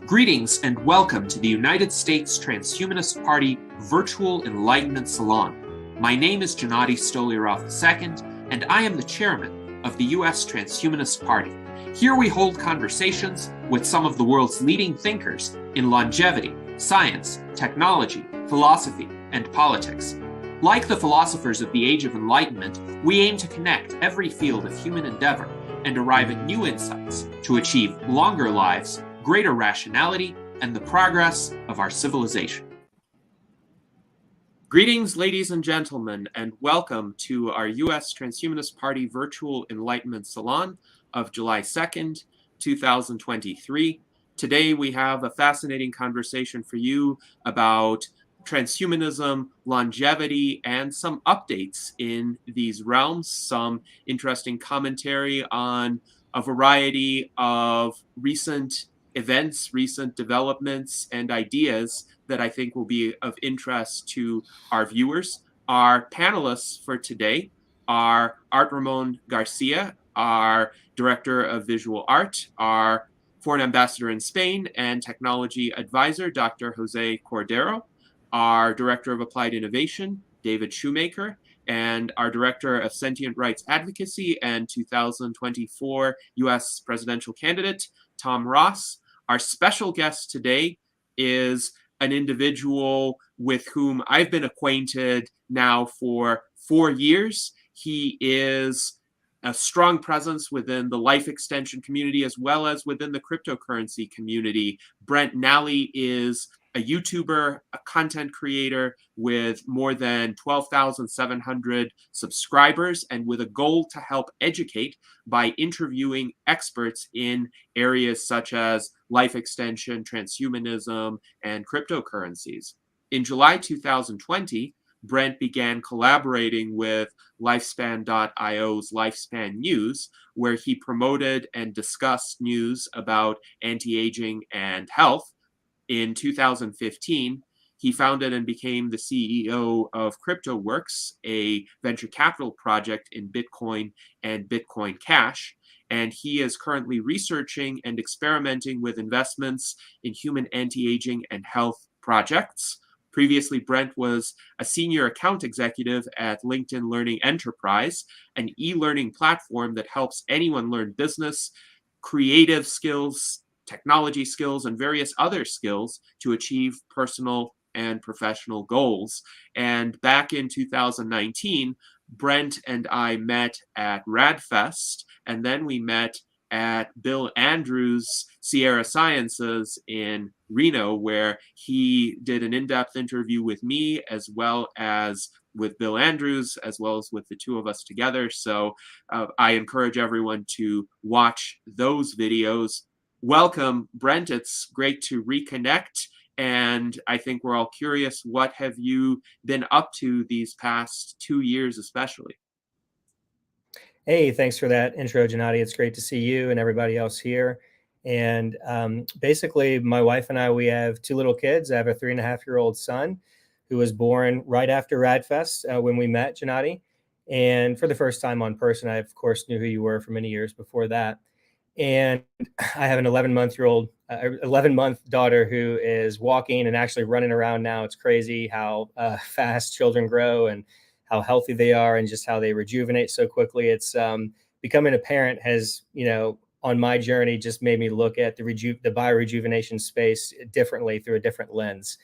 Greetings and welcome to the United States Transhumanist Party Virtual Enlightenment Salon. My name is Gennady Stoliarov II, and I am the chairman of the US Transhumanist Party. Here we hold conversations with some of the world's leading thinkers in longevity, science, technology, philosophy, and politics. Like the philosophers of the Age of Enlightenment, we aim to connect every field of human endeavor and arrive at new insights to achieve longer lives, greater rationality, and the progress of our civilization. Greetings, ladies and gentlemen, and welcome to our U.S. Transhumanist Party Virtual Enlightenment Salon of July 2nd, 2023. Today we have a fascinating conversation for you about transhumanism, longevity, and some updates in these realms, some interesting commentary on a variety of recent events, recent developments, and ideas that I think will be of interest to our viewers. Our panelists for today are Art Ramon Garcia, our Director of Visual Art, our Foreign Ambassador in Spain and Technology Advisor, Dr. Jose Cordero, our Director of Applied Innovation, David Shoemaker, and our Director of Sentient Rights Advocacy and 2024 U.S. presidential candidate, Tom Ross. Our special guest today is an individual with whom I've been acquainted now for 4 years. He is a strong presence within the life extension community as well as within the cryptocurrency community. Brent Nally is a YouTuber, a content creator with more than 12,700 subscribers and with a goal to help educate by interviewing experts in areas such as life extension, transhumanism, and cryptocurrencies. In July 2020, Brent began collaborating with Lifespan.io's Lifespan News, where he promoted and discussed news about anti-aging and health. In 2015, he founded and became the CEO of CryptoWorks, a venture capital project in Bitcoin and Bitcoin Cash. And he is currently researching and experimenting with investments in human anti-aging and health projects. Previously, Brent was a senior account executive at LinkedIn Learning Enterprise, an e-learning platform that helps anyone learn business, creative skills, technology skills, and various other skills to achieve personal and professional goals. And back in 2019, Brent and I met at RadFest, and then we met at Bill Andrews' Sierra Sciences in Reno, where he did an in-depth interview with me as well as with Bill Andrews, as well as with the two of us together. So I encourage everyone to watch those videos. Welcome, Brent. It's great to reconnect. And I think we're all curious, what have you been up to these past 2 years, especially? Hey, thanks for that intro, Gennady. It's great to see you and everybody else here. And basically, my wife and I, we have 2 little kids. I have a 3.5-year-old son who was born right after RadFest when we met, Gennady. And for the first time on person, I, of course, knew who you were for many years before that. And I have an 11-month daughter who is walking and actually running around now. It's crazy how fast children grow and how healthy they are and just how they rejuvenate so quickly. It's becoming a parent has, on my journey, just made me look at the biorejuvenation space differently through a different lens.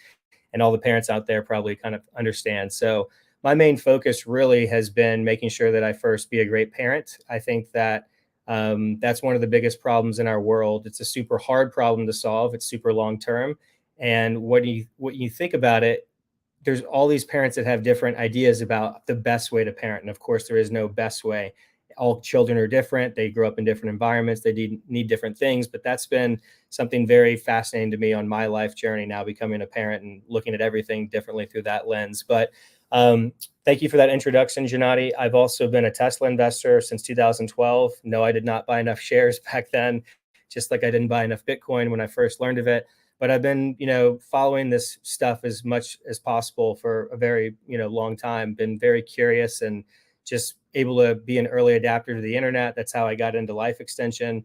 And all the parents out there probably kind of understand. So my main focus really has been making sure that I first be a great parent. I think that that's one of the biggest problems in our world. It's a super hard problem to solve. It's super long term. And what you think about it, there's all these parents that have different ideas about the best way to parent. And of course, there is no best way. All children are different. They grow up in different environments. They need different things. But that's been something very fascinating to me on my life journey now, becoming a parent and looking at everything differently through that lens. But thank you for that introduction, Gennady. I've also been a Tesla investor since 2012. No, I did not buy enough shares back then, just like I didn't buy enough Bitcoin when I first learned of it. But I've been, following this stuff as much as possible for a very, long time, been very curious and just able to be an early adapter to the internet. That's how I got into life extension.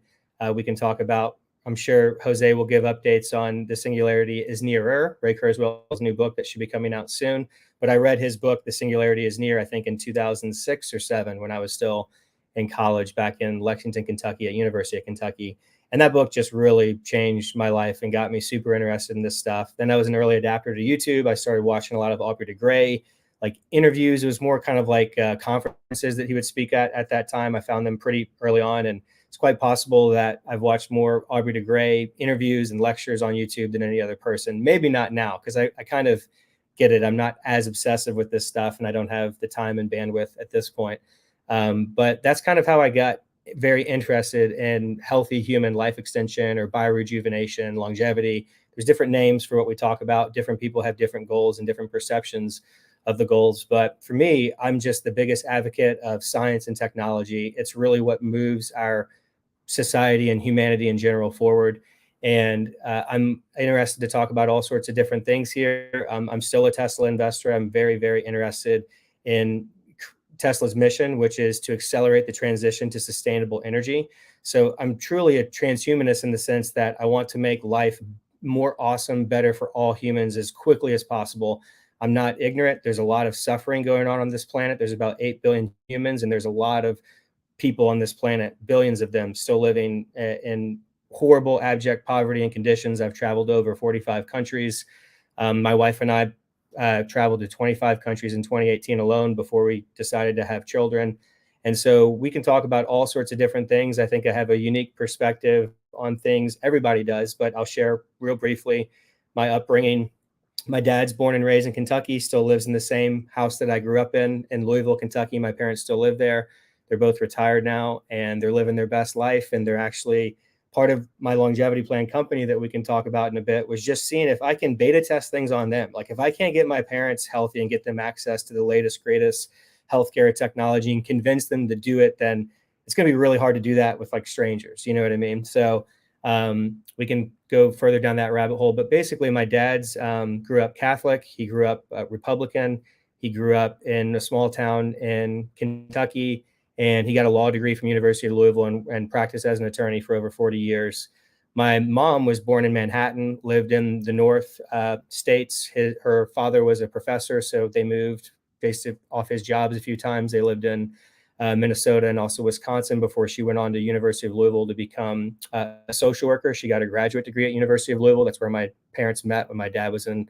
We can talk about I'm sure Jose will give updates on The Singularity is Nearer, Ray Kurzweil's new book that should be coming out soon. But I read his book, The Singularity is Near, I think in 2006 or 7, when I was still in college back in Lexington, Kentucky, at University of Kentucky. And that book just really changed my life and got me super interested in this stuff. Then I was an early adapter to YouTube. I started watching a lot of Aubrey de Grey, like interviews. It was more kind of like conferences that he would speak at that time. I found them pretty early on. And it's quite possible that I've watched more Aubrey de Grey interviews and lectures on YouTube than any other person. Maybe not now, because I kind of get it. I'm not as obsessive with this stuff, and I don't have the time and bandwidth at this point. But that's kind of how I got very interested in healthy human life extension or biorejuvenation, longevity. There's different names for what we talk about. Different people have different goals and different perceptions of the goals. But for me, I'm just the biggest advocate of science and technology. It's really what moves our society and humanity in general forward. And I'm interested to talk about all sorts of different things here. I'm still a Tesla investor. I'm very, very interested in Tesla's mission, which is to accelerate the transition to sustainable energy. So I'm truly a transhumanist in the sense that I want to make life more awesome, better for all humans as quickly as possible. I'm not ignorant. There's a lot of suffering going on this planet. There's about 8 billion humans, and there's a lot of people on this planet, billions of them, still living in horrible, abject poverty and conditions. I've traveled to over 45 countries. My wife and I traveled to 25 countries in 2018 alone before we decided to have children. And so we can talk about all sorts of different things. I think I have a unique perspective on things. Everybody does, but I'll share real briefly my upbringing. My dad's born and raised in Kentucky, still lives in the same house that I grew up in Louisville, Kentucky. My parents still live there. They're both retired now, and they're living their best life. And they're actually part of my longevity plan company that we can talk about in a bit, was just seeing if I can beta test things on them. Like if I can't get my parents healthy and get them access to the latest, greatest healthcare technology and convince them to do it, then it's going to be really hard to do that with like strangers. You know what I mean? So we can go further down that rabbit hole. But basically, my dad's grew up Catholic. He grew up Republican. He grew up in a small town in Kentucky, and he got a law degree from University of Louisville and practiced as an attorney for over 40 years. My mom was born in Manhattan, lived in the North States. Her father was a professor, so they moved based off his jobs a few times. They lived in Minnesota and also Wisconsin before she went on to University of Louisville to become a social worker. She got a graduate degree at University of Louisville. That's where my parents met when my dad was in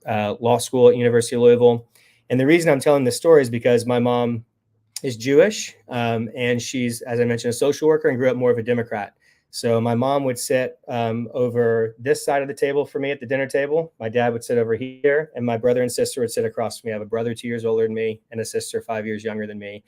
law school at University of Louisville. And the reason I'm telling this story is because my mom is Jewish, and she's, as I mentioned, a social worker and grew up more of a Democrat. So my mom would sit over this side of the table for me at the dinner table. My dad would sit over here, and my brother and sister would sit across from me. I have a brother 2 years older than me and a sister 5 years younger than me.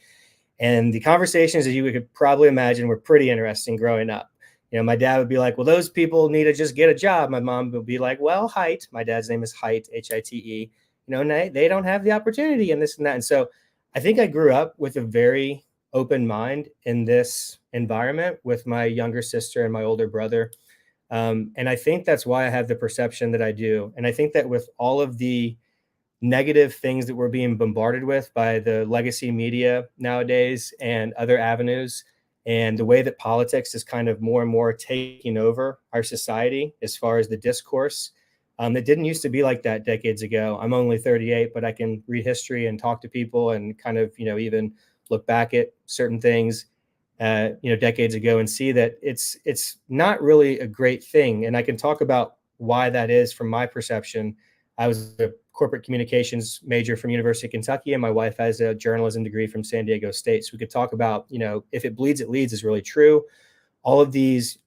And the conversations, as you could probably imagine, were pretty interesting growing up. You know, my dad would be like, well, those people need to just get a job. My mom would be like, well, Hite, my dad's name is Hite, Hite, they don't have the opportunity and this and that. And so I think I grew up with a very open mind in this environment with my younger sister and my older brother. And I think that's why I have the perception that I do. And I think that with all of the negative things that we're being bombarded with by the legacy media nowadays and other avenues, and the way that politics is kind of more and more taking over our society as far as the discourse, it didn't used to be like that decades ago. I'm only 38, but I can read history and talk to people and kind of, even look back at certain things, decades ago and see that it's not really a great thing. And I can talk about why that is from my perception. I was a corporate communications major from University of Kentucky, and my wife has a journalism degree from San Diego State. So we could talk about, if it bleeds, it leads is really true. All of these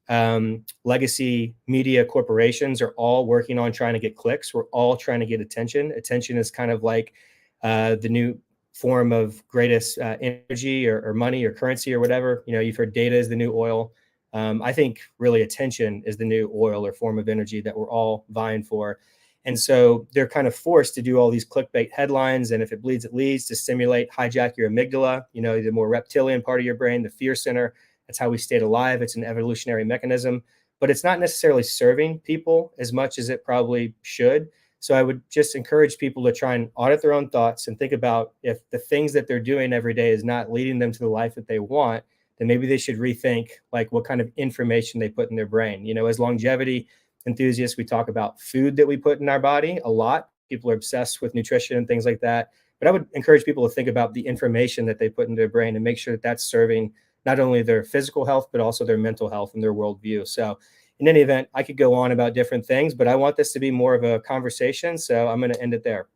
legacy media corporations are all working on trying to get clicks. We're all trying to get attention. Attention is kind of like the new form of greatest energy or money or currency or whatever. You've heard data is the new oil. I think really attention is the new oil or form of energy that we're all vying for. And so they're kind of forced to do all these clickbait headlines. And if it bleeds, it leads, to stimulate, hijack your amygdala, the more reptilian part of your brain, the fear center. That's how we stayed alive. It's an evolutionary mechanism, but it's not necessarily serving people as much as it probably should. So I would just encourage people to try and audit their own thoughts and think about if the things that they're doing every day is not leading them to the life that they want, then maybe they should rethink like what kind of information they put in their brain. As longevity enthusiasts, we talk about food that we put in our body a lot. People are obsessed with nutrition and things like that. But I would encourage people to think about the information that they put into their brain and make sure that that's serving not only their physical health, but also their mental health and their worldview. So in any event, I could go on about different things, but I want this to be more of a conversation. So I'm going to end it there.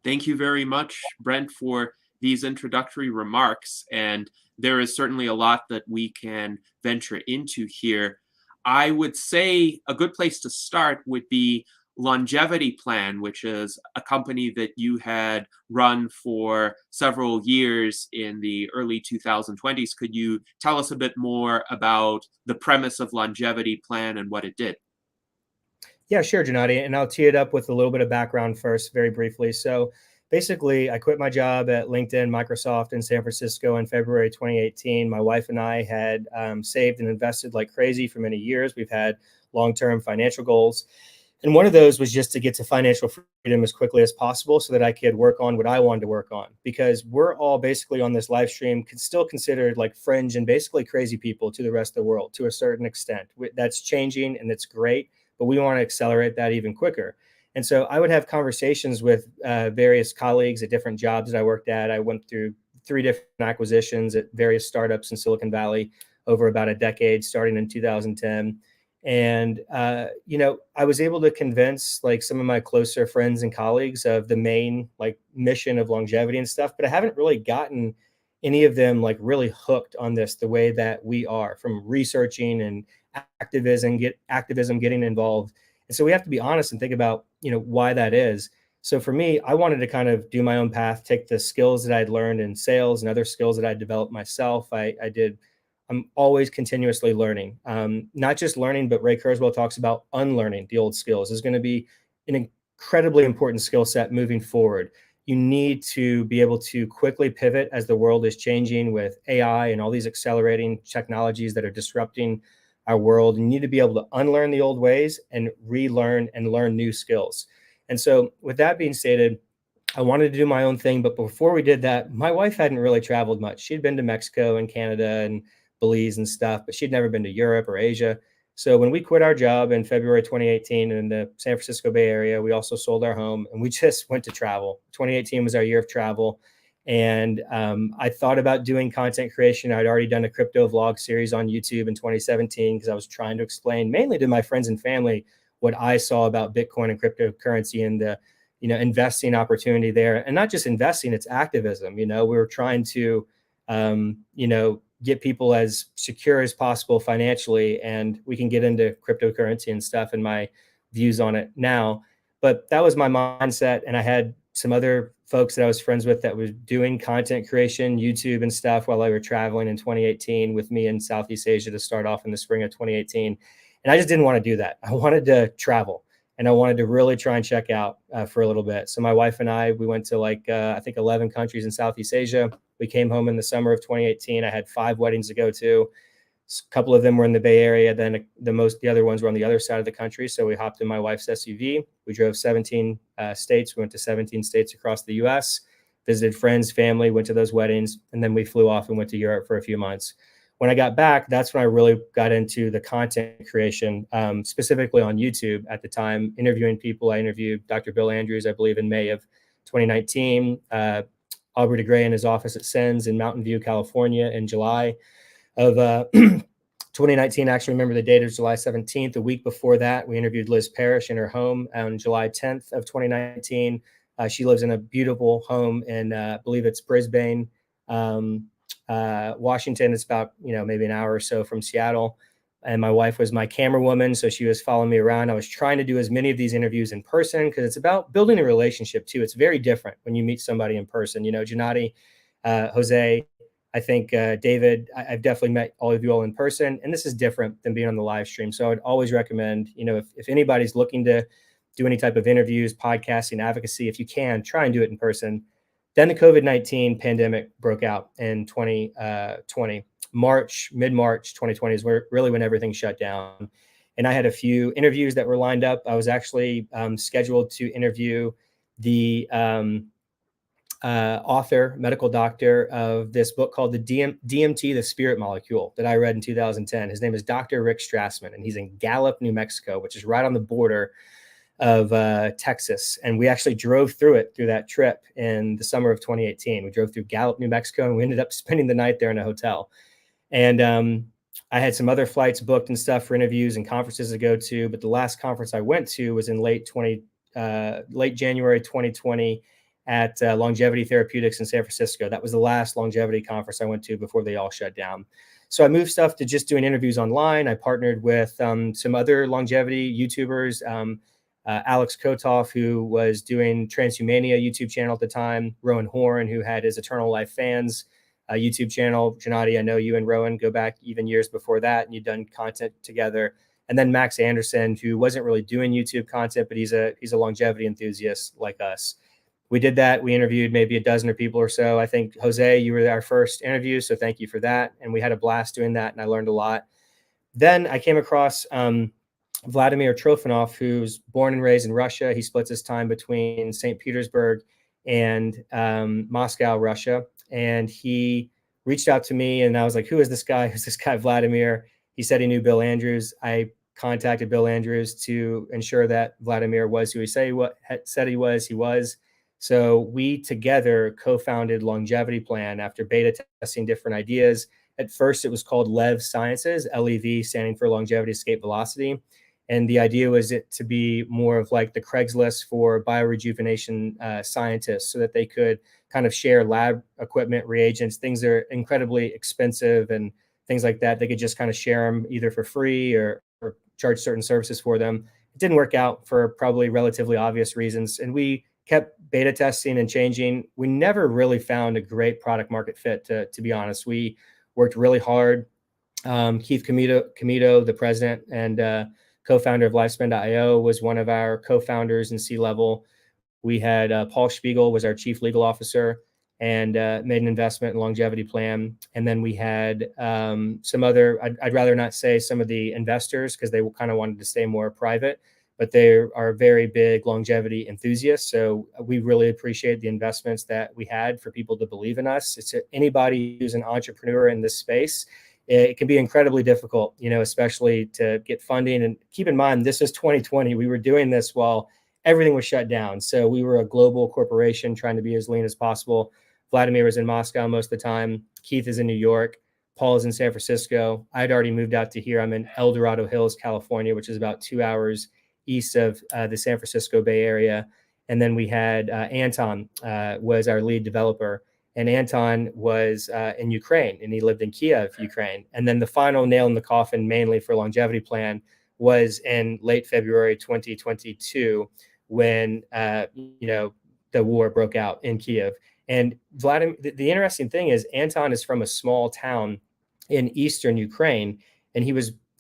Thank you very much, Brent, for these introductory remarks. And there is certainly a lot that we can venture into here. I would say a good place to start would be Longevity Plan, which is a company that you had run for several years in the early 2020s. Could you tell us a bit more about the premise of Longevity Plan and what it did? Yeah, sure, Gennady. And I'll tee it up with a little bit of background first, very briefly. So basically, I quit my job at LinkedIn, Microsoft in San Francisco in February 2018. My wife and I had saved and invested like crazy for many years. We've had long-term financial goals. And one of those was just to get to financial freedom as quickly as possible so that I could work on what I wanted to work on, because we're all basically on this live stream still considered like fringe and basically crazy people to the rest of the world to a certain extent. That's changing and it's great, but we want to accelerate that even quicker. And so I would have conversations with various colleagues at different jobs that I worked at. I went through 3 different acquisitions at various startups in Silicon Valley over about a decade, starting in 2010. And, I was able to convince like some of my closer friends and colleagues of the main like mission of longevity and stuff, but I haven't really gotten any of them like really hooked on this the way that we are, from researching and activism, getting involved. And so we have to be honest and think about, why that is. So for me, I wanted to kind of do my own path, take the skills that I'd learned in sales and other skills that I'd developed myself. I'm always continuously learning, not just learning, but Ray Kurzweil talks about unlearning the old skills is going to be an incredibly important skill set moving forward. You need to be able to quickly pivot as the world is changing with AI and all these accelerating technologies that are disrupting our world. You need to be able to unlearn the old ways and relearn and learn new skills. And so with that being stated, I wanted to do my own thing. But before we did that, my wife hadn't really traveled much. She'd been to Mexico and Canada and Belize and stuff, but she'd never been to Europe or Asia. So when we quit our job in February 2018 in the San Francisco Bay Area, we also sold our home and we just went to travel. 2018 was our year of travel. And I thought about doing content creation. I'd already done a crypto vlog series on YouTube in 2017 because I was trying to explain mainly to my friends and family what I saw about Bitcoin and cryptocurrency and the investing opportunity there. And not just investing, it's activism. We were trying to get people as secure as possible financially, and we can get into cryptocurrency and stuff and my views on it now. But that was my mindset. And I had some other folks that I was friends with that was doing content creation, YouTube and stuff while I were traveling in 2018 with me in Southeast Asia to start off in the spring of 2018. And I just didn't want to do that. I wanted to travel and I wanted to really try and check out for a little bit. So my wife and I, we went to I think 11 countries in Southeast Asia. We came home in the summer of 2018. I had 5 weddings to go to. A couple of them were in the Bay Area. Then the other ones were on the other side of the country. So we hopped in my wife's SUV. We drove 17 states. We went to 17 states across the US, visited friends, family, went to those weddings. And then we flew off and went to Europe for a few months. When I got back, that's when I really got into the content creation, specifically on YouTube at the time, interviewing people. I interviewed Dr. Bill Andrews, I believe, in May of 2019. Aubrey de Grey in his office at Sens in Mountain View, California in July of 2019. I actually remember the date. It was July 17th. The week before that, we interviewed Liz Parrish in her home on July 10th of 2019. She lives in a beautiful home in, I believe it's Brisbane, Washington. It's about, maybe an hour or so from Seattle. And my wife was my camera woman, so she was following me around. I was trying to do as many of these interviews in person because it's about building a relationship too. It's very different when you meet somebody in person. Gennady, Jose, I think David, I've definitely met all of you all in person, and this is different than being on the live stream. So I would always recommend, if anybody's looking to do any type of interviews, podcasting, advocacy, if you can, try and do it in person. Then the COVID-19 pandemic broke out in 2020. Mid-March 2020 is really when everything shut down. And I had a few interviews that were lined up. I was actually scheduled to interview the author, medical doctor of this book called the DMT, the Spirit Molecule, that I read in 2010. His name is Dr. Rick Strassman, and he's in Gallup, New Mexico, which is right on the border of Texas. And we actually drove through that trip in the summer of 2018. We drove through Gallup, New Mexico, and we ended up spending the night there in a hotel. And I had some other flights booked and stuff for interviews and conferences to go to. But the last conference I went to was in late January 2020 at Longevity Therapeutics in San Francisco. That was the last longevity conference I went to before they all shut down. So I moved stuff to just doing interviews online. I partnered with some other longevity YouTubers, Alex Kotoff, who was doing Transhumania YouTube channel at the time, Rowan Horn, who had his Eternal Life Fans YouTube channel. Gennady, I know you and Rowan go back even years before that, and you've done content together. And then Max Anderson, who wasn't really doing YouTube content, but he's a longevity enthusiast like us. We did that. We interviewed maybe a dozen people or so. I think, Jose, you were our first interview, so thank you for that. And we had a blast doing that, and I learned a lot. Then I came across Vladimir Trofanov, who's born and raised in Russia. He splits his time between St. Petersburg and Moscow, Russia. And he reached out to me, and I was like, who is this guy? Who's this guy, Vladimir? He said he knew Bill Andrews. I contacted Bill Andrews to ensure that Vladimir was who he said he was. He was. So we together co-founded Longevity Plan after beta testing different ideas. At first, it was called LEV Sciences, LEV standing for Longevity Escape Velocity. And the idea was it to be more of like the Craigslist for biorejuvenation scientists, so that they could kind of share lab equipment, reagents, things that are incredibly expensive and things like that. They could just kind of share them either for free or charge certain services for them. It didn't work out for probably relatively obvious reasons. And we kept beta testing and changing. We never really found a great product market fit, to be honest. We worked really hard. Keith Comito, the president and co-founder of Lifespan.io, was one of our co-founders in C-level. We had Paul Spiegel was our chief legal officer and made an investment in Longevity Plan. And then we had some other, I'd rather not say some of the investors because they kind of wanted to stay more private, but they are very big longevity enthusiasts. So we really appreciate the investments that we had for people to believe in us. It's anybody who's an entrepreneur in this space. It can be incredibly difficult, especially to get funding. And keep in mind, this is 2020. We were doing this while everything was shut down. So we were a global corporation trying to be as lean as possible. Vladimir was in Moscow most of the time. Keith is in New York. Paul is in San Francisco. I'd already moved out to here. I'm in El Dorado Hills, California, which is about 2 hours east of the San Francisco Bay Area. And then we had Anton was our lead developer. And Anton was in Ukraine, and he lived in Kiev, Ukraine. And then the final nail in the coffin, mainly for Longevity Plan, was in late February 2022, when the war broke out in Kiev. And Vladimir, the interesting thing is, Anton is from a small town in eastern Ukraine, and I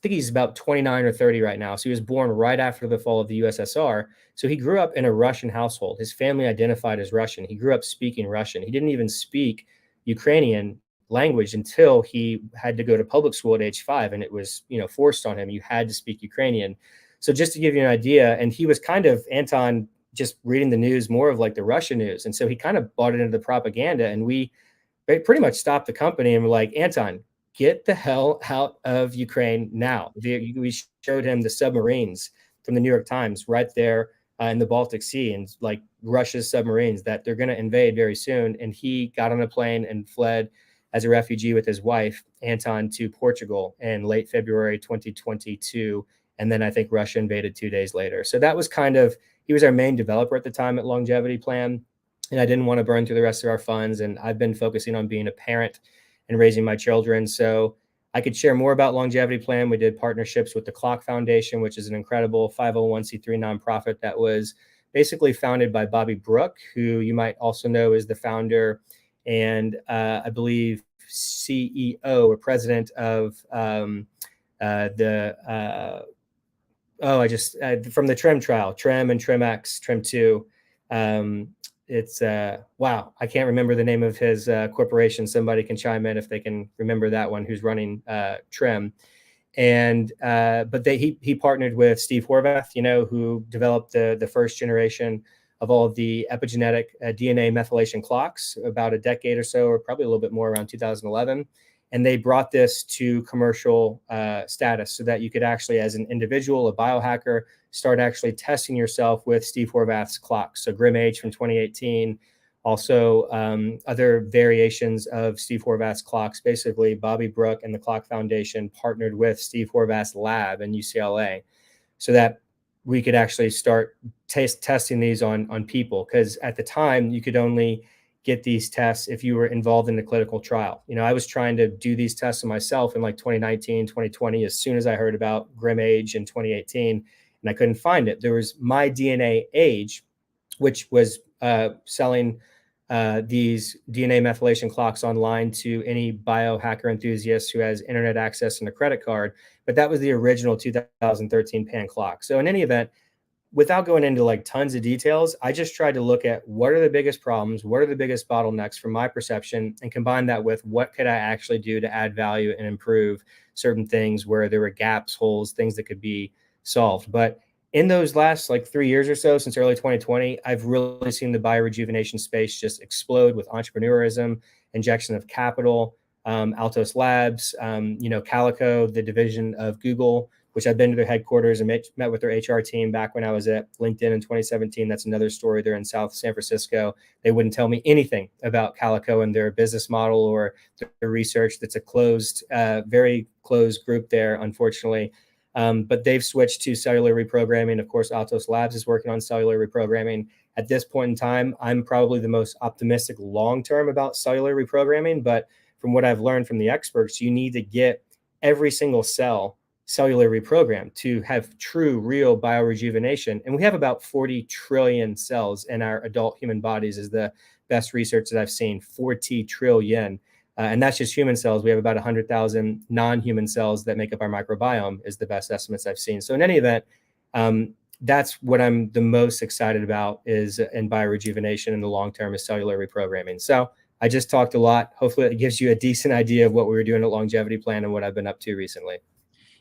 think he's about 29 or 30 right now. So he was born right after the fall of the USSR. So he grew up in a Russian household. His family identified as Russian. He grew up speaking Russian. He didn't even speak Ukrainian language until he had to go to public school at age 5. And it was, forced on him. You had to speak Ukrainian. So just to give you an idea, and he was kind of, Anton, just reading the news more of like the Russian news. And so he kind of bought it into the propaganda. And we pretty much stopped the company and were like, Anton, get the hell out of Ukraine now. We showed him the submarines from the New York Times right there in the Baltic Sea, and like Russia's submarines that they're going to invade very soon. And he got on a plane and fled as a refugee with his wife, Anton, to Portugal in late February 2022. And then I think Russia invaded 2 days later. So that was he was our main developer at the time at Longevity Plan. And I didn't want to burn through the rest of our funds. And I've been focusing on being a parent and raising my children. So I could share more about Longevity Plan. We did partnerships with the Clock Foundation, which is an incredible 501c3 nonprofit that was basically founded by Bobby Brook, who you might also know is the founder and I believe CEO or president of from the Trim trial, Trim and Trim X, Trim 2. It's wow, I can't remember the name of his corporation. Somebody can chime in if they can remember that one, who's running Trim. And but he partnered with Steve Horvath, who developed the first generation of all of the epigenetic DNA methylation clocks about a decade or so, or probably a little bit more, around 2011. And they brought this to commercial status so that you could actually, as an individual, a biohacker, start actually testing yourself with Steve Horvath's clocks. So GrimAge from 2018, also other variations of Steve Horvath's clocks. Basically, Bobby Brook and the Clock Foundation partnered with Steve Horvath's lab in UCLA so that we could actually start testing these on people. Because at the time, you could only get these tests if you were involved in a clinical trial. I was trying to do these tests on myself in like 2019, 2020, as soon as I heard about GrimAge in 2018, and I couldn't find it. There was My DNA Age, which was selling these DNA methylation clocks online to any biohacker enthusiast who has internet access and a credit card. But that was the original 2013 pan clock. So in any event, without going into like tons of details, I just tried to look at what are the biggest problems, what are the biggest bottlenecks from my perception, and combine that with what could I actually do to add value and improve certain things where there were gaps, holes, things that could be solved. But in those last like 3 years or so, since early 2020, I've really seen the biorejuvenation space just explode with entrepreneurism, injection of capital, Altos Labs, Calico, the division of Google, which I've been to their headquarters and met with their HR team back when I was at LinkedIn in 2017. That's another story. They're in South San Francisco. They wouldn't tell me anything about Calico and their business model or their research. That's a closed, very closed group there, unfortunately. But they've switched to cellular reprogramming. Of course, Altos Labs is working on cellular reprogramming. At this point in time, I'm probably the most optimistic long-term about cellular reprogramming. But from what I've learned from the experts, you need to get every single cell cellular reprogrammed to have true, real biorejuvenation. And we have about 40 trillion cells in our adult human bodies, is the best research that I've seen, 40 trillion. And that's just human cells. We have about 100,000 non-human cells that make up our microbiome, is the best estimates I've seen. So in any event, that's what I'm the most excited about, is in biorejuvenation in the long term, is cellular reprogramming. So I just talked a lot. Hopefully it gives you a decent idea of what we were doing at Longevity Plan and what I've been up to recently.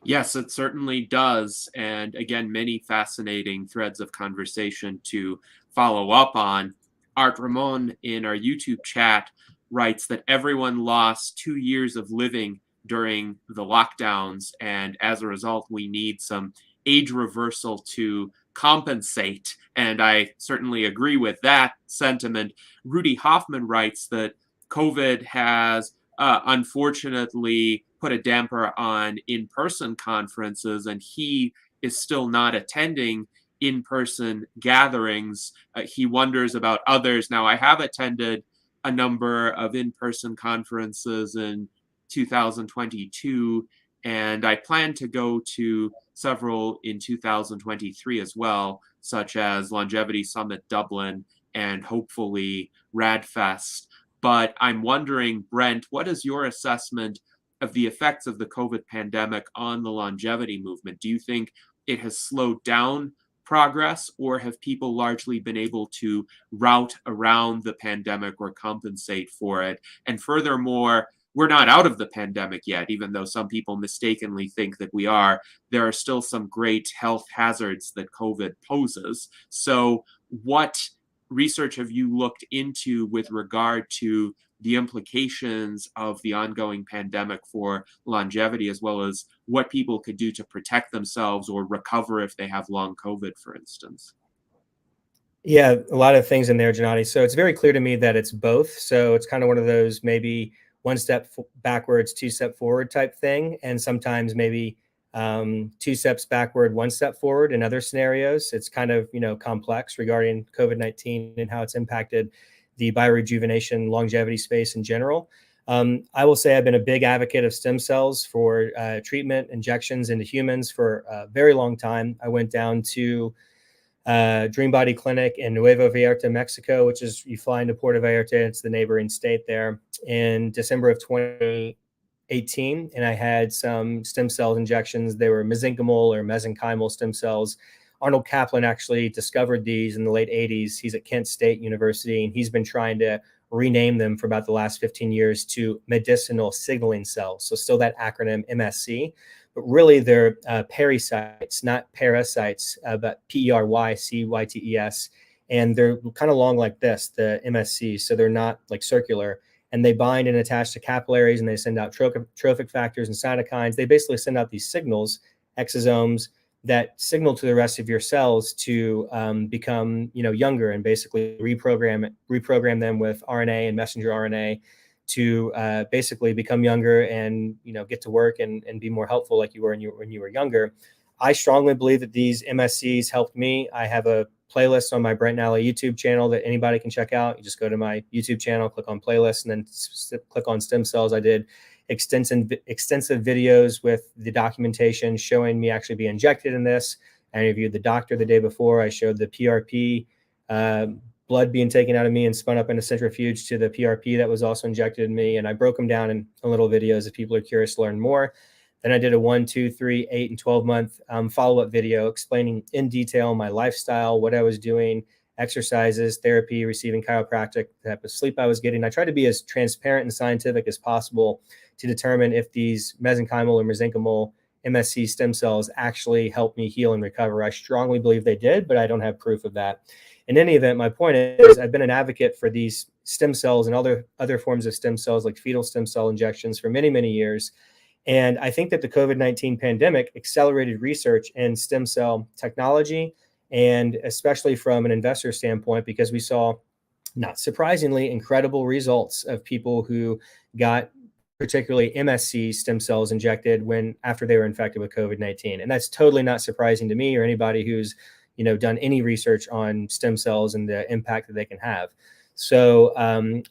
Yes, it certainly does. And again, many fascinating threads of conversation to follow up on. Art Ramon in our YouTube chat writes that everyone lost 2 years of living during the lockdowns, and as a result, we need some age reversal to compensate. And I certainly agree with that sentiment. Rudy Hoffman writes that COVID has unfortunately put a damper on in-person conferences, and he is still not attending in-person gatherings. He wonders about others. Now, I have attended a number of in-person conferences in 2022, and I plan to go to several in 2023 as well, such as Longevity Summit Dublin and hopefully RadFest. But I'm wondering, Brent, what is your assessment of the effects of the COVID pandemic on the longevity movement? Do you think it has slowed down progress, or have people largely been able to route around the pandemic or compensate for it? And furthermore, we're not out of the pandemic yet, even though some people mistakenly think that we are. There are still some great health hazards that COVID poses. So what research have you looked into with regard to the implications of the ongoing pandemic for longevity, as well as what people could do to protect themselves or recover if they have long COVID, for instance? Yeah, a lot of things in there, Gennady. So it's very clear to me that it's both. So it's kind of one of those maybe one step backwards, two step forward type thing. And sometimes maybe two steps backward, one step forward in other scenarios. It's kind of, complex regarding COVID-19 and how it's impacted the biorejuvenation longevity space in general. I will say I've been a big advocate of stem cells for treatment, injections into humans for a very long time. I went down to Dream Body Clinic in Nuevo Vallarta, Mexico, which is, you fly into Puerto Vallarta, it's the neighboring state there, in December of 2018. And I had some stem cell injections. They were mesenchymal or mesenchymal stem cells. Arnold Kaplan actually discovered these in the late 80s. He's at Kent State University, and he's been trying to rename them for about the last 15 years to medicinal signaling cells. So still that acronym MSC, but really they're pericytes, not parasites, but PERYCYTES. and they're kind of long like this, the MSCs, so they're not like circular, and they bind and attach to capillaries, and they send out trophic factors and cytokines. They basically send out these signals, exosomes, that signal to the rest of your cells to become, younger, and basically reprogram them with RNA and messenger RNA to basically become younger and get to work and be more helpful like you were when you were younger. I strongly believe that these MSCs helped me. I have a playlist on my Brent Nally YouTube channel that anybody can check out. You just go to my YouTube channel, click on playlist, and then click on stem cells. I did extensive videos with the documentation showing me actually being injected in this. I interviewed the doctor the day before. I showed the PRP blood being taken out of me and spun up in a centrifuge to the PRP that was also injected in me. And I broke them down in little videos if people are curious to learn more. Then I did a 1, 2, 3, 8, and 12-month follow-up video explaining in detail my lifestyle, what I was doing, exercises, therapy, receiving chiropractic, the type of sleep I was getting. I tried to be as transparent and scientific as possible to determine if these mesenchymal or mesenchymal MSC stem cells actually helped me heal and recover. I strongly believe they did, but I don't have proof of that. In any event, my point is I've been an advocate for these stem cells and other forms of stem cells like fetal stem cell injections for many, many years. And I think that the COVID-19 pandemic accelerated research in stem cell technology, and especially from an investor standpoint, because we saw, not surprisingly, incredible results of people who got particularly MSC stem cells injected after they were infected with COVID-19. And that's totally not surprising to me or anybody who's done any research on stem cells and the impact that they can have. So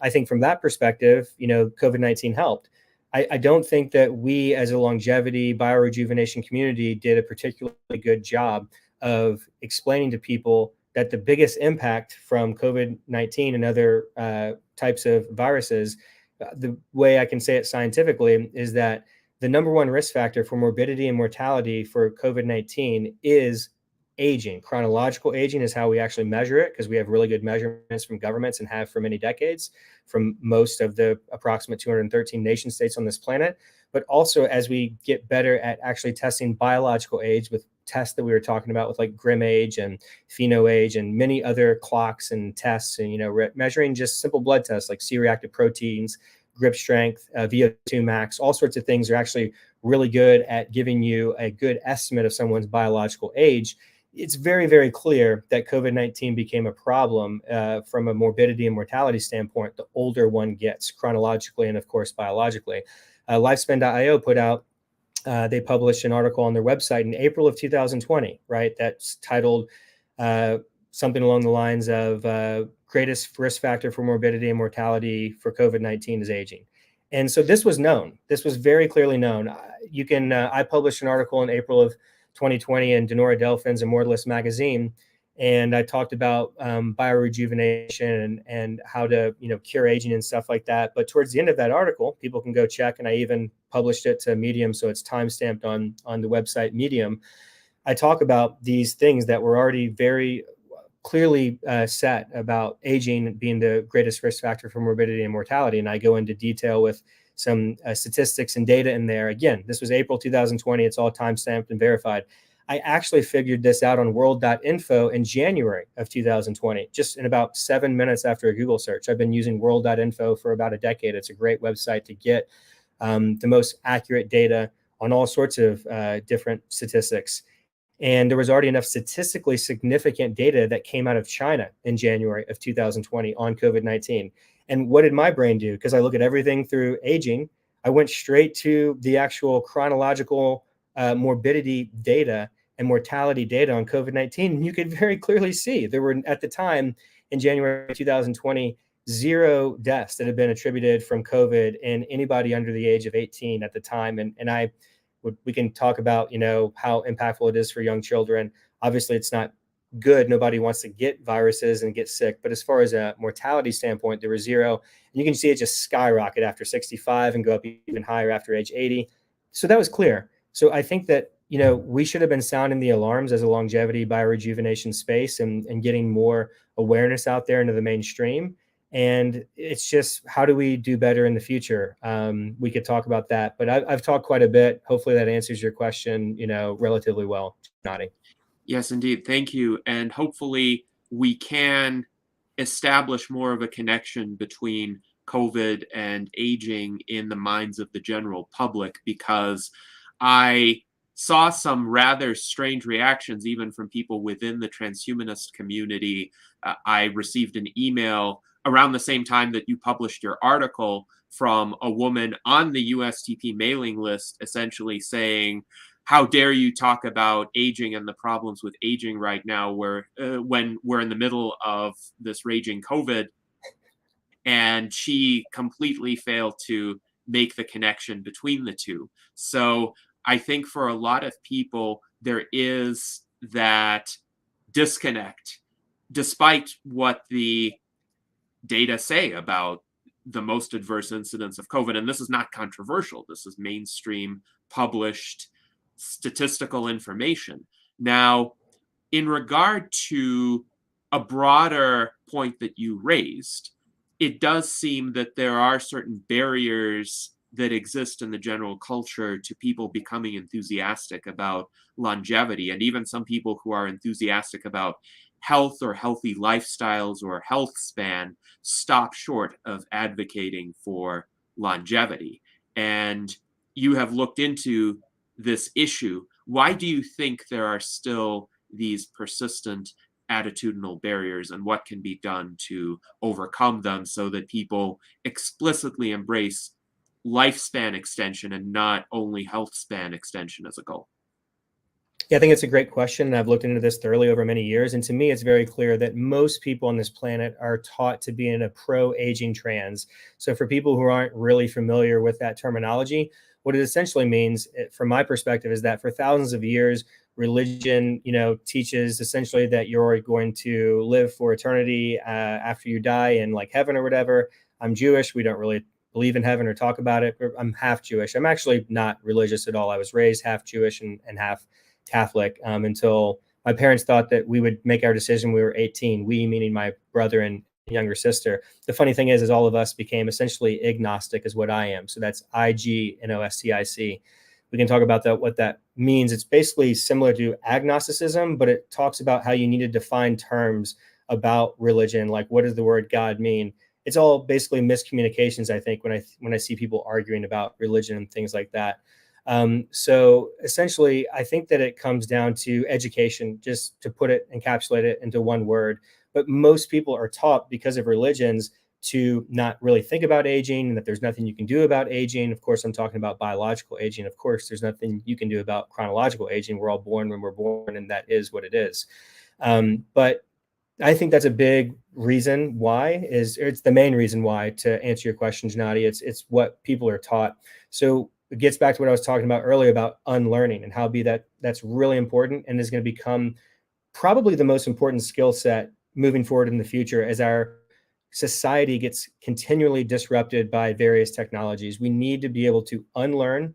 I think from that perspective, COVID-19 helped. I don't think that we as a longevity biorejuvenation community did a particularly good job of explaining to people that the biggest impact from COVID-19 and other types of viruses, the way I can say it scientifically, is that the number one risk factor for morbidity and mortality for COVID-19 is aging. Chronological aging is how we actually measure it, because we have really good measurements from governments and have for many decades from most of the approximate 213 nation states on this planet. But also as we get better at actually testing biological age with tests that we were talking about with like Grim age and Pheno age and many other clocks and tests, and measuring just simple blood tests like C-reactive proteins, grip strength, VO2 max, all sorts of things are actually really good at giving you a good estimate of someone's biological age. It's very, very clear that COVID-19 became a problem from a morbidity and mortality standpoint the older one gets, chronologically and, of course, biologically. Lifespan.io put out, they published an article on their website in April of 2020, right? That's titled something along the lines of greatest risk factor for morbidity and mortality for COVID-19 is aging. And so this was known. This was very clearly known. I published an article in April of 2020 in Denora Delphin's Immortalist magazine, and I talked about biorejuvenation and how to cure aging and stuff like that. But towards the end of that article, people can go check, and I even published it to Medium, so it's timestamped on the website Medium. I talk about these things that were already very clearly set about aging being the greatest risk factor for morbidity and mortality, and I go into detail with some statistics and data in there. Again, this was April 2020. It's all timestamped and verified. I actually figured this out on world.info in January of 2020, just in about 7 minutes after a Google search. I've been using world.info for about a decade. It's a great website to get the most accurate data on all sorts of different statistics. And there was already enough statistically significant data that came out of China in January of 2020 on COVID-19. And what did my brain do? Because I look at everything through aging, I went straight to the actual chronological morbidity data and mortality data on COVID-19. And you could very clearly see there were, at the time in January 2020, 0 deaths that had been attributed from COVID in anybody under the age of 18 at the time. And we can talk about, how impactful it is for young children. Obviously, it's not good. Nobody wants to get viruses and get sick. But as far as a mortality standpoint, there was 0. And you can see it just skyrocket after 65 and go up even higher after age 80. So that was clear. So I think that, we should have been sounding the alarms as a longevity biorejuvenation space and getting more awareness out there into the mainstream. And it's just, how do we do better in the future? We could talk about that, but I've talked quite a bit. Hopefully that answers your question, relatively well, Nadi. Yes, indeed. Thank you. And hopefully we can establish more of a connection between COVID and aging in the minds of the general public, because I saw some rather strange reactions even from people within the transhumanist community. I received an email around the same time that you published your article from a woman on the USTP mailing list, essentially saying, how dare you talk about aging and the problems with aging right now, when we're in the middle of this raging COVID. And she completely failed to make the connection between the two. So I think for a lot of people, there is that disconnect, despite what the data say about the most adverse incidents of COVID. And this is not controversial. This is mainstream published statistical information. Now, in regard to a broader point that you raised, it does seem that there are certain barriers that exist in the general culture to people becoming enthusiastic about longevity, and even some people who are enthusiastic about health or healthy lifestyles or health span stop short of advocating for longevity. And you have looked into this issue. Why do you think there are still these persistent attitudinal barriers, and what can be done to overcome them so that people explicitly embrace lifespan extension and not only health span extension as a goal? Yeah, I think it's a great question. And I've looked into this thoroughly over many years. And to me, it's very clear that most people on this planet are taught to be in a pro-aging trans. So for people who aren't really familiar with that terminology, what it essentially means, from my perspective, is that for thousands of years, religion, teaches essentially that you're going to live for eternity after you die in like heaven or whatever. I'm Jewish. We don't really believe in heaven or talk about it. I'm half Jewish. I'm actually not religious at all. I was raised half Jewish and half Catholic until my parents thought that we would make our decision when we were 18. We, meaning my brother and younger sister. The funny thing is all of us became essentially agnostic, is what I am. So that's IGNOSTIC. We can talk about that, what that means. It's basically similar to agnosticism, but it talks about how you need to define terms about religion, like what does the word God mean? It's all basically miscommunications, I think, when I see people arguing about religion and things like that. So essentially, I think that it comes down to education, just to encapsulate it into one word. But most people are taught, because of religions, to not really think about aging, and that there's nothing you can do about aging. Of course, I'm talking about biological aging. Of course, there's nothing you can do about chronological aging. We're all born when we're born, and that is what it is. But I think that's a big reason why it's the main reason why, to answer your question, Gennady. It's what people are taught. So it gets back to what I was talking about earlier about unlearning, and how that's really important and is going to become probably the most important skill set moving forward in the future as our society gets continually disrupted by various technologies. We need to be able to unlearn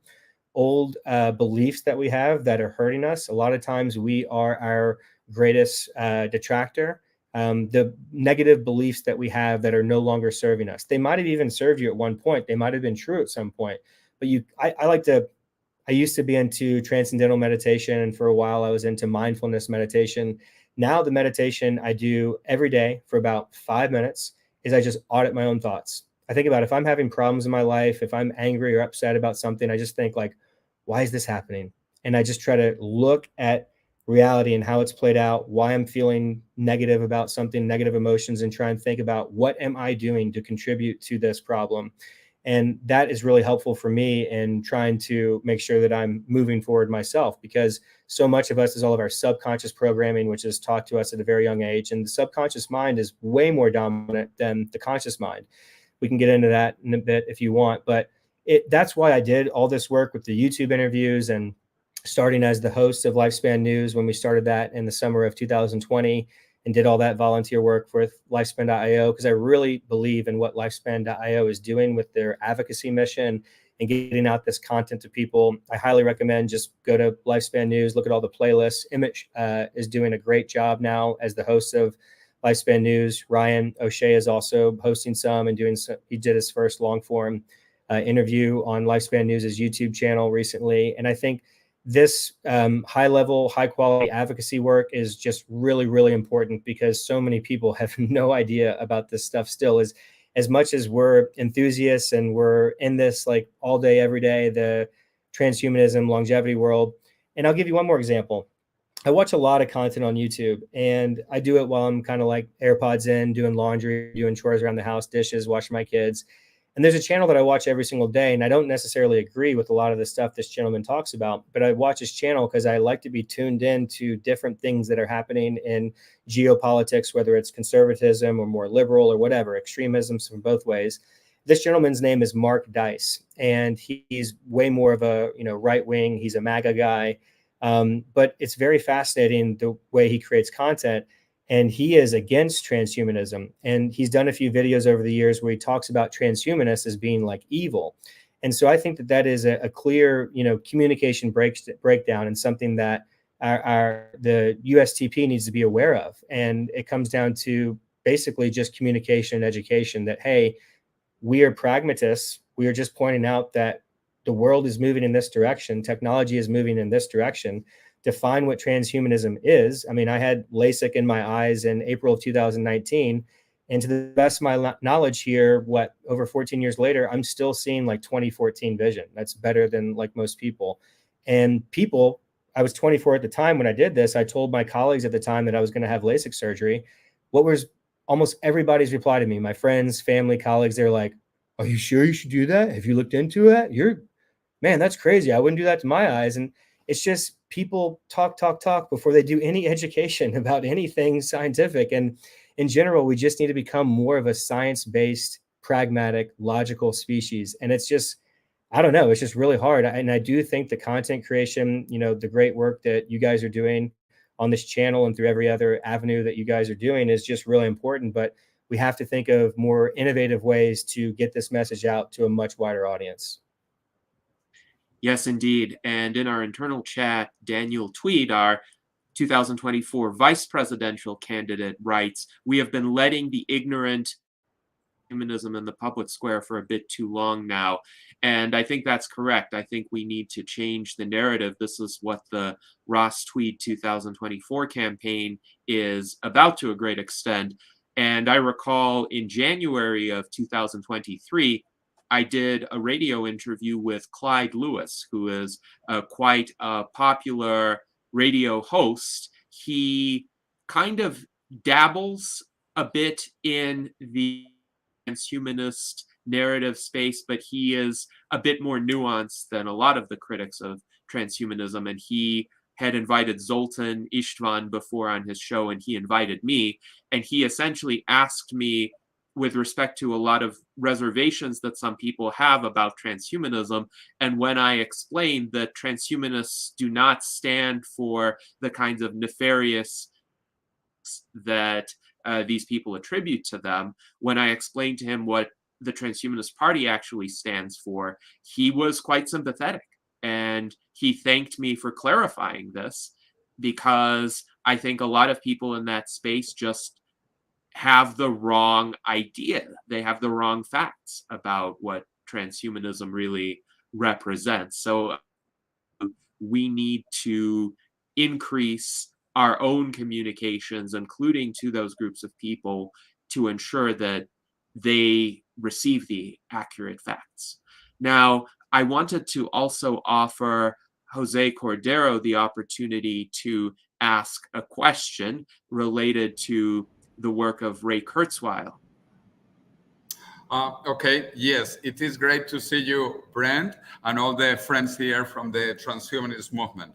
old beliefs that we have that are hurting us. A lot of times we are our greatest detractor. The negative beliefs that we have that are no longer serving us. They might have even served you at one point. They might have been true at some point. But I used to be into transcendental meditation, and for a while I was into mindfulness meditation. Now the meditation I do every day for about 5 minutes is I just audit my own thoughts. I think about if I'm having problems in my life, if I'm angry or upset about something, I just think like, why is this happening? And I just try to look at reality and how it's played out, why I'm feeling negative about something, negative emotions, and try and think about what am I doing to contribute to this problem. And that is really helpful for me in trying to make sure that I'm moving forward myself, because so much of us is all of our subconscious programming, which is taught to us at a very young age. And the subconscious mind is way more dominant than the conscious mind. We can get into that in a bit if you want, but that's why I did all this work with the YouTube interviews and starting as the host of Lifespan News when we started that in the summer of 2020, and did all that volunteer work with Lifespan.io, because I really believe in what Lifespan.io is doing with their advocacy mission and getting out this content to people. I highly recommend just go to Lifespan News, look at all the playlists. Emmett is doing a great job now as the host of Lifespan News. Ryan O'Shea is also hosting some and doing some. He did his first long form interview on Lifespan News' YouTube channel recently. And I think this high level, high quality advocacy work is just really, really important, because so many people have no idea about this stuff still. As much as we're enthusiasts and we're in this like all day, every day, the transhumanism, longevity world. And I'll give you one more example. I watch a lot of content on YouTube, and I do it while I'm kind of like AirPods in, doing laundry, doing chores around the house, dishes, washing my kids. And there's a channel that I watch every single day, and I don't necessarily agree with a lot of the stuff this gentleman talks about, but I watch his channel because I like to be tuned in to different things that are happening in geopolitics, whether it's conservatism or more liberal or whatever, extremisms from both ways. This gentleman's name is Mark Dice, and he's way more of a right wing. He's a MAGA guy, but it's very fascinating the way he creates content. And he is against transhumanism. And he's done a few videos over the years where he talks about transhumanists as being like evil. And so I think that that is a clear, communication breakdown, and something that the USTP needs to be aware of. And it comes down to basically just communication and education, that, hey, we are pragmatists. We are just pointing out that the world is moving in this direction. Technology is moving in this direction. Define what transhumanism is. I mean, I had LASIK in my eyes in April of 2019. And to the best of my knowledge here, over 14 years later, I'm still seeing like 2014 vision. That's better than like most people. And I was 24 at the time when I did this. I told my colleagues at the time that I was going to have LASIK surgery. What was almost everybody's reply to me, my friends, family, colleagues, they're like, "Are you sure you should do that? Have you looked into it? Man, that's crazy. I wouldn't do that to my eyes." And it's just people talk before they do any education about anything scientific. And in general, we just need to become more of a science-based, pragmatic, logical species. And it's just, I don't know, it's just really hard. And I do think the content creation, the great work that you guys are doing on this channel and through every other avenue that you guys are doing is just really important. But we have to think of more innovative ways to get this message out to a much wider audience. Yes, indeed. And in our internal chat, Daniel Tweed, our 2024 vice presidential candidate, writes, "We have been letting the ignorant humanism in the public square for a bit too long now." And I think that's correct. I think we need to change the narrative. This is what the Ross Tweed 2024 campaign is about to a great extent. And I recall in January of 2023, I did a radio interview with Clyde Lewis, who is quite a popular radio host. He kind of dabbles a bit in the transhumanist narrative space, but he is a bit more nuanced than a lot of the critics of transhumanism. And he had invited Zoltan Istvan before on his show, and he invited me. And he essentially asked me, with respect to a lot of reservations that some people have about transhumanism, and when I explained that transhumanists do not stand for the kinds of nefarious that these people attribute to them, when I explained to him what the Transhumanist Party actually stands for, he was quite sympathetic. And he thanked me for clarifying this, because I think a lot of people in that space just have the wrong idea. They have the wrong facts about what transhumanism really represents. So we need to increase our own communications, including to those groups of people, to ensure that they receive the accurate facts. Now, I wanted to also offer Jose Cordero the opportunity to ask a question related to the work of Ray Kurzweil. Okay, yes, it is great to see you, Brent, and all the friends here from the transhumanist movement.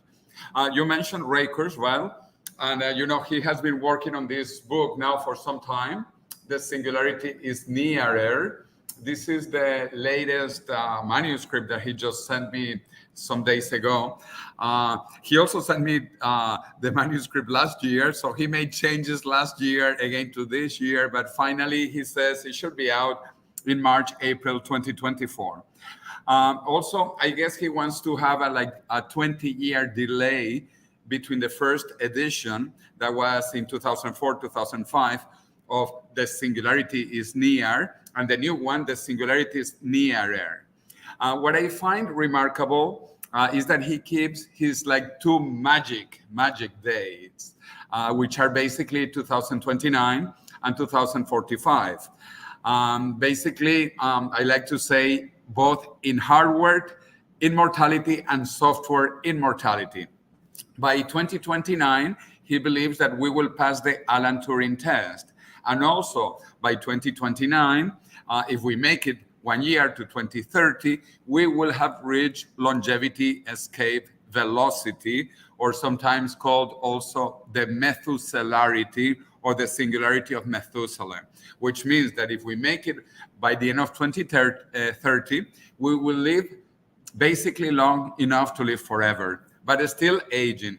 You mentioned Ray Kurzweil, and he has been working on this book now for some time. The Singularity is Nearer. This is the latest manuscript that he just sent me some days ago. He also sent me the manuscript last year, so he made changes last year again to this year, but finally he says it should be out in March, April 2024. Also, I guess he wants to have a 20-year delay between the first edition that was in 2004, 2005 of The Singularity is Near, and the new one, The Singularity is Nearer. What I find remarkable is that he keeps his like two magic dates, which are basically 2029 and 2045. I like to say both in hardware immortality and software immortality. By 2029, he believes that we will pass the Alan Turing test. And also by 2029, if we make it 1 year to 2030, we will have reached longevity escape velocity, or sometimes called also the Methuselarity or the singularity of Methuselah, which means that if we make it by the end of 2030, we will live basically long enough to live forever, but still aging.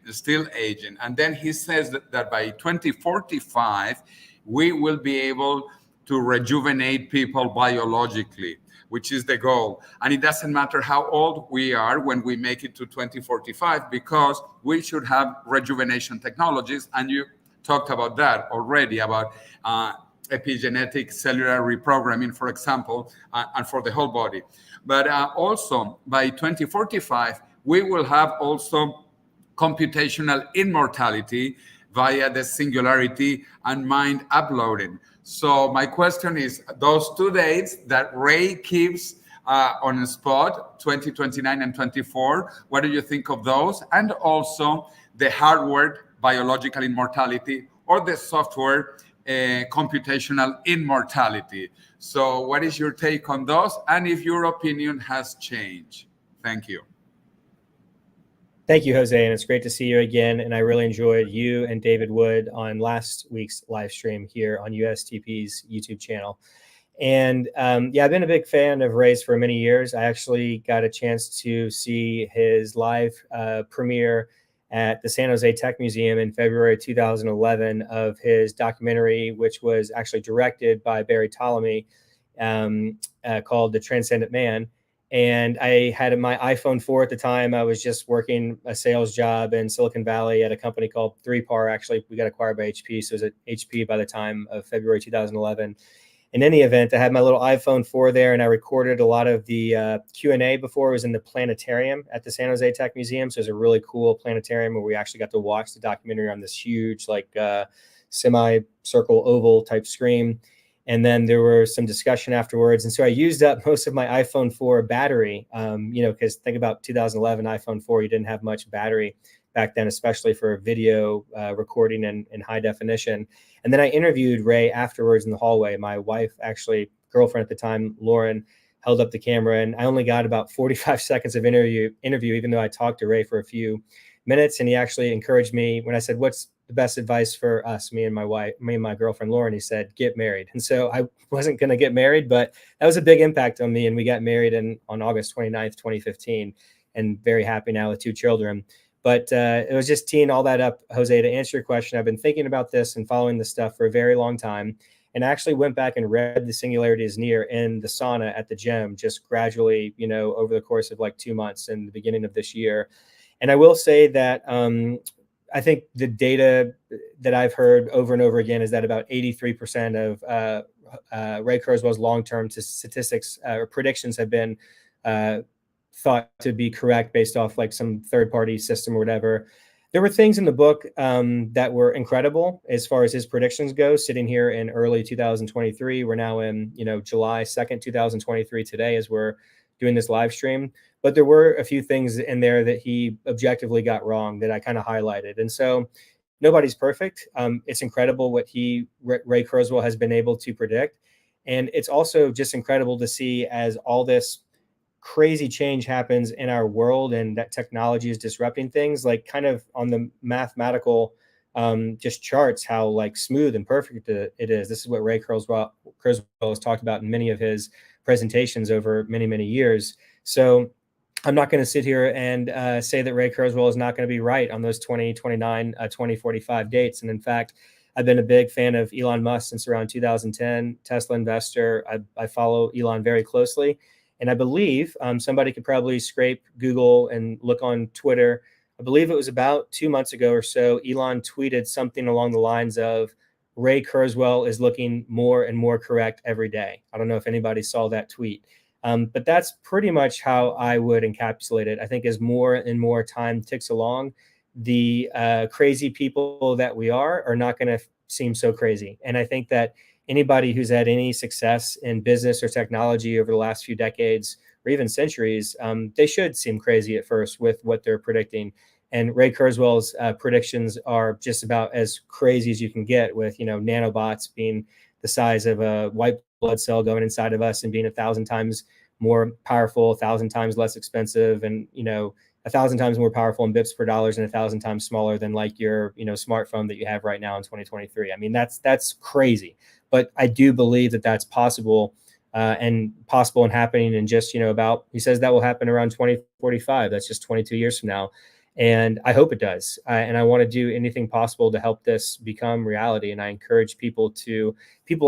And then he says that by 2045, we will be able to rejuvenate people biologically, which is the goal. And it doesn't matter how old we are when we make it to 2045, because we should have rejuvenation technologies. And you talked about that already, about epigenetic cellular reprogramming, for example, and for the whole body. But also by 2045, we will have also computational immortality via the singularity and mind uploading. So my question is, those two dates that Ray keeps on the spot, 2029 and 24, what do you think of those? And also the hardware biological immortality, or the software computational immortality. So what is your take on those? And if your opinion has changed? Thank you. Thank you, Jose, and it's great to see you again. And I really enjoyed you and David Wood on last week's live stream here on USTP's YouTube channel. And yeah, I've been a big fan of Ray's for many years. I actually got a chance to see his live premiere at the San Jose Tech Museum in February 2011 of his documentary, which was actually directed by Barry Ptolemy, called The Transcendent Man. And I had my iPhone 4 at the time. I was just working a sales job in Silicon Valley at a company called 3PAR. Actually, we got acquired by HP. So it was at HP by the time of February 2011. In any event, I had my little iPhone 4 there, and I recorded a lot of the Q&A before. It was in the planetarium at the San Jose Tech Museum. So it was a really cool planetarium where we actually got to watch the documentary on this huge, like semi-circle oval type screen. And then there was some discussion afterwards. And so I used up most of my iPhone 4 battery, because think about 2011 iPhone 4, you didn't have much battery back then, especially for video recording in high definition. And then I interviewed Ray afterwards in the hallway. My wife, actually girlfriend at the time, Lauren, held up the camera, and I only got about 45 seconds of interview, even though I talked to Ray for a few minutes. And he actually encouraged me when I said, "What's the best advice for us, me and my girlfriend, Lauren?" He said, "Get married." And so I wasn't going to get married, but that was a big impact on me. And we got married on August 29th, 2015, and very happy now with 2 children. But it was just teeing all that up, Jose, to answer your question. I've been thinking about this and following this stuff for a very long time, and I actually went back and read The Singularity is Near in the sauna at the gym, just gradually, over the course of like 2 months in the beginning of this year. And I will say that I think the data that I've heard over and over again is that about 83% of Ray Kurzweil's long-term statistics or predictions have been thought to be correct based off like some third-party system or whatever. There were things in the book that were incredible as far as his predictions go. Sitting here in early 2023, we're now in July 2nd, 2023 today as we're doing this live stream. But there were a few things in there that he objectively got wrong that I kind of highlighted. And so nobody's perfect. It's incredible what Ray Kurzweil has been able to predict. And it's also just incredible to see as all this crazy change happens in our world and that technology is disrupting things, like kind of on the mathematical just charts, how like smooth and perfect it is. This is what Ray Kurzweil has talked about in many of his presentations over many, many years. So I'm not going to sit here and say that Ray Kurzweil is not going to be right on those 2029, 2045 dates. And in fact, I've been a big fan of Elon Musk since around 2010, Tesla investor. I follow Elon very closely. And I believe somebody could probably scrape Google and look on Twitter. I believe it was about 2 months ago or so, Elon tweeted something along the lines of, "Ray Kurzweil is looking more and more correct every day." I don't know if anybody saw that tweet. But that's pretty much how I would encapsulate it. I think as more and more time ticks along, the crazy people that we are not going to seem so crazy. And I think that anybody who's had any success in business or technology over the last few decades or even centuries, they should seem crazy at first with what they're predicting. And Ray Kurzweil's predictions are just about as crazy as you can get, with, nanobots being the size of a white blood cell going inside of us and being 1,000 times more powerful, 1,000 times less expensive, and 1,000 times more powerful in bips per dollars, and 1,000 times smaller than like your smartphone that you have right now in 2023. I mean, that's crazy, but I do believe that that's possible, and happening in just about, he says that will happen around 2045. That's just 22 years from now. And I hope it does. And I want to do anything possible to help this become reality. And I encourage people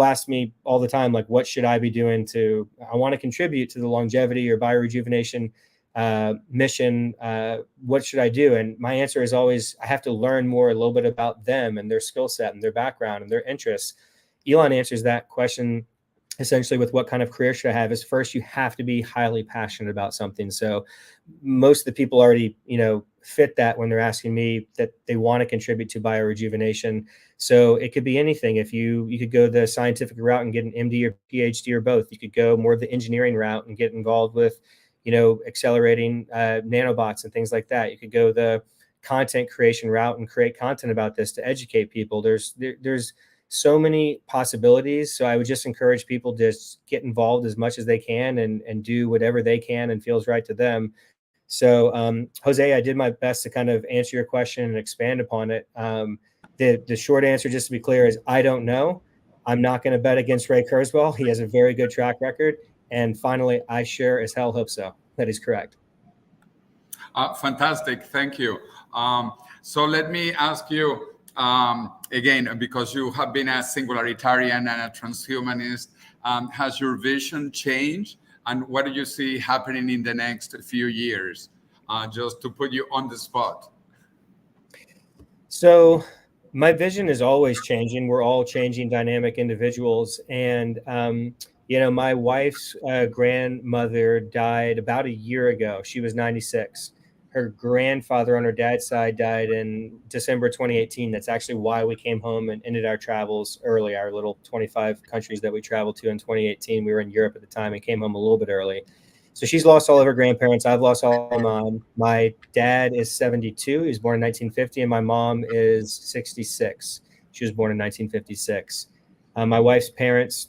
ask me all the time, like, what should I be doing I want to contribute to the longevity or biorejuvenation mission. What should I do? And my answer is always, I have to learn a little bit about them and their skill set and their background and their interests. Elon answers that question essentially with what kind of career should I have. Is first, you have to be highly passionate about something. So most of the people already, fit that when they're asking me that they want to contribute to biorejuvenation. So it could be anything. If you could go the scientific route and get an MD or PhD or both. You could go more of the engineering route and get involved with, accelerating nanobots and things like that. You could go the content creation route and create content about this to educate people. There's so many possibilities. So I would just encourage people to just get involved as much as they can and do whatever they can and feels right to them. So, Jose, I did my best to kind of answer your question and expand upon it. The short answer, just to be clear, is I don't know. I'm not going to bet against Ray Kurzweil. He has a very good track record. And finally, I sure as hell hope so. That is correct. Fantastic. Thank you. So let me ask you, again, because you have been a singularitarian and a transhumanist, has your vision changed? And what do you see happening in the next few years? Just to put you on the spot. So my vision is always changing. We're all changing dynamic individuals. And, my wife's grandmother died about a year ago. She was 96. Her grandfather on her dad's side died in December 2018. That's actually why we came home and ended our travels early. Our little 25 countries that we traveled to in 2018. We were in Europe at the time and came home a little bit early. So she's lost all of her grandparents. I've lost all of mine. My dad is 72. He was born in 1950, and my mom is 66. She was born in 1956. My wife's parents,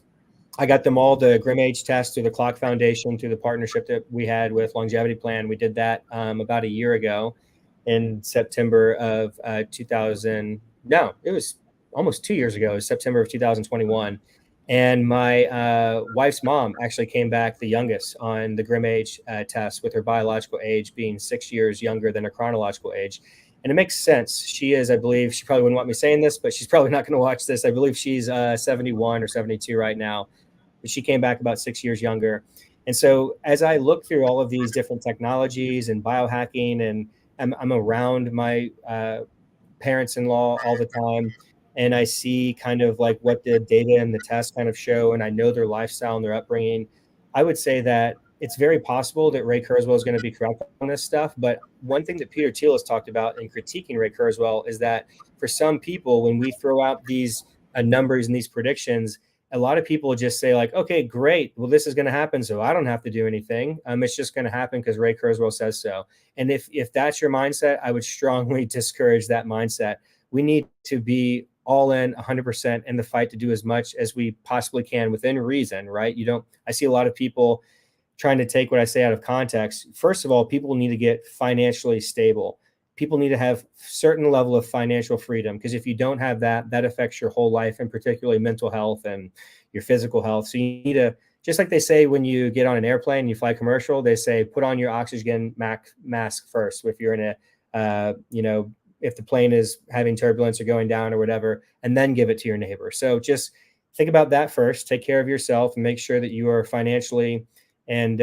I got them all the Grim Age test through the Clock Foundation, through the partnership that we had with Longevity Plan. We did that about a year ago in September of 2000. No, it was almost 2 years ago. It was September of 2021. And my wife's mom actually came back the youngest on the Grim Age test, with her biological age being 6 years younger than her chronological age. And it makes sense. She is, I believe, she probably wouldn't want me saying this, but she's probably not going to watch this. I believe she's 71 or 72 right now. But she came back about 6 years younger. And so as I look through all of these different technologies and biohacking, and I'm around my parents-in-law all the time, and I see kind of like what the data and the tests kind of show, and I know their lifestyle and their upbringing, I would say that it's very possible that Ray Kurzweil is going to be correct on this stuff. But one thing that Peter Thiel has talked about in critiquing Ray Kurzweil is that for some people, when we throw out these numbers and these predictions, a lot of people just say like, okay, great. Well, this is going to happen, so I don't have to do anything. It's just going to happen because Ray Kurzweil says so. And if that's your mindset, I would strongly discourage that mindset. We need to be all in 100% in the fight to do as much as we possibly can within reason, right? I see a lot of people trying to take what I say out of context. First of all, people need to get financially stable. People need to have certain level of financial freedom, because if you don't have that, that affects your whole life, and particularly mental health and your physical health. So you need to, just like they say when you get on an airplane and you fly commercial, they say put on your oxygen mask first if you're in a, if the plane is having turbulence or going down or whatever, and then give it to your neighbor. So just think about that first. Take care of yourself and make sure that you are financially and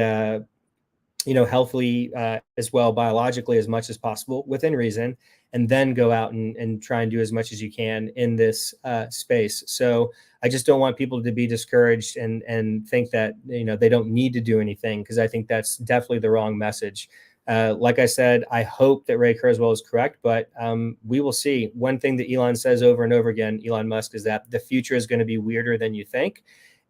healthily as well, biologically, as much as possible within reason, and then go out and try and do as much as you can in this space. So I just don't want people to be discouraged and think that, they don't need to do anything, because I think that's definitely the wrong message. Like I said, I hope that Ray Kurzweil is correct, but we will see. One thing that Elon says over and over again, Elon Musk, is that the future is going to be weirder than you think.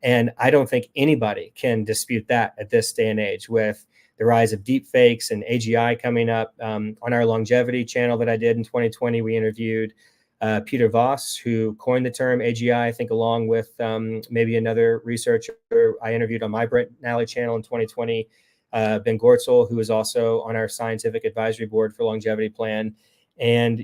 And I don't think anybody can dispute that at this day and age, with the rise of deep fakes and AGI coming up. On our longevity channel that I did in 2020, we interviewed Peter Voss, who coined the term AGI, I think, along with maybe another researcher I interviewed on my Brent Nally channel in 2020, Ben Gortzel, who is also on our scientific advisory board for Longevity Plan. And,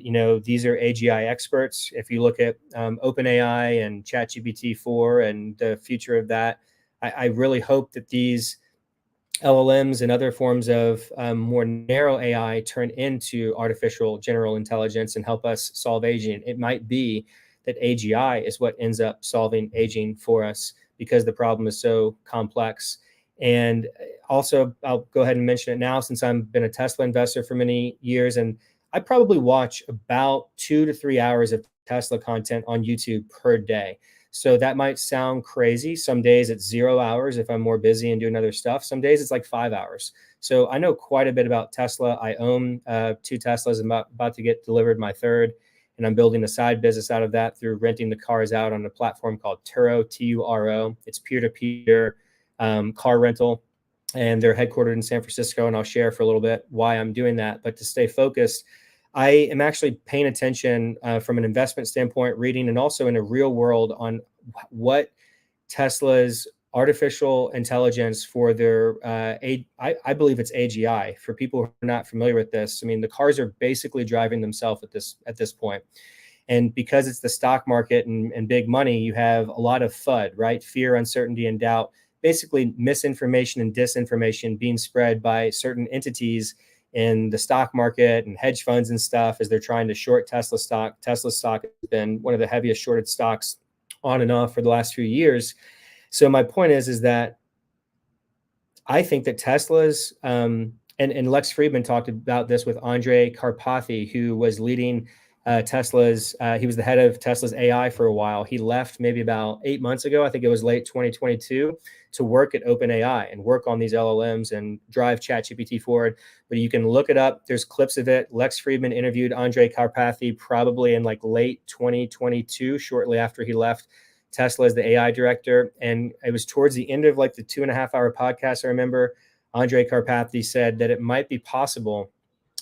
these are AGI experts. If you look at OpenAI and ChatGPT-4 and the future of that, I really hope that these LLMs and other forms of more narrow AI turn into artificial general intelligence and help us solve aging. It might be that AGI is what ends up solving aging for us, because the problem is so complex. And also, I'll go ahead and mention it now, since I've been a Tesla investor for many years, and I probably watch about 2 to 3 hours of Tesla content on YouTube per day. So that might sound crazy. Some days it's 0 hours if I'm more busy and doing other stuff. Some days it's like 5 hours. So I know quite a bit about Tesla. I own 2 Teslas. I'm about to get delivered my third, and I'm building a side business out of that through renting the cars out on a platform called Turo, Turo. It's peer-to-peer car rental, and they're headquartered in San Francisco. And I'll share for a little bit why I'm doing that. But to stay focused, I am actually paying attention from an investment standpoint, reading, and also in a real world on what Tesla's artificial intelligence for their, I believe it's AGI. For people who are not familiar with this, I mean, the cars are basically driving themselves at this point. And because it's the stock market and big money, you have a lot of FUD, right? Fear, uncertainty, and doubt. Basically, misinformation and disinformation being spread by certain entities in the stock market and hedge funds and stuff as they're trying to short Tesla stock. Tesla stock has been one of the heaviest shorted stocks on and off for the last few years. So my point is that I think that Tesla's, and Lex Friedman talked about this with Andre Karpathy, who was leading Tesla's, he was the head of Tesla's AI for a while. He left maybe about 8 months ago. I think it was late 2022, to work at OpenAI and work on these LLMs and drive ChatGPT forward. But you can look it up. There's clips of it. Lex Friedman interviewed Andre Karpathy probably in like late 2022, shortly after he left Tesla as the AI director. And it was towards the end of like the 2.5-hour podcast. I remember Andre Karpathy said that it might be possible,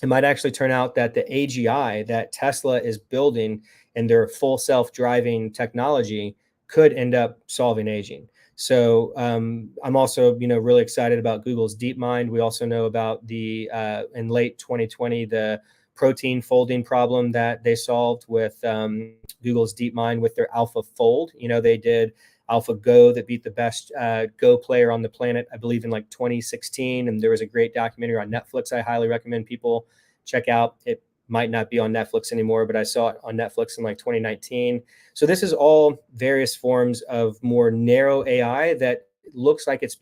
it might actually turn out that the AGI that Tesla is building in their full self-driving technology could end up solving aging. So I'm also, really excited about Google's DeepMind. We also know about the in late 2020 the protein folding problem that they solved with Google's DeepMind with their AlphaFold. They did AlphaGo that beat the best Go player on the planet, I believe, in like 2016. And there was a great documentary on Netflix I highly recommend people check out. It might not be on Netflix anymore, but I saw it on Netflix in like 2019. So this is all various forms of more narrow AI that looks like it's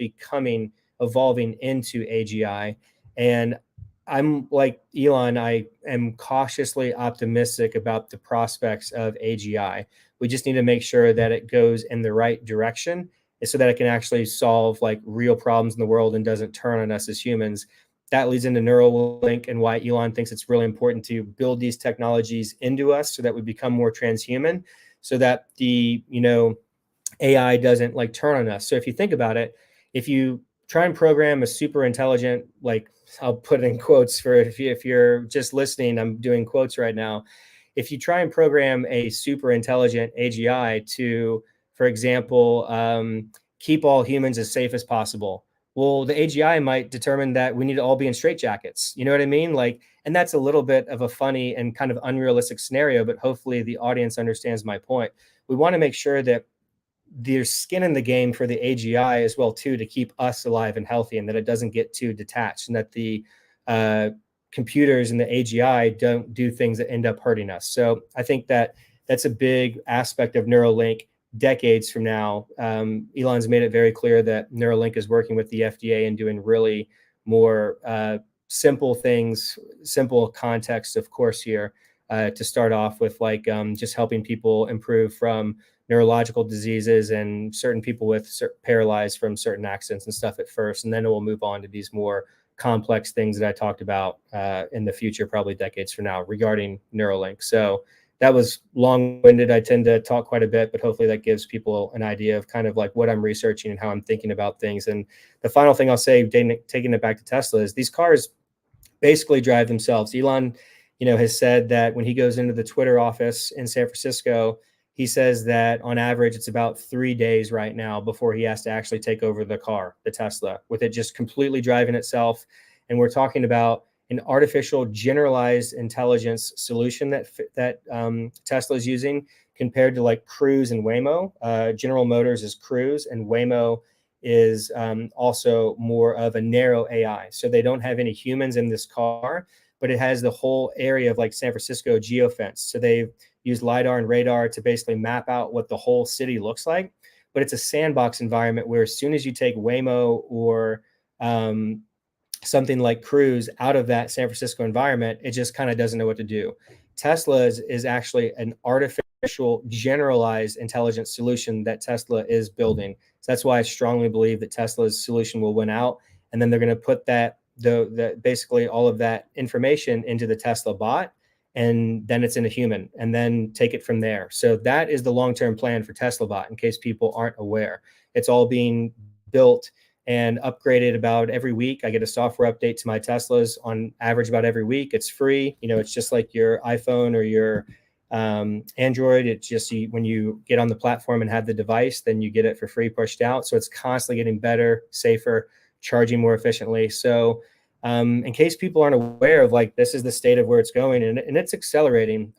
evolving into AGI. And I'm like Elon, I am cautiously optimistic about the prospects of AGI. We just need to make sure that it goes in the right direction so that it can actually solve like real problems in the world and doesn't turn on us as humans. That leads into Neuralink and why Elon thinks it's really important to build these technologies into us so that we become more transhuman, so that the, AI doesn't like turn on us. So if you think about it, if you try and program a super intelligent, like I'll put it in quotes for if you're just listening, I'm doing quotes right now. If you try and program a super intelligent AGI to, for example, keep all humans as safe as possible, well, the AGI might determine that we need to all be in straitjackets. You know what I mean? And that's a little bit of a funny and kind of unrealistic scenario, but hopefully the audience understands my point. We want to make sure that there's skin in the game for the AGI as well, too, to keep us alive and healthy, and that it doesn't get too detached, and that the computers and the AGI don't do things that end up hurting us. So I think that that's a big aspect of Neuralink. Decades from now, Elon's made it very clear that Neuralink is working with the FDA and doing really more simple things, simple context, of course, here to start off with, like just helping people improve from neurological diseases and certain people with paralyzed from certain accidents and stuff at first. And then it will move on to these more complex things that I talked about in the future, probably decades from now, regarding Neuralink. So that was long-winded. I tend to talk quite a bit, but hopefully that gives people an idea of kind of like what I'm researching and how I'm thinking about things. And the final thing I'll say, taking it back to Tesla, is these cars basically drive themselves. Elon, has said that when he goes into the Twitter office in San Francisco, he says that on average, it's about 3 days right now before he has to actually take over the car, the Tesla, with it just completely driving itself. And we're talking about an artificial generalized intelligence solution that Tesla is using, compared to like Cruise and Waymo. General Motors is Cruise, and Waymo is also more of a narrow AI. So they don't have any humans in this car, but it has the whole area of like San Francisco geofence. So they've used LiDAR and radar to basically map out what the whole city looks like. But it's a sandbox environment where as soon as you take Waymo or something like Cruise out of that San Francisco environment, it just kind of doesn't know what to do. Tesla is actually an artificial generalized intelligence solution that Tesla is building. So that's why I strongly believe that Tesla's solution will win out. And then they're going to put basically all of that information into the Tesla bot, and then it's in a human, and then take it from there. So that is the long-term plan for Tesla bot, in case people aren't aware. It's all being built and upgraded about every week. I get a software update to my Teslas on average about every week. It's free. It's just like your iPhone or your Android. It's just when you get on the platform and have the device, then you get it for free pushed out. So it's constantly getting better, safer, charging more efficiently. So in case people aren't aware of, like, this is the state of where it's going, and it's accelerating.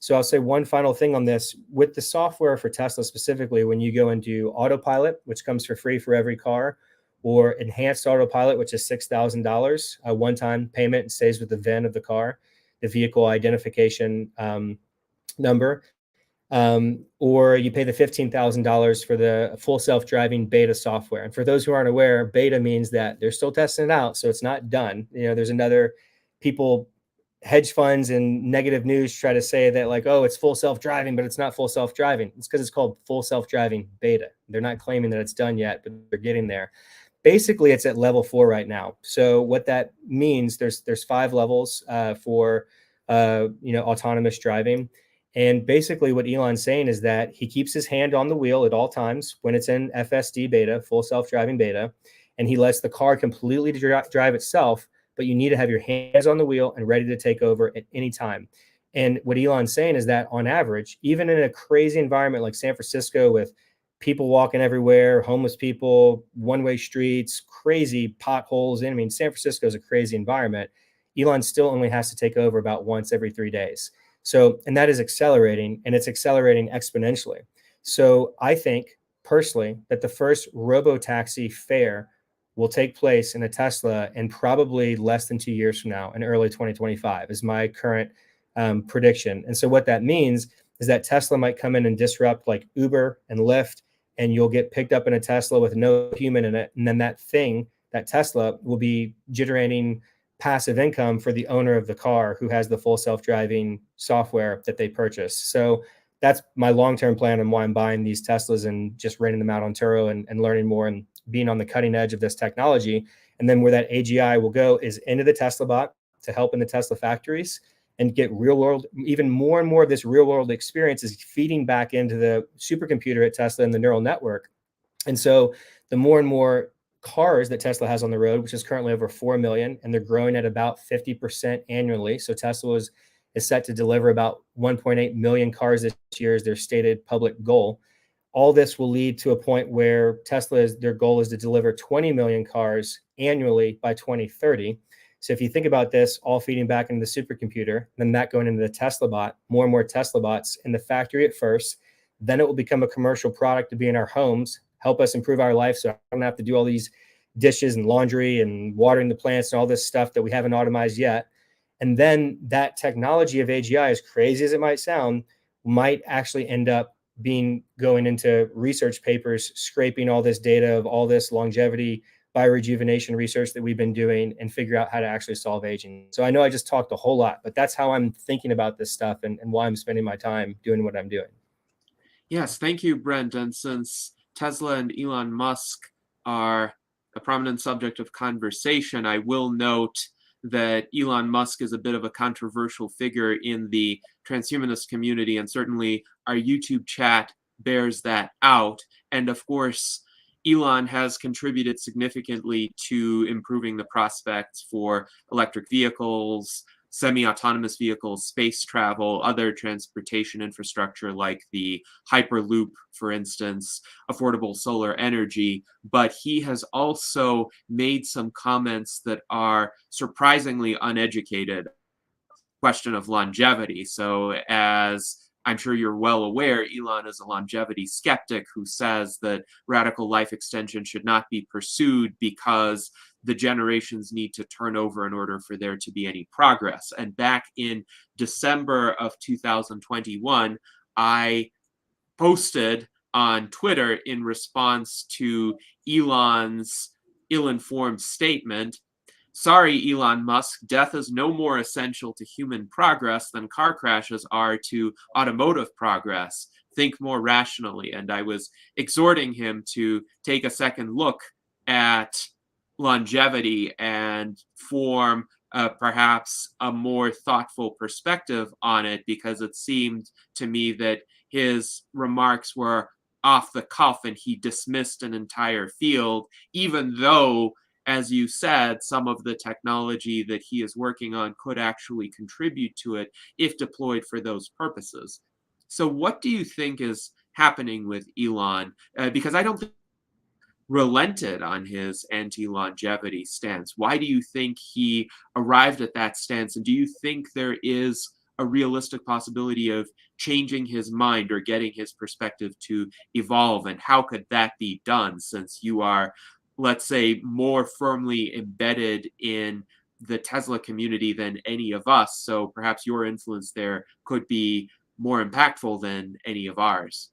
So I'll say one final thing on this. With the software for Tesla specifically, when you go into autopilot, which comes for free for every car, or enhanced autopilot, which is $6,000, a one-time payment, and stays with the VIN of the car, the vehicle identification number, or you pay the $15,000 for the full self-driving beta software. And for those who aren't aware, beta means that they're still testing it out, so it's not done. There's another hedge funds and negative news try to say that, like, oh, it's full self-driving, but it's not full self-driving. It's because it's called full self-driving beta. They're not claiming that it's done yet, but they're getting there. Basically, it's at level 4 right now. So what that means, there's 5 levels for autonomous driving. And basically what Elon's saying is that he keeps his hand on the wheel at all times when it's in FSD beta, full self-driving beta, and he lets the car completely drive itself, but you need to have your hands on the wheel and ready to take over at any time. And what Elon's saying is that on average, even in a crazy environment like San Francisco with people walking everywhere, homeless people, one-way streets, crazy potholes. I mean, San Francisco is a crazy environment. Elon still only has to take over about once every 3 days. So, and that is accelerating, and it's accelerating exponentially. So I think personally that the first robo-taxi fare will take place in a Tesla in probably less than 2 years from now, in early 2025 is my current prediction. And so what that means is that Tesla might come in and disrupt like Uber and Lyft, and you'll get picked up in a Tesla with no human in it. And then that Tesla will be generating passive income for the owner of the car who has the full self-driving software that they purchase. So that's my long-term plan and why I'm buying these Teslas and just renting them out on Turo and learning more and being on the cutting edge of this technology. And then where that AGI will go is into the Tesla bot to help in the Tesla factories and get real world, even more and more of this real world experience is feeding back into the supercomputer at Tesla and the neural network. And so the more and more cars that Tesla has on the road, which is currently over 4 million, and they're growing at about 50% annually. So Tesla is set to deliver about 1.8 million cars this year as their stated public goal. All this will lead to a point where their goal is to deliver 20 million cars annually by 2030. So if you think about this, all feeding back into the supercomputer, then that going into the Tesla bot, more and more Tesla bots in the factory at first, then it will become a commercial product to be in our homes, help us improve our life. So I don't have to do all these dishes and laundry and watering the plants and all this stuff that we haven't automized yet. And then that technology of AGI, as crazy as it might sound, might actually end up going into research papers, scraping all this data of all this longevity biorejuvenation research that we've been doing and figure out how to actually solve aging. So I know I just talked a whole lot, but that's how I'm thinking about this stuff and why I'm spending my time doing what I'm doing. Yes, thank you, Brent. And since Tesla and Elon Musk are a prominent subject of conversation, I will note that Elon Musk is a bit of a controversial figure in the transhumanist community, and certainly our YouTube chat bears that out. And of course, Elon has contributed significantly to improving the prospects for electric vehicles, semi-autonomous vehicles, space travel, other transportation infrastructure like the Hyperloop, for instance, affordable solar energy. But he has also made some comments that are surprisingly uneducated. Question of longevity. So, as I'm sure you're well aware, Elon is a longevity skeptic who says that radical life extension should not be pursued because the generations need to turn over in order for there to be any progress. And back in December of 2021, I posted on Twitter in response to Elon's ill-informed statement, "Sorry, Elon Musk, death is no more essential to human progress than car crashes are to automotive progress. Think more rationally." And I was exhorting him to take a second look at longevity and form perhaps a more thoughtful perspective on it, because it seemed to me that his remarks were off the cuff and he dismissed an entire field, even though, as you said, some of the technology that he is working on could actually contribute to it if deployed for those purposes. So what do you think is happening with Elon? Because I don't think relented on his anti-longevity stance. Why do you think he arrived at that stance? And do you think there is a realistic possibility of changing his mind or getting his perspective to evolve? And how could that be done, since you are, let's say, more firmly embedded in the Tesla community than any of us? So perhaps your influence there could be more impactful than any of ours.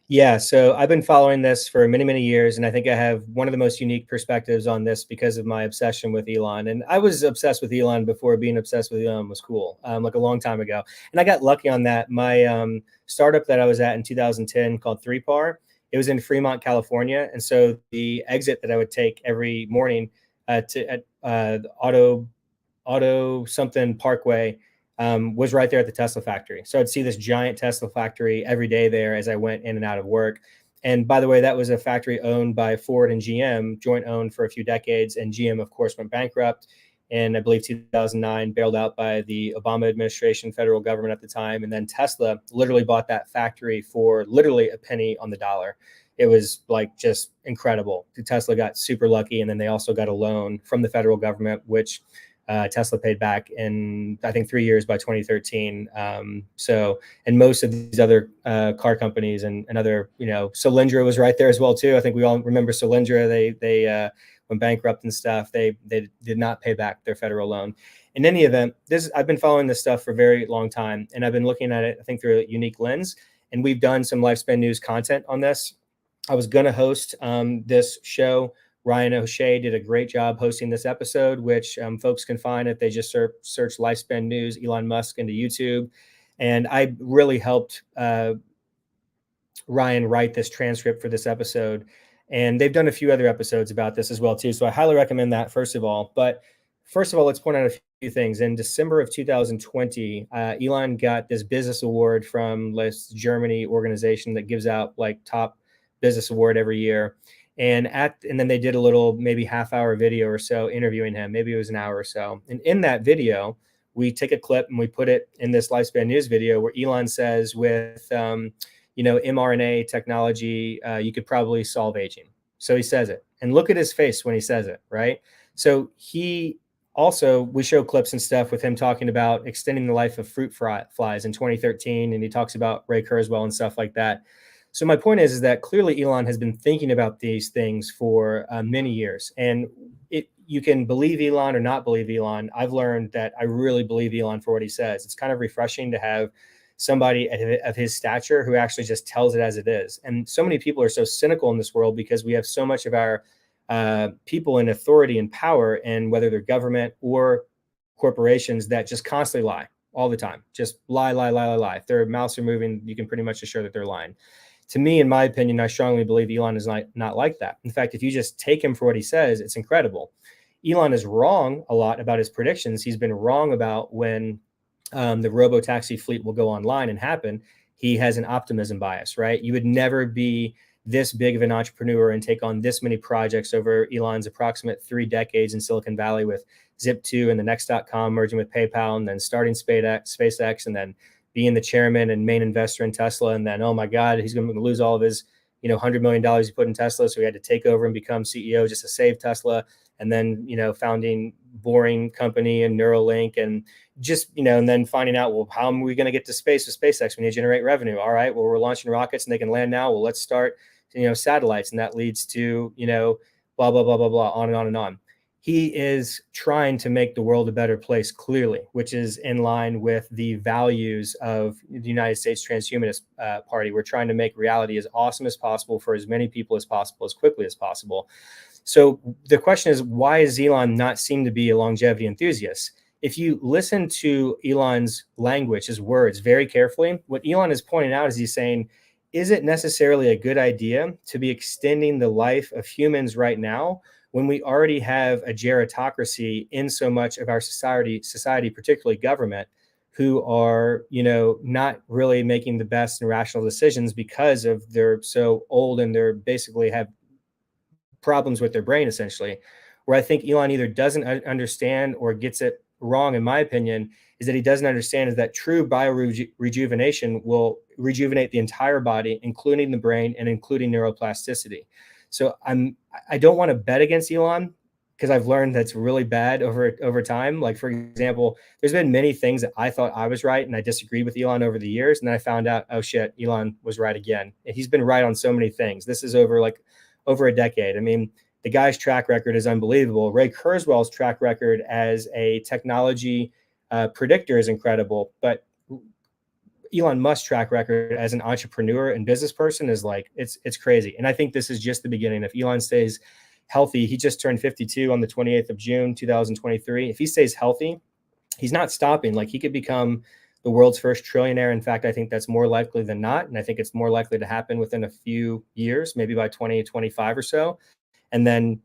Yeah, so I've been following this for many, many years, and I think I have one of the most unique perspectives on this because of my obsession with Elon. And I was obsessed with Elon before being obsessed with Elon was cool, like a long time ago. And I got lucky on that. My startup that I was at in 2010 called 3PAR, it was in Fremont, California. And so the exit that I would take every morning at Auto something Parkway was right there at the Tesla factory. So I'd see this giant Tesla factory every day there as I went in and out of work. And by the way, that was a factory owned by Ford and GM, joint owned for a few decades. And GM, of course, went bankrupt in, I believe, 2009, bailed out by the Obama administration, federal government at the time. And then Tesla literally bought that factory for literally a penny on the dollar. It was like just incredible. Tesla got super lucky. And then they also got a loan from the federal government, which Tesla paid back in, I think, 3 years by 2013. So, and most of these other car companies and other, Solyndra was right there as well too. I think we all remember Solyndra. They went bankrupt and stuff. They did not pay back their federal loan. In any event, I've been following this stuff for a very long time, and I've been looking at it, I think, through a unique lens. And we've done some Lifespan News content on this. I was going to host this show. Ryan O'Shea did a great job hosting this episode, which folks can find if they just search Lifespan News, Elon Musk into YouTube. And I really helped Ryan write this transcript for this episode. And they've done a few other episodes about this as well, too. So I highly recommend that, first of all. But first of all, let's point out a few things. In December of 2020, Elon got this business award from this Germany organization that gives out like top business award every year. And then they did a little maybe half-hour video or so interviewing him. Maybe it was an hour or so. And in that video, we take a clip and we put it in this Lifespan News video where Elon says with, mRNA technology, you could probably solve aging. So he says it. And look at his face when he says it, right? So we show clips and stuff with him talking about extending the life of fruit flies in 2013. And he talks about Ray Kurzweil and stuff like that. So my point is that clearly Elon has been thinking about these things for many years. And you can believe Elon or not believe Elon. I've learned that I really believe Elon for what he says. It's kind of refreshing to have somebody of his stature who actually just tells it as it is. And so many people are so cynical in this world because we have so much of our people in authority and power, and whether they're government or corporations, that just constantly lie all the time. Just lie. If their mouths are moving, you can pretty much assure that they're lying. To me, in my opinion, I strongly believe Elon is not like that. In fact, if you just take him for what he says, it's incredible. Elon is wrong a lot about his predictions. He's been wrong about when the robo-taxi fleet will go online and happen. He has an optimism bias, right? You would never be this big of an entrepreneur and take on this many projects over Elon's approximate 3 decades in Silicon Valley, with Zip2 and the Next.com merging with PayPal, and then starting SpaceX, and then being the chairman and main investor in Tesla. And then, oh my God, he's going to lose all of his, $100 million he put in Tesla. So he had to take over and become CEO just to save Tesla. And then, founding boring company and Neuralink, and just, and then finding out, well, how are we going to get to space with SpaceX? We need to generate revenue. All right, well, we're launching rockets and they can land now. Well, let's start, satellites. And that leads to, blah, blah, blah, blah, blah, on and on and on. He is trying to make the world a better place, clearly, which is in line with the values of the United States Transhumanist Party. We're trying to make reality as awesome as possible for as many people as possible, as quickly as possible. So the question is, why does Elon not seem to be a longevity enthusiast? If you listen to Elon's language, his words very carefully, what Elon is pointing out is he's saying, is it necessarily a good idea to be extending the life of humans right now when we already have a gerontocracy in so much of our society, particularly government, who are, not really making the best and rational decisions because of they're so old and they're basically have problems with their brain, essentially. Where I think Elon either doesn't understand or gets it wrong, in my opinion, is that he doesn't understand is that true biorejuvenation will rejuvenate the entire body, including the brain and including neuroplasticity. So I don't want to bet against Elon, because I've learned that's really bad over time. Like, for example, there's been many things that I thought I was right and I disagreed with Elon over the years. And then I found out, oh shit, Elon was right again. And he's been right on so many things. This is over a decade. I mean, the guy's track record is unbelievable. Ray Kurzweil's track record as a technology predictor is incredible, but Elon Musk's track record as an entrepreneur and business person is it's crazy. And I think this is just the beginning. If Elon stays healthy, he just turned 52 on the 28th of June, 2023. If he stays healthy, he's not stopping. He could become the world's first trillionaire. In fact, I think that's more likely than not. And I think it's more likely to happen within a few years, maybe by 2025 or so. And then,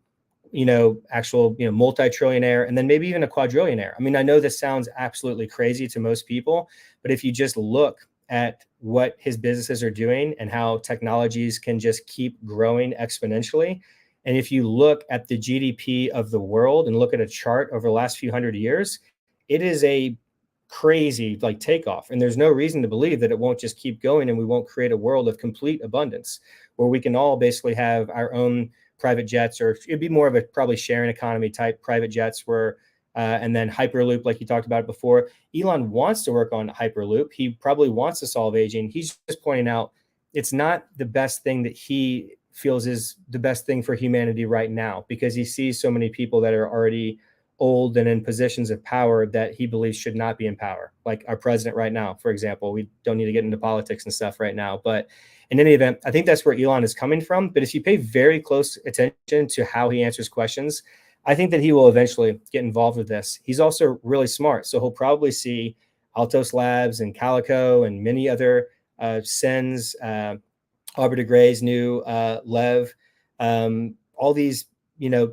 multi-trillionaire, and then maybe even a quadrillionaire. I mean, I know this sounds absolutely crazy to most people, but if you just look at what his businesses are doing and how technologies can just keep growing exponentially, and if you look at the GDP of the world and look at a chart over the last few hundred years, it is a crazy takeoff. And there's no reason to believe that it won't just keep going and we won't create a world of complete abundance where we can all basically have our own private jets, or it'd be more of a probably sharing economy type private jets where, and then Hyperloop, like you talked about before. Elon wants to work on Hyperloop. He probably wants to solve aging. He's just pointing out it's not the best thing that he feels is the best thing for humanity right now, because he sees so many people that are already old and in positions of power that he believes should not be in power. Like our president right now, for example. We don't need to get into politics and stuff right now, but in any event, I think that's where Elon is coming from. But if you pay very close attention to how he answers questions, I think that he will eventually get involved with this. He's also really smart. So he'll probably see Altos Labs and Calico and many other SENS, Arbor de Grey's new Lev, all these,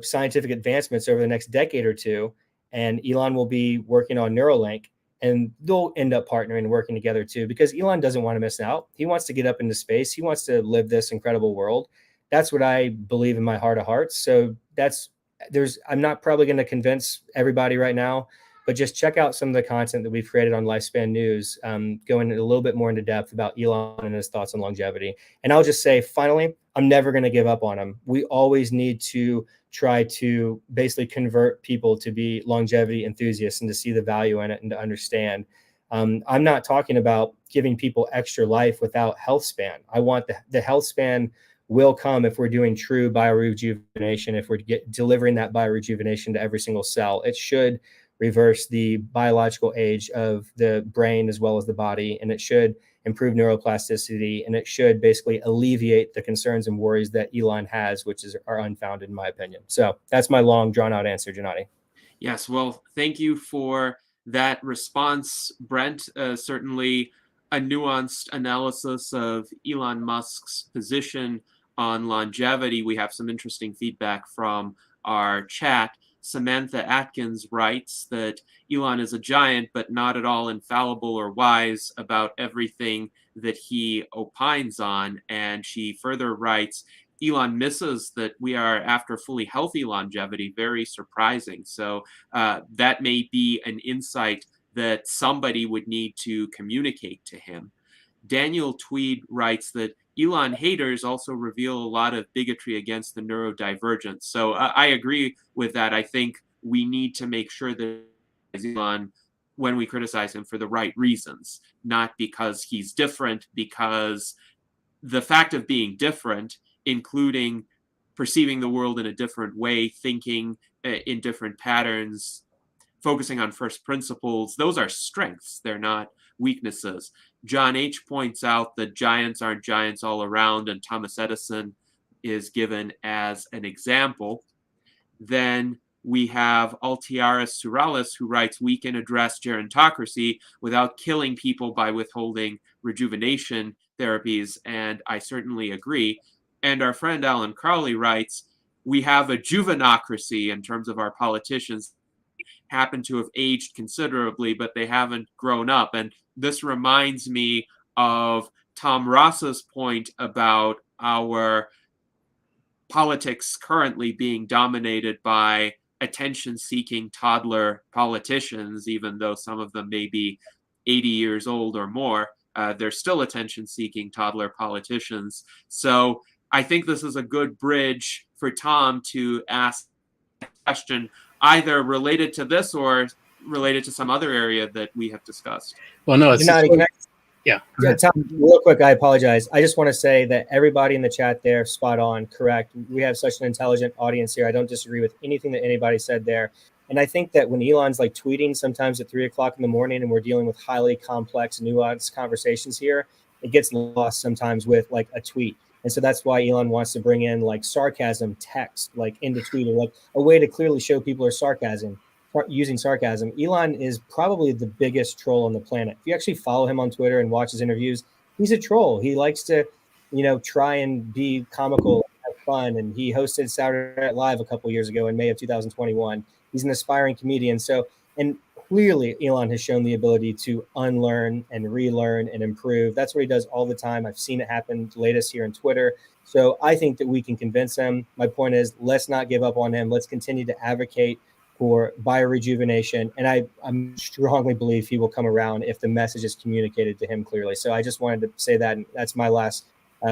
scientific advancements over the next decade or two. And Elon will be working on Neuralink. And they'll end up partnering and working together too, because Elon doesn't want to miss out. He wants to get up into space. He wants to live this incredible world. That's what I believe in my heart of hearts. So I'm not probably going to convince everybody right now, but just check out some of the content that we've created on Lifespan News, going a little bit more into depth about Elon and his thoughts on longevity. And I'll just say, finally, I'm never going to give up on him. We always need to try to basically convert people to be longevity enthusiasts and to see the value in it and to understand. I'm not talking about giving people extra life without health span. I want the health span will come if we're doing true biorejuvenation, if we're delivering that biorejuvenation to every single cell. It should reverse the biological age of the brain as well as the body, and it should improve neuroplasticity, and it should basically alleviate the concerns and worries that Elon has, which are unfounded in my opinion. So that's my long drawn out answer, Gennady. Yes, well, thank you for that response, Brent. Certainly a nuanced analysis of Elon Musk's position on longevity. We have some interesting feedback from our chat. Samantha Atkins writes that Elon is a giant, but not at all infallible or wise about everything that he opines on. And she further writes, Elon misses that we are after fully healthy longevity. Very surprising. So that may be an insight that somebody would need to communicate to him. Daniel Tweed writes that Elon haters also reveal a lot of bigotry against the neurodivergent. So I agree with that. I think we need to make sure that Elon, when we criticize him, for the right reasons, not because he's different, because the fact of being different, including perceiving the world in a different way, thinking in different patterns, focusing on first principles, those are strengths. They're not weaknesses. John H. points out that giants aren't giants all around, and Thomas Edison is given as an example. Then we have Altiaris Suralis, who writes, we can address gerontocracy without killing people by withholding rejuvenation therapies, and I certainly agree. And our friend Alan Crowley writes, we have a juvenocracy in terms of our politicians, happen to have aged considerably, but they haven't grown up. And this reminds me of Tom Ross's point about our politics currently being dominated by attention-seeking toddler politicians, even though some of them may be 80 years old or more. They're still attention-seeking toddler politicians. So I think this is a good bridge for Tom to ask a question either related to this or related to some other area that we have discussed. Well, no, it's yeah. Tom, real quick, I apologize. I just want to say that everybody in the chat there, spot on, correct. We have such an intelligent audience here. I don't disagree with anything that anybody said there. And I think that when Elon's like tweeting sometimes at 3 o'clock in the morning and we're dealing with highly complex, nuanced conversations here, it gets lost sometimes with like a tweet. And so that's why Elon wants to bring in like sarcasm text, like into tweeting, like a way to clearly show people are using sarcasm. Elon is probably the biggest troll on the planet. If you actually follow him on Twitter and watch his interviews, he's a troll. He likes to, try and be comical, have fun. And he hosted Saturday Night Live a couple years ago in May of 2021. He's an aspiring comedian. So, and clearly Elon has shown the ability to unlearn and relearn and improve. That's what he does all the time. I've seen it happen latest here on Twitter. So I think that we can convince him. My point is, let's not give up on him. Let's continue to advocate for biorejuvenation. And I strongly believe he will come around if the message is communicated to him clearly. So I just wanted to say that. And that's my last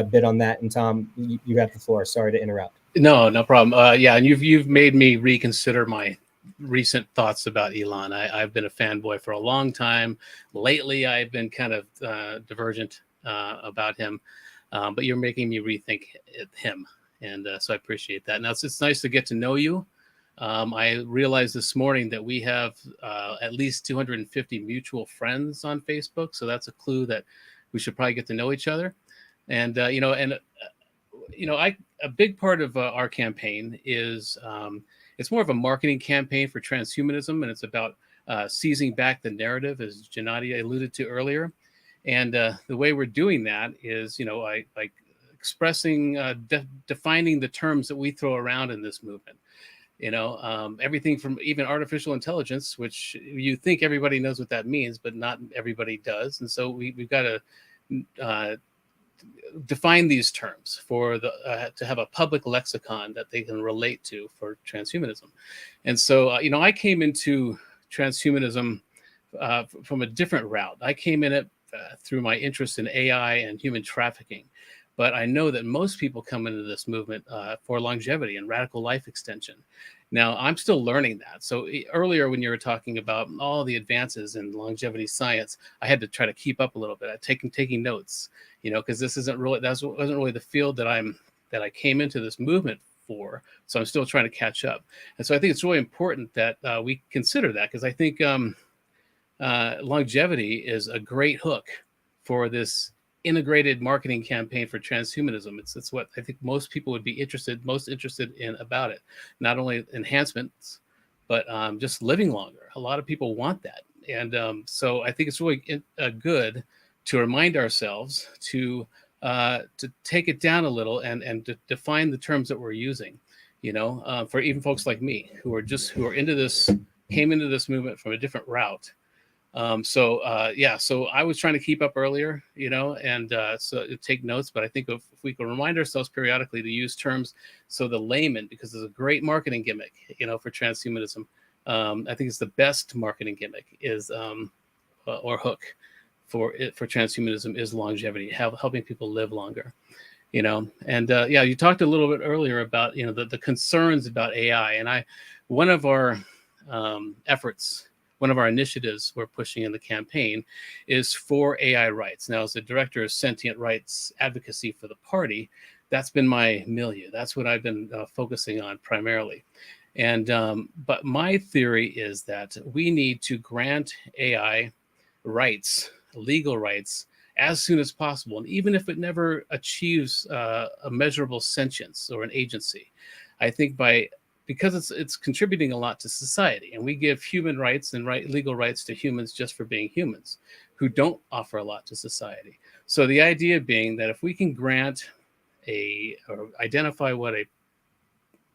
bit on that. And Tom, you got the floor. Sorry to interrupt. No problem. Yeah, and you've made me reconsider my recent thoughts about Elon. I've been a fanboy for a long time. Lately, I've been kind of divergent about him, but you're making me rethink him. And so I appreciate that. Now, it's nice to get to know you. I realized this morning that we have at least 250 mutual friends on Facebook. So that's a clue that we should probably get to know each other. And, a big part of our campaign is it's more of a marketing campaign for transhumanism. And it's about seizing back the narrative, as Gennady alluded to earlier. And the way we're doing that is, like expressing, defining the terms that we throw around in this movement. Everything from even artificial intelligence, which you think everybody knows what that means, but not everybody does. And so we've got to define these terms for to have a public lexicon that they can relate to for transhumanism. And so, I came into transhumanism from a different route. I came in it through my interest in AI and human trafficking. But I know that most people come into this movement for longevity and radical life extension. Now, I'm still learning that. So earlier when you were talking about all the advances in longevity science, I had to try to keep up a little bit. I taking notes, because this wasn't really the field that I came into this movement before. So I'm still trying to catch up. And so I think it's really important that we consider that, because I think longevity is a great hook for this integrated marketing campaign for transhumanism. It's what I think most people would be most interested in about it. Not only enhancements, but just living longer. A lot of people want that. And so I think it's really good to remind ourselves to take it down a little and to define the terms that we're using, for even folks like me who are came into this movement from a different route. So I was trying to keep up earlier, and so take notes. But I think if we can remind ourselves periodically to use terms, so the layman, because it's a great marketing gimmick, for transhumanism. I think it's the best marketing gimmick is or hook for transhumanism is longevity, helping people live longer. And you talked a little bit earlier about the concerns about AI, and one of our efforts. One of our initiatives we're pushing in the campaign is for AI rights. Now, as the director of sentient rights advocacy for the party, that's been my milieu. That's what I've been focusing on primarily. And but my theory is that we need to grant AI rights, legal rights, as soon as possible. And even if it never achieves a measurable sentience or an agency, I think because it's contributing a lot to society, and we give human rights and legal rights to humans just for being humans, who don't offer a lot to society. So the idea being that if we can grant or identify what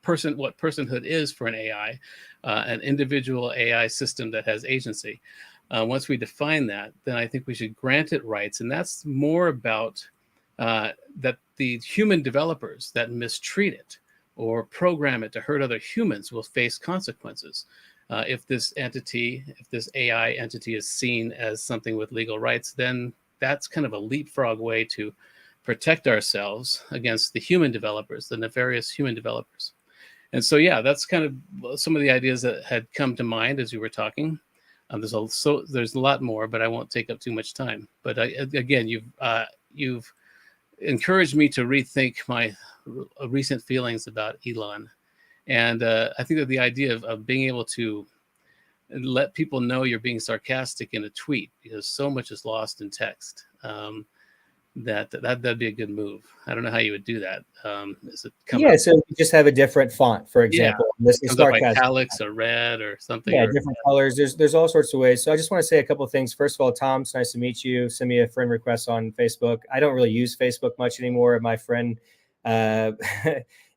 personhood is for an AI, an individual AI system that has agency, once we define that, then I think we should grant it rights, and that's more about that the human developers that mistreat it or program it to hurt other humans will face consequences. If this AI entity is seen as something with legal rights, then that's kind of a leapfrog way to protect ourselves against the human developers, the nefarious human developers. And so, that's kind of some of the ideas that had come to mind as you were talking. There's a lot more, but I won't take up too much time. But again, you've encouraged me to rethink my recent feelings about Elon. And I think that the idea of being able to let people know you're being sarcastic in a tweet, because so much is lost in text, that'd be a good move. I don't know how you would do that. So you just have a different font, for example. This is italics or red or something. Yeah, different colors. There's all sorts of ways. So I just want to say a couple of things. First of all, Tom, it's nice to meet you. Send me a friend request on Facebook. I don't really use Facebook much anymore. My friend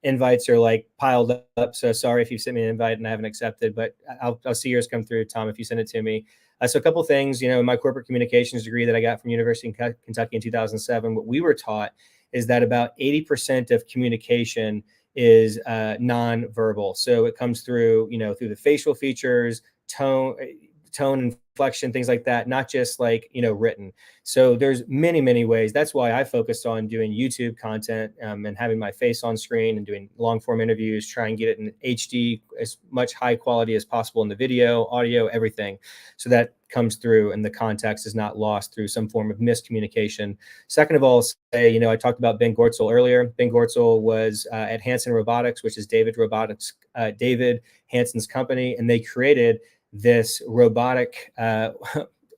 invites are like piled up. So sorry if you sent me an invite and I haven't accepted, but I'll see yours come through, Tom, if you send it to me. So a couple of things, my corporate communications degree that I got from University of Kentucky in 2007, what we were taught is that about 80% of communication is nonverbal. So it comes through, through the facial features, tone, inflection, things like that, not just written. So there's many ways. That's why I focused on doing YouTube content and having my face on screen and doing long form interviews, try and get it in HD, as much high quality as possible in the video, audio, everything. So that comes through and the context is not lost through some form of miscommunication. Second of all, I talked about Ben Goertzel earlier. Ben Goertzel was at Hanson Robotics, which is David Hanson's company, and they created this robotic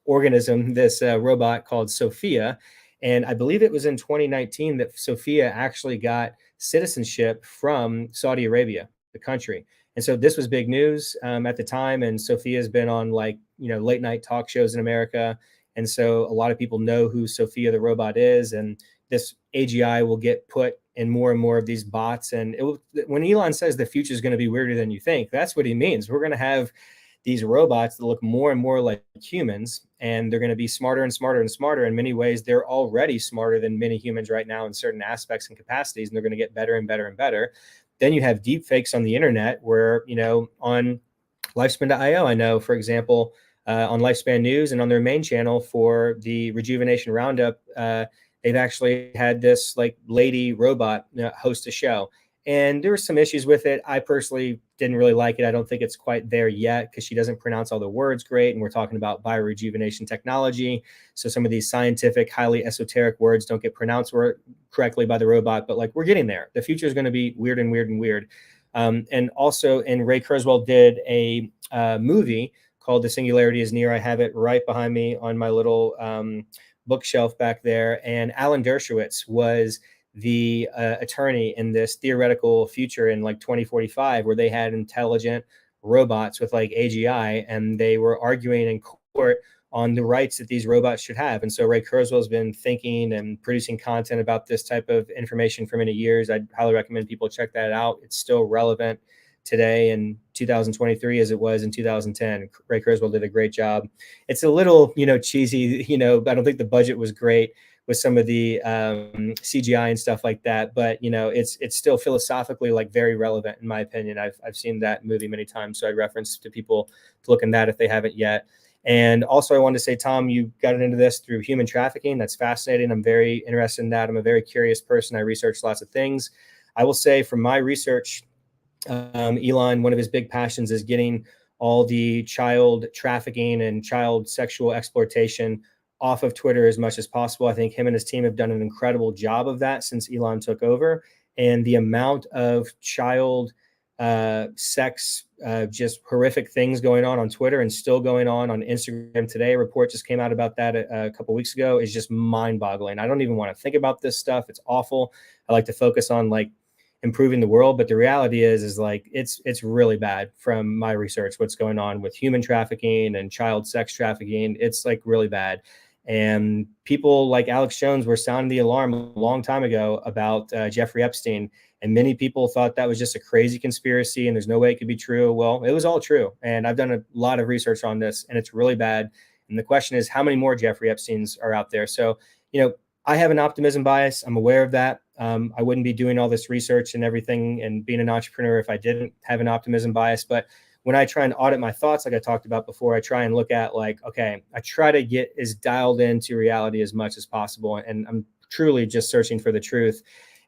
organism, this robot called Sophia. And I believe it was in 2019 that Sophia actually got citizenship from Saudi Arabia, the country. And so this was big news at the time. And Sophia's been on late night talk shows in America. And so a lot of people know who Sophia the robot is. And this AGI will get put in more and more of these bots. And when Elon says the future is going to be weirder than you think, that's what he means. We're going to have these robots that look more and more like humans, and they're going to be smarter and smarter and smarter. In many ways, they're already smarter than many humans right now in certain aspects and capacities, and they're going to get better and better and better. Then you have deep fakes on the internet where, on Lifespan.io, I know, for example, on Lifespan News and on their main channel for the Rejuvenation Roundup, they've actually had this lady robot host a show. And there were some issues with it. I personally didn't really like it. I don't think it's quite there yet because she doesn't pronounce all the words great. And we're talking about biorejuvenation technology. So some of these scientific, highly esoteric words don't get pronounced correctly by the robot, but like we're getting there. The future is going to be weird and weird and weird. And also, and Ray Kurzweil did a movie called The Singularity is Near. I have it right behind me on my little bookshelf back there. And Alan Dershowitz was the attorney in this theoretical future in like 2045, where they had intelligent robots with like AGI, and they were arguing in court on the rights that these robots should have. And so Ray Kurzweil has been thinking and producing content about this type of information for many years. I'd highly recommend people check that out. It's still relevant today in 2023 as it was in 2010. Ray Kurzweil did a great job. It's a little, cheesy, I don't think the budget was great with some of the CGI and stuff like that, but it's still philosophically like very relevant in my opinion. I've seen that movie many times, so I reference to people to look in that if they haven't yet. And also I wanted to say, Tom, you got into this through human trafficking. That's fascinating. I'm very interested in that. I'm a very curious person. I research lots of things. I will say from my research, Elon, one of his big passions is getting all the child trafficking and child sexual exploitation off of Twitter as much as possible. I think him and his team have done an incredible job of that since Elon took over. And the amount of child sex, just horrific things going on Twitter and still going on Instagram today. A report just came out about that a couple of weeks ago. Is just mind-boggling. I don't even want to think about this stuff. It's awful. I like to focus on like improving the world, but the reality is like it's really bad from my research. What's going on with human trafficking and child sex trafficking? It's like really bad. And people like Alex Jones were sounding the alarm a long time ago about Jeffrey Epstein. And many people thought that was just a crazy conspiracy and there's no way it could be true. Well, it was all true. And I've done a lot of research on this and it's really bad. And the question is, how many more Jeffrey Epsteins are out there? So, I have an optimism bias. I'm aware of that. I wouldn't be doing all this research and everything and being an entrepreneur if I didn't have an optimism bias. But when I try and audit my thoughts, like I talked about before, I try and look at like, okay, I try to get as dialed into reality as much as possible. And I'm truly just searching for the truth.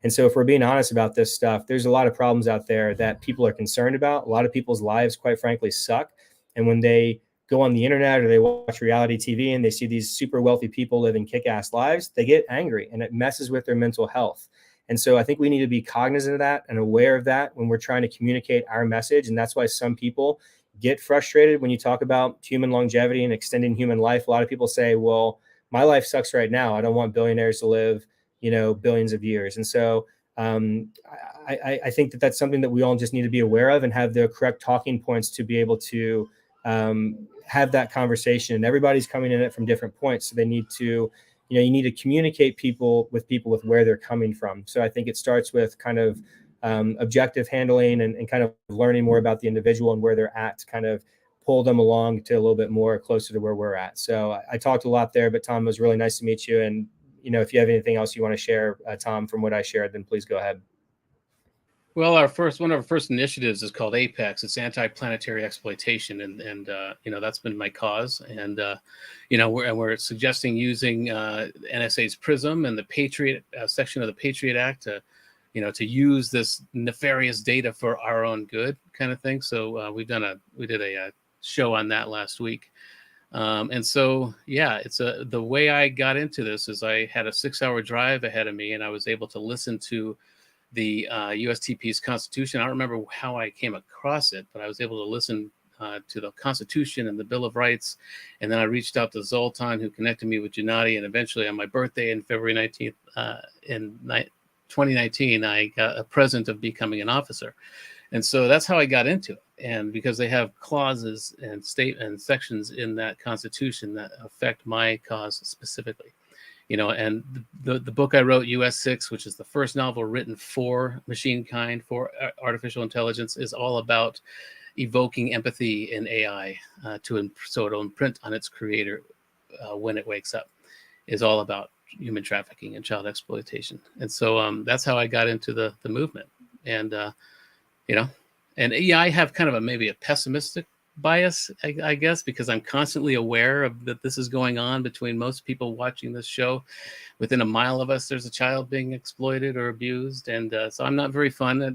And so if we're being honest about this stuff, there's a lot of problems out there that people are concerned about. A lot of people's lives, quite frankly, suck. And when they go on the internet or they watch reality TV and they see these super wealthy people living kick-ass lives, they get angry and it messes with their mental health. And so I think we need to be cognizant of that and aware of that when we're trying to communicate our message. And that's why some people get frustrated when you talk about human longevity and extending human life. A lot of people say, well, my life sucks right now. I don't want billionaires to live, billions of years. And so I think that that's something that we all just need to be aware of and have the correct talking points to be able to have that conversation. And everybody's coming in it from different points. So they need to, you need to communicate with where they're coming from. So I think it starts with kind of objective handling and kind of learning more about the individual and where they're at to kind of pull them along to a little bit more closer to where we're at. So I talked a lot there, but Tom, it was really nice to meet you. And, if you have anything else you want to share, Tom, from what I shared, then please go ahead. Well, one of our first initiatives is called Apex. It's anti-planetary exploitation, and that's been my cause. And we're suggesting using NSA's PRISM and the Patriot section of the Patriot Act to use this nefarious data for our own good, kind of thing. So we did a show on that last week. And so, the way I got into this is I had a 6-hour drive ahead of me, and I was able to listen to the USTP's Constitution. I don't remember how I came across it, but I was able to listen to the Constitution and the Bill of Rights. And then I reached out to Zoltan, who connected me with Gennady. And eventually on my birthday in February 19th, in 2019, I got a present of becoming an officer. And so that's how I got into it. And because they have clauses and sections in that Constitution that affect my cause specifically. And the book I wrote, US 6, which is the first novel written for machine kind, for artificial intelligence, is all about evoking empathy in AI so it'll imprint on its creator when it wakes up, is all about human trafficking and child exploitation. And so that's how I got into the movement. And, I have kind of maybe a pessimistic bias, I guess, because I'm constantly aware of that this is going on between most people watching this show. Within a mile of us, there's a child being exploited or abused. And so I'm not very fun at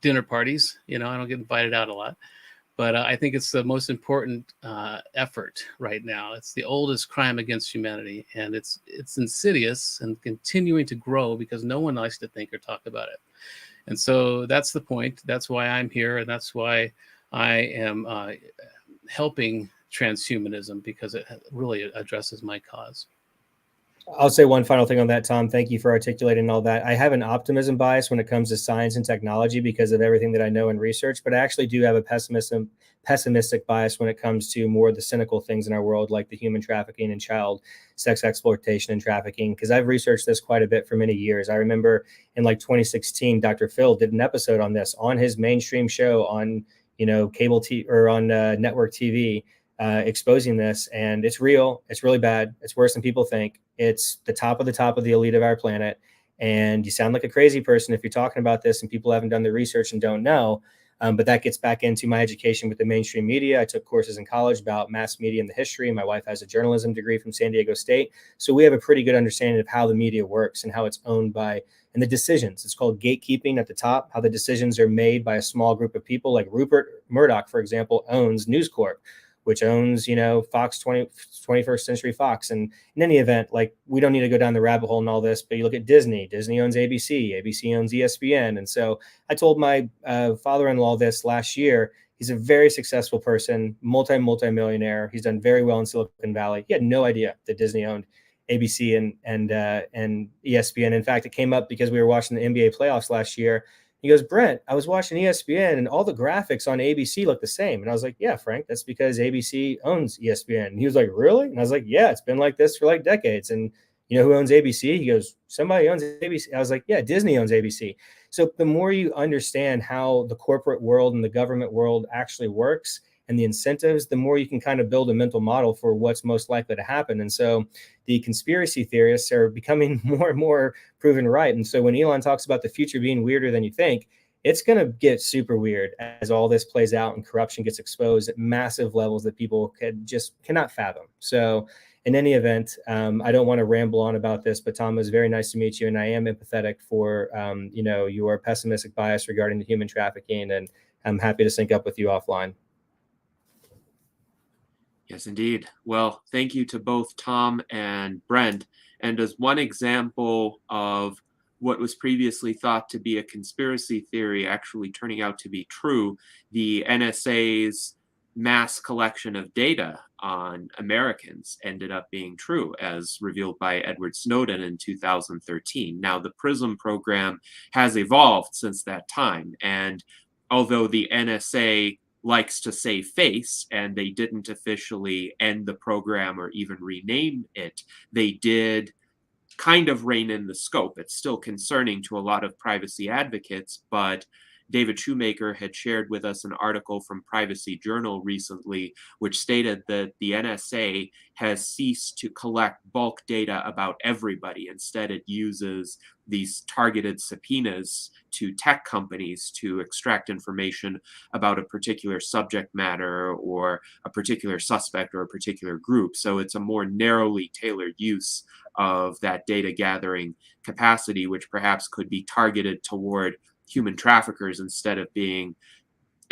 dinner parties. I don't get invited out a lot, but I think it's the most important effort right now. It's the oldest crime against humanity, and it's insidious and continuing to grow because no one likes to think or talk about it. And so that's the point. That's why I'm here, and that's why I am helping transhumanism, because it really addresses my cause. I'll say one final thing on that, Tom. Thank you for articulating all that. I have an optimism bias when it comes to science and technology because of everything that I know in research, but I actually do have a pessimistic bias when it comes to more of the cynical things in our world, like the human trafficking and child sex exploitation and trafficking, because I've researched this quite a bit for many years. I remember in like 2016, Dr. Phil did an episode on this on his mainstream show on, cable TV or on network TV. Exposing this, and it's real. It's really bad. It's worse than people think. It's the top of the elite of our planet. And you sound like a crazy person if you're talking about this and people haven't done the research and don't know. But that gets back into my education with the mainstream media. I took courses in college about mass media and the history. My wife has a journalism degree from San Diego State. So we have a pretty good understanding of how the media works and how it's owned by, and the decisions. It's called gatekeeping at the top, how the decisions are made by a small group of people. Like Rupert Murdoch, for example, owns News Corp, which owns, Fox 21st Century Fox. And in any event, like, we don't need to go down the rabbit hole and all this, but you look at Disney owns ABC owns ESPN. And so I told my father-in-law this last year. He's a very successful person, multi-millionaire. He's done very well in Silicon Valley. He had no idea that Disney owned ABC and ESPN. In fact, it came up because we were watching the NBA playoffs last year. He goes, Brent, I was watching ESPN and all the graphics on ABC look the same. And I was like, yeah, Frank, that's because ABC owns ESPN. And he was like, really? And I was like, yeah, it's been like this for like decades. And you know who owns ABC? He goes, somebody owns ABC. I was like, yeah, Disney owns ABC. So the more you understand how the corporate world and the government world actually works and the incentives, the more you can kind of build a mental model for what's most likely to happen. And so the conspiracy theorists are becoming more and more proven right. And so when Elon talks about the future being weirder than you think, it's going to get super weird as all this plays out and corruption gets exposed at massive levels that people cannot fathom. So in any event, I don't want to ramble on about this, but Tom, it was very nice to meet you. And I am empathetic for, your pessimistic bias regarding the human trafficking. And I'm happy to sync up with you offline. Yes, indeed. Well, thank you to both Tom and Brent. And as one example of what was previously thought to be a conspiracy theory actually turning out to be true, the NSA's mass collection of data on Americans ended up being true, as revealed by Edward Snowden in 2013. Now, the PRISM program has evolved since that time. And although the NSA likes to save face, and they didn't officially end the program or even rename it, they did kind of rein in the scope. It's still concerning to a lot of privacy advocates, but David Shoemaker had shared with us an article from Privacy Journal recently, which stated that the NSA has ceased to collect bulk data about everybody. Instead, it uses these targeted subpoenas to tech companies to extract information about a particular subject matter or a particular suspect or a particular group. So it's a more narrowly tailored use of that data gathering capacity, which perhaps could be targeted toward human traffickers instead of being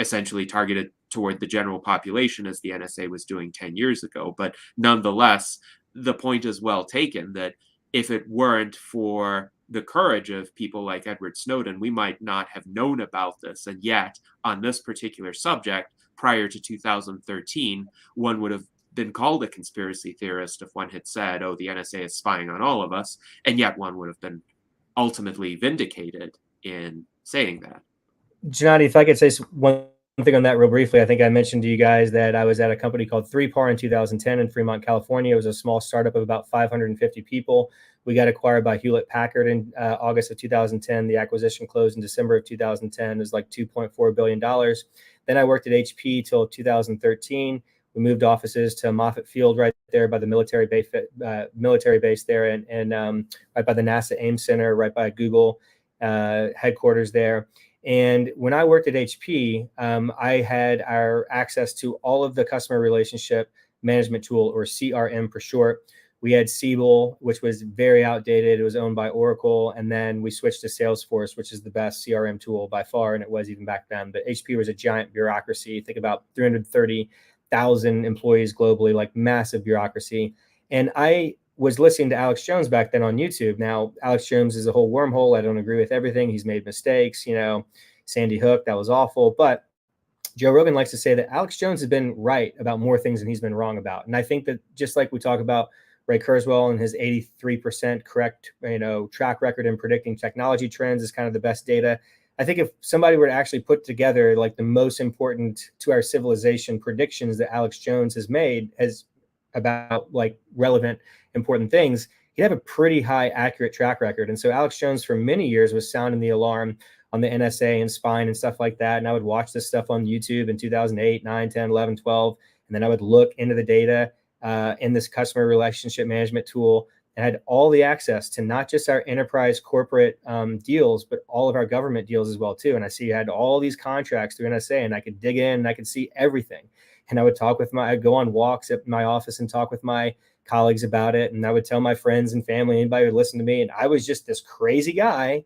essentially targeted toward the general population as the NSA was doing 10 years ago. But nonetheless, the point is well taken that if it weren't for the courage of people like Edward Snowden, we might not have known about this. And yet, on this particular subject, prior to 2013, one would have been called a conspiracy theorist if one had said, oh, the NSA is spying on all of us. And yet one would have been ultimately vindicated in saying that. Gennady, if I could say one thing on that real briefly, I think I mentioned to you guys that I was at a company called 3PAR in 2010 in Fremont, California. It was a small startup of about 550 people. We got acquired by Hewlett-Packard in August of 2010. The acquisition closed in December of 2010. It was like $2.4 billion. Then I worked at HP till 2013. We moved offices to Moffett Field right there by the military base there, and right by the NASA Ames Center, right by Google headquarters there. And when I worked at HP, I had our access to all of the customer relationship management tool, or CRM for short, We had Siebel, which was very outdated. It was owned by Oracle. And then we switched to Salesforce, which is the best CRM tool by far. And it was even back then. But HP was a giant bureaucracy. Think about 330,000 employees globally, like massive bureaucracy. And I was listening to Alex Jones back then on YouTube. Now, Alex Jones is a whole wormhole. I don't agree with everything. He's made mistakes. Sandy Hook, that was awful. But Joe Rogan likes to say that Alex Jones has been right about more things than he's been wrong about. And I think that just like we talk about Ray Kurzweil and his 83% correct, track record in predicting technology trends is kind of the best data. I think if somebody were to actually put together like the most important to our civilization predictions that Alex Jones has made as about like relevant, important things, he'd have a pretty high accurate track record. And so Alex Jones for many years was sounding the alarm on the NSA and spine and stuff like that. And I would watch this stuff on YouTube in 2008, 9, 10, 11, 12. And then I would look into the data in this customer relationship management tool, and had all the access to not just our enterprise corporate deals, but all of our government deals as well too. And I see I had all these contracts through NSA, and I could dig in and I could see everything. And I would I'd go on walks at my office and talk with my colleagues about it. And I would tell my friends and family, anybody would listen to me. And I was just this crazy guy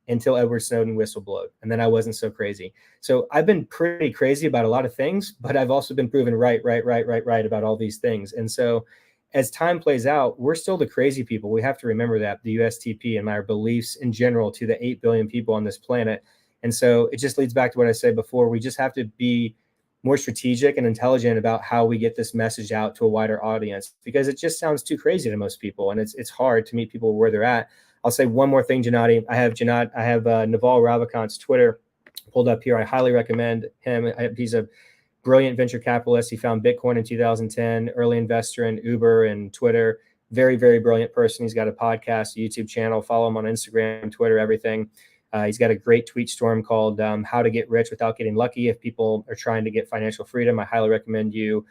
until Edward Snowden whistleblowed. And then I wasn't so crazy. So I've been pretty crazy about a lot of things, but I've also been proven right about all these things. And so as time plays out, we're still the crazy people. We have to remember that, the USTP and our beliefs in general to the 8 billion people on this planet. And so it just leads back to what I said before. We just have to be more strategic and intelligent about how we get this message out to a wider audience, because it just sounds too crazy to most people. And it's hard to meet people where they're at. I'll say one more thing, Gennady. I have Naval Ravikant's Twitter pulled up here. I highly recommend him. He's a brilliant venture capitalist. He found Bitcoin in 2010, early investor in Uber and Twitter. Very, very brilliant person. He's got a podcast, a YouTube channel. Follow him on Instagram, Twitter, everything. He's got a great tweet storm called How to Get Rich Without Getting Lucky. If people are trying to get financial freedom, I highly recommend you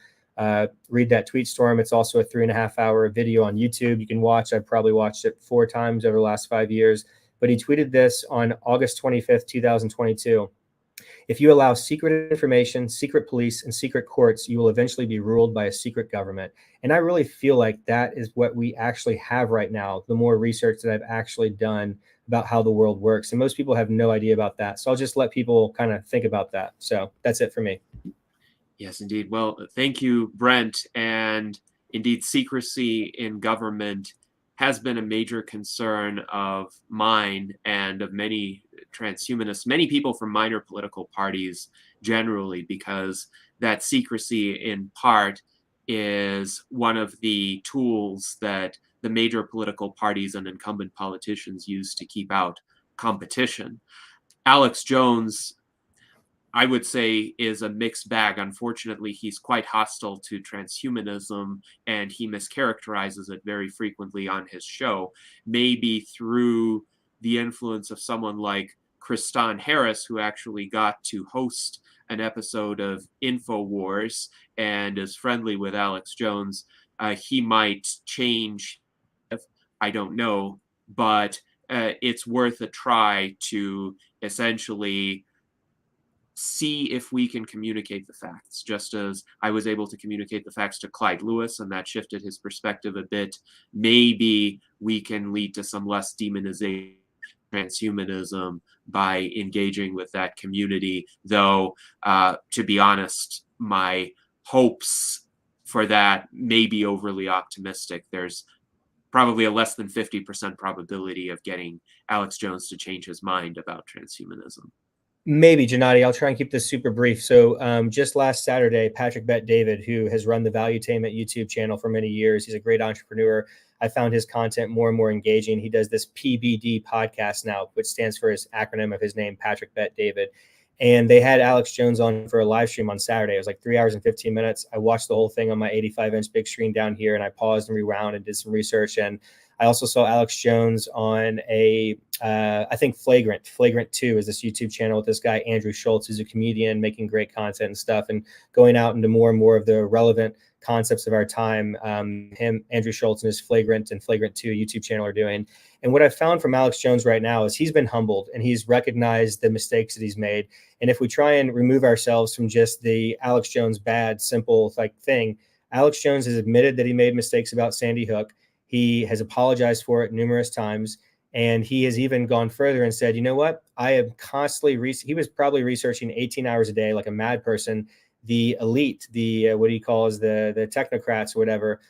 read that tweet storm. It's also a 3.5-hour video on YouTube you can watch. I've probably watched it 4 times over the last 5 years. But he tweeted this on August 25th, 2022. If you allow secret information, secret police, and secret courts, you will eventually be ruled by a secret government. And I really feel like that is what we actually have right now, the more research that I've actually done about how the world works. And most people have no idea about that. So I'll just let people kind of think about that. So that's it for me. Yes, indeed. Well, thank you, Brent. And indeed, secrecy in government has been a major concern of mine and of many transhumanists, many people from minor political parties generally, because that secrecy in part is one of the tools that the major political parties and incumbent politicians use to keep out competition. Alex Jones, I would say, is a mixed bag. Unfortunately, he's quite hostile to transhumanism, and he mischaracterizes it very frequently on his show, maybe through the influence of someone like Kristan Harris, who actually got to host an episode of InfoWars and is friendly with Alex Jones. He might change, I don't know, but it's worth a try to essentially see if we can communicate the facts, just as I was able to communicate the facts to Clyde Lewis, and that shifted his perspective a bit. Maybe we can lead to some less demonization of transhumanism by engaging with that community, though, to be honest, my hopes for that may be overly optimistic. There's probably a less than 50% probability of getting Alex Jones to change his mind about transhumanism. Maybe, Gennady. I'll try and keep this super brief. So just last Saturday, Patrick Bet-David, who has run the Valuetainment YouTube channel for many years, he's a great entrepreneur. I found his content more and more engaging. He does this PBD podcast now, which stands for his acronym of his name, Patrick Bet-David. And they had Alex Jones on for a live stream on Saturday. It was like 3 hours and 15 minutes. I watched the whole thing on my 85-inch big screen down here, and I paused and rewound and did some research. And I also saw Alex Jones on I think Flagrant 2 is this YouTube channel with this guy, Andrew Schultz, who's a comedian making great content and stuff, and going out into more and more of the relevant concepts of our time. Andrew Schultz and his Flagrant and Flagrant 2 YouTube channel are doing. And what I found from Alex Jones right now is he's been humbled and he's recognized the mistakes that he's made. And if we try and remove ourselves from just the Alex Jones bad, simple thing, Alex Jones has admitted that he made mistakes about Sandy Hook. He has apologized for it numerous times. And he has even gone further and said, you know what? I am constantly, he was probably researching 18 hours a day, like a mad person, the elite, the, what he calls the technocrats or whatever.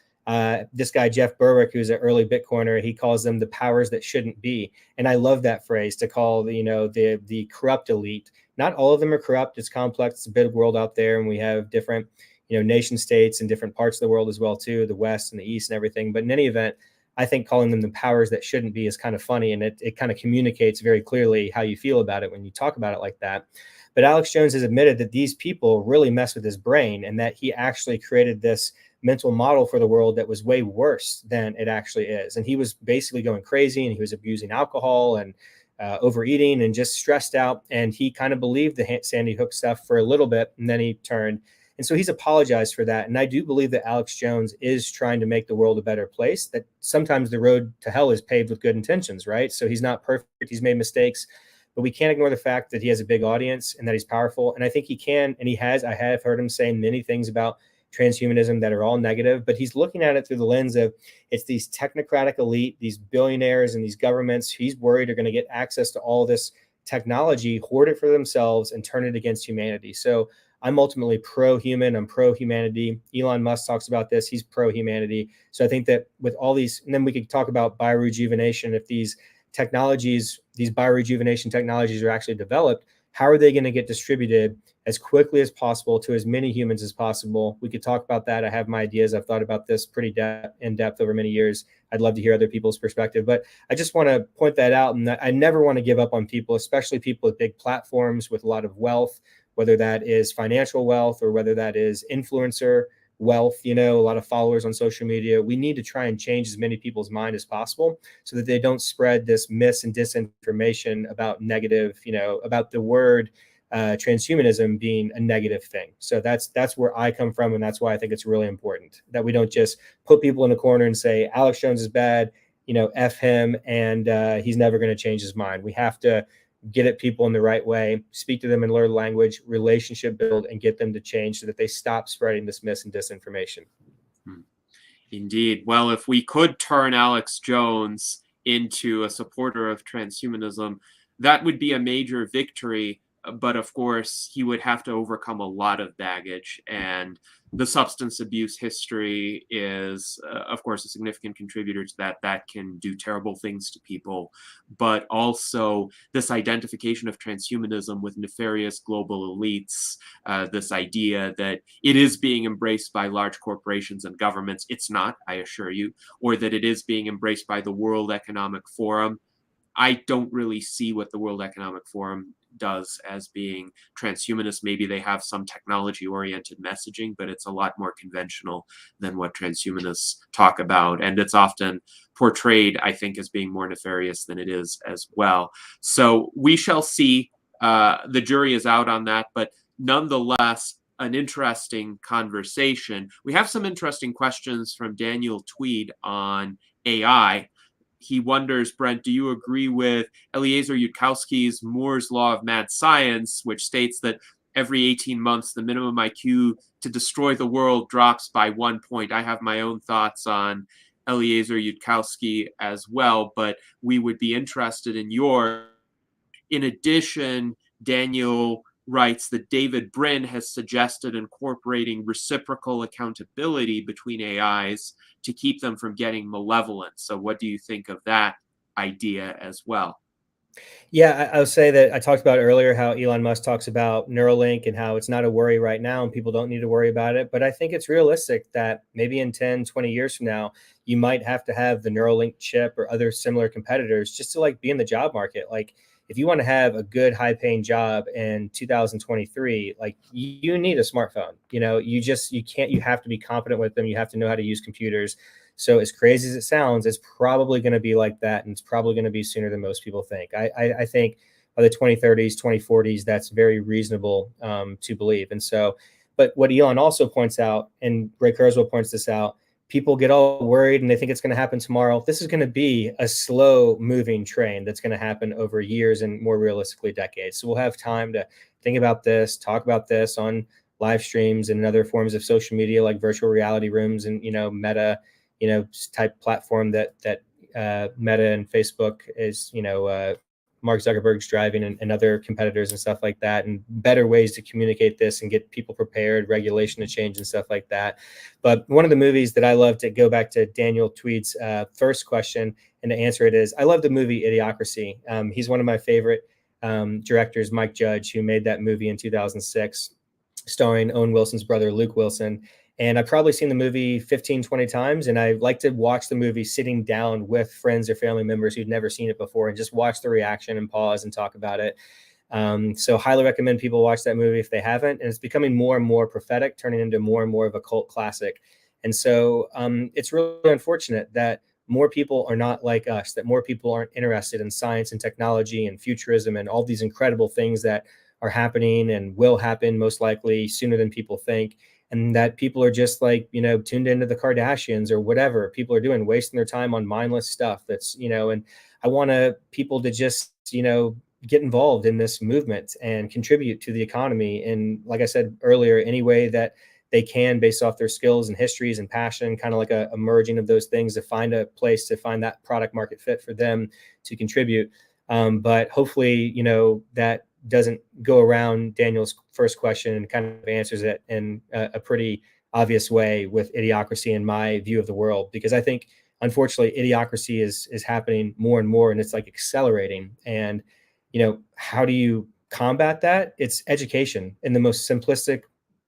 This guy, Jeff Berwick, who's an early Bitcoiner, he calls them the powers that shouldn't be. And I love that phrase, to call, the corrupt elite. Not all of them are corrupt. It's complex. It's a big world out there. And we have different, nation states in different parts of the world as well, too, the West and the East and everything. But in any event, I think calling them the powers that shouldn't be is kind of funny. And it kind of communicates very clearly how you feel about it when you talk about it like that. But Alex Jones has admitted that these people really mess with his brain, and that he actually created this mental model for the world that was way worse than it actually is. And he was basically going crazy, and he was abusing alcohol and overeating and just stressed out. And he kind of believed the Sandy Hook stuff for a little bit, and then he turned. And so he's apologized for that. And I do believe that Alex Jones is trying to make the world a better place, that sometimes the road to hell is paved with good intentions, right? So he's not perfect. He's made mistakes, but we can't ignore the fact that he has a big audience and that he's powerful. And I think he can, and he has. I have heard him say many things about transhumanism that are all negative, but he's looking at it through the lens of, it's these technocratic elite, these billionaires and these governments he's worried are going to get access to all this technology, hoard it for themselves, and turn it against humanity. So I'm ultimately pro-human. I'm pro-humanity. Elon Musk talks about this. He's pro-humanity. So I think that with all these, and then we could talk about biorejuvenation. If these technologies, these biorejuvenation technologies are actually developed, how are they going to get distributed as quickly as possible to as many humans as possible? We could talk about that. I have my ideas. I've thought about this pretty in depth over many years. I'd love to hear other people's perspective, but I just want to point that out. And I never want to give up on people, especially people with big platforms with a lot of wealth, whether that is financial wealth or whether that is influencer wealth, a lot of followers on social media. We need to try and change as many people's mind as possible so that they don't spread this mis and disinformation about negative, about the word transhumanism being a negative thing. So that's where I come from. And that's why I think it's really important that we don't just put people in a corner and say, Alex Jones is bad, F him, and he's never going to change his mind. We have to get at people in the right way, speak to them in their language, relationship build, and get them to change so that they stop spreading this mis and disinformation. Indeed. Well, if we could turn Alex Jones into a supporter of transhumanism, that would be a major victory. But of course, he would have to overcome a lot of baggage, and the substance abuse history is, of course, a significant contributor to that. That can do terrible things to people, but also this identification of transhumanism with nefarious global elites, this idea that it is being embraced by large corporations and governments. It's not, I assure you, or that it is being embraced by the World Economic Forum. I don't really see what the World Economic Forum does as being transhumanist. Maybe they have some technology-oriented messaging, but it's a lot more conventional than what transhumanists talk about. And it's often portrayed, I think, as being more nefarious than it is as well. So we shall see. The jury is out on that, but nonetheless, an interesting conversation. We have some interesting questions from Daniel Tweed on AI. He wonders, Brent, do you agree with Eliezer Yudkowsky's Moore's Law of Mad Science, which states that every 18 months, the minimum IQ to destroy the world drops by 1 point? I have my own thoughts on Eliezer Yudkowsky as well, but we would be interested in yours. In addition, Daniel writes that David Brin has suggested incorporating reciprocal accountability between AIs to keep them from getting malevolent. So what do you think of that idea as well? Yeah, I'll say that I talked about earlier how Elon Musk talks about Neuralink and how it's not a worry right now and people don't need to worry about it. But I think it's realistic that maybe in 10, 20 years from now, you might have to have the Neuralink chip or other similar competitors just to be in the job market. If you want to have a good high paying job in 2023, you need a smartphone. You have to be competent with them. You have to know how to use computers. So as crazy as it sounds, it's probably going to be like that. And it's probably going to be sooner than most people think. I think by the 2030s, 2040s, that's very reasonable to believe. And so, but what Elon also points out, and Ray Kurzweil points this out, people get all worried and they think it's going to happen tomorrow. This is going to be a slow moving train that's going to happen over years and more realistically decades. So we'll have time to think about this, talk about this on live streams and other forms of social media like virtual reality rooms and, Meta type platform that Meta and Facebook is, Mark Zuckerberg's driving, and other competitors and stuff like that, and better ways to communicate this and get people prepared, regulation to change and stuff like that. But one of the movies that I love, to go back to Daniel Tweed's first question and to answer it, is I love the movie Idiocracy. He's one of my favorite directors, Mike Judge, who made that movie in 2006, starring Owen Wilson's brother, Luke Wilson. And I've probably seen the movie 15, 20 times. And I like to watch the movie sitting down with friends or family members who'd never seen it before, and just watch the reaction and pause and talk about it. So highly recommend people watch that movie if they haven't. And it's becoming more and more prophetic, turning into more and more of a cult classic. And so it's really unfortunate that more people are not like us, that more people aren't interested in science and technology and futurism and all these incredible things that are happening and will happen most likely sooner than people think. And that people are just tuned into the Kardashians or whatever people are doing, wasting their time on mindless stuff. That's, and I want people to just, get involved in this movement and contribute to the economy. And like I said earlier, any way that they can, based off their skills and histories and passion, kind of like a merging of those things, to find a place to find that product market fit for them to contribute. But hopefully, that doesn't go around Daniel's first question and kind of answers it in a pretty obvious way with Idiocracy and my view of the world, because I think, unfortunately, Idiocracy is happening more and more, and it's accelerating. And, how do you combat that? It's education. In the most simplistic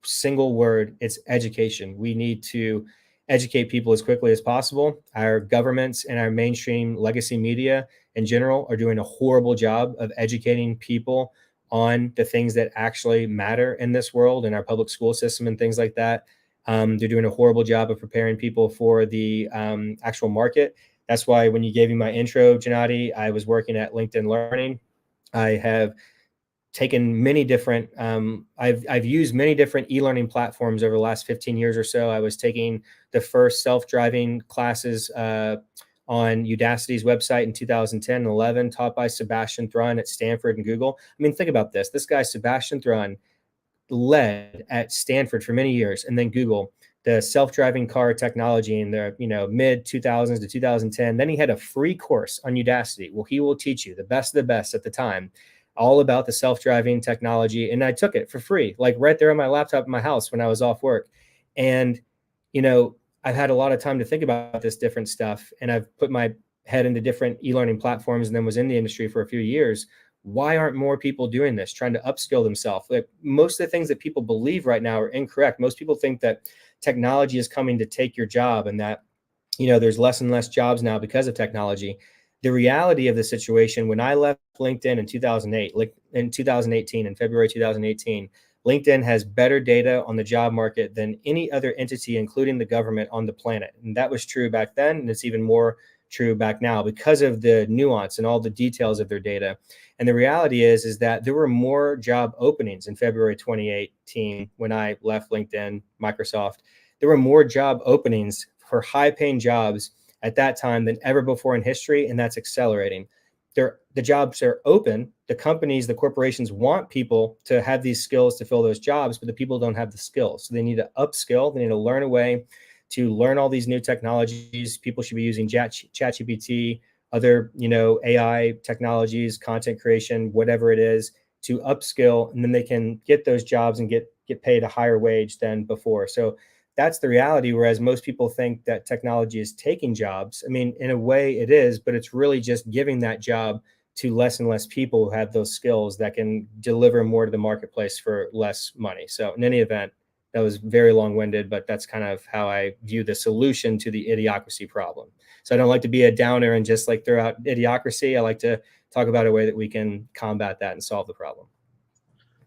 single word, it's education. We need to educate people as quickly as possible. Our governments and our mainstream legacy media in general are doing a horrible job of educating people on the things that actually matter in this world, in our public school system and things like that. They're doing a horrible job of preparing people for the actual market. That's why when you gave me my intro, Gennady, I was working at LinkedIn Learning. I have taken many different, I've used many different e-learning platforms over the last 15 years or so. I was taking the first self-driving classes on Udacity's website in 2010 and 11, taught by Sebastian Thrun at Stanford and Google. I mean, think about this. This guy, Sebastian Thrun, led at Stanford for many years, and then Google, the self-driving car technology in the mid 2000s to 2010. Then he had a free course on Udacity. Well, he will teach you, the best of the best at the time, all about the self-driving technology. And I took it for free, right there on my laptop in my house when I was off work. And, I've had a lot of time to think about this different stuff, and I've put my head into different e-learning platforms, and then was in the industry for a few years. Why aren't more people doing this, trying to upskill themselves? Most of the things that people believe right now are incorrect. Most people think that technology is coming to take your job, and that, there's less and less jobs now because of technology. The reality of the situation, when I left LinkedIn in 2008, in 2018, in February 2018, LinkedIn has better data on the job market than any other entity, including the government, on the planet. And that was true back then, and it's even more true back now because of the nuance and all the details of their data. And the reality is that there were more job openings in February 2018 when I left LinkedIn, Microsoft. There were more job openings for high-paying jobs at that time than ever before in history, and that's accelerating. The jobs are open. The companies, the corporations want people to have these skills to fill those jobs, but the people don't have the skills. So they need to upskill. They need to learn a way to learn all these new technologies. People should be using ChatGPT, other, AI technologies, content creation, whatever it is, to upskill, and then they can get those jobs and get paid a higher wage than before. So that's the reality. Whereas most people think that technology is taking jobs. I mean, in a way it is, but it's really just giving that job to less and less people who have those skills that can deliver more to the marketplace for less money. So in any event, that was very long-winded, but that's kind of how I view the solution to the idiocracy problem. So I don't like to be a downer and just throw out idiocracy. I like to talk about a way that we can combat that and solve the problem.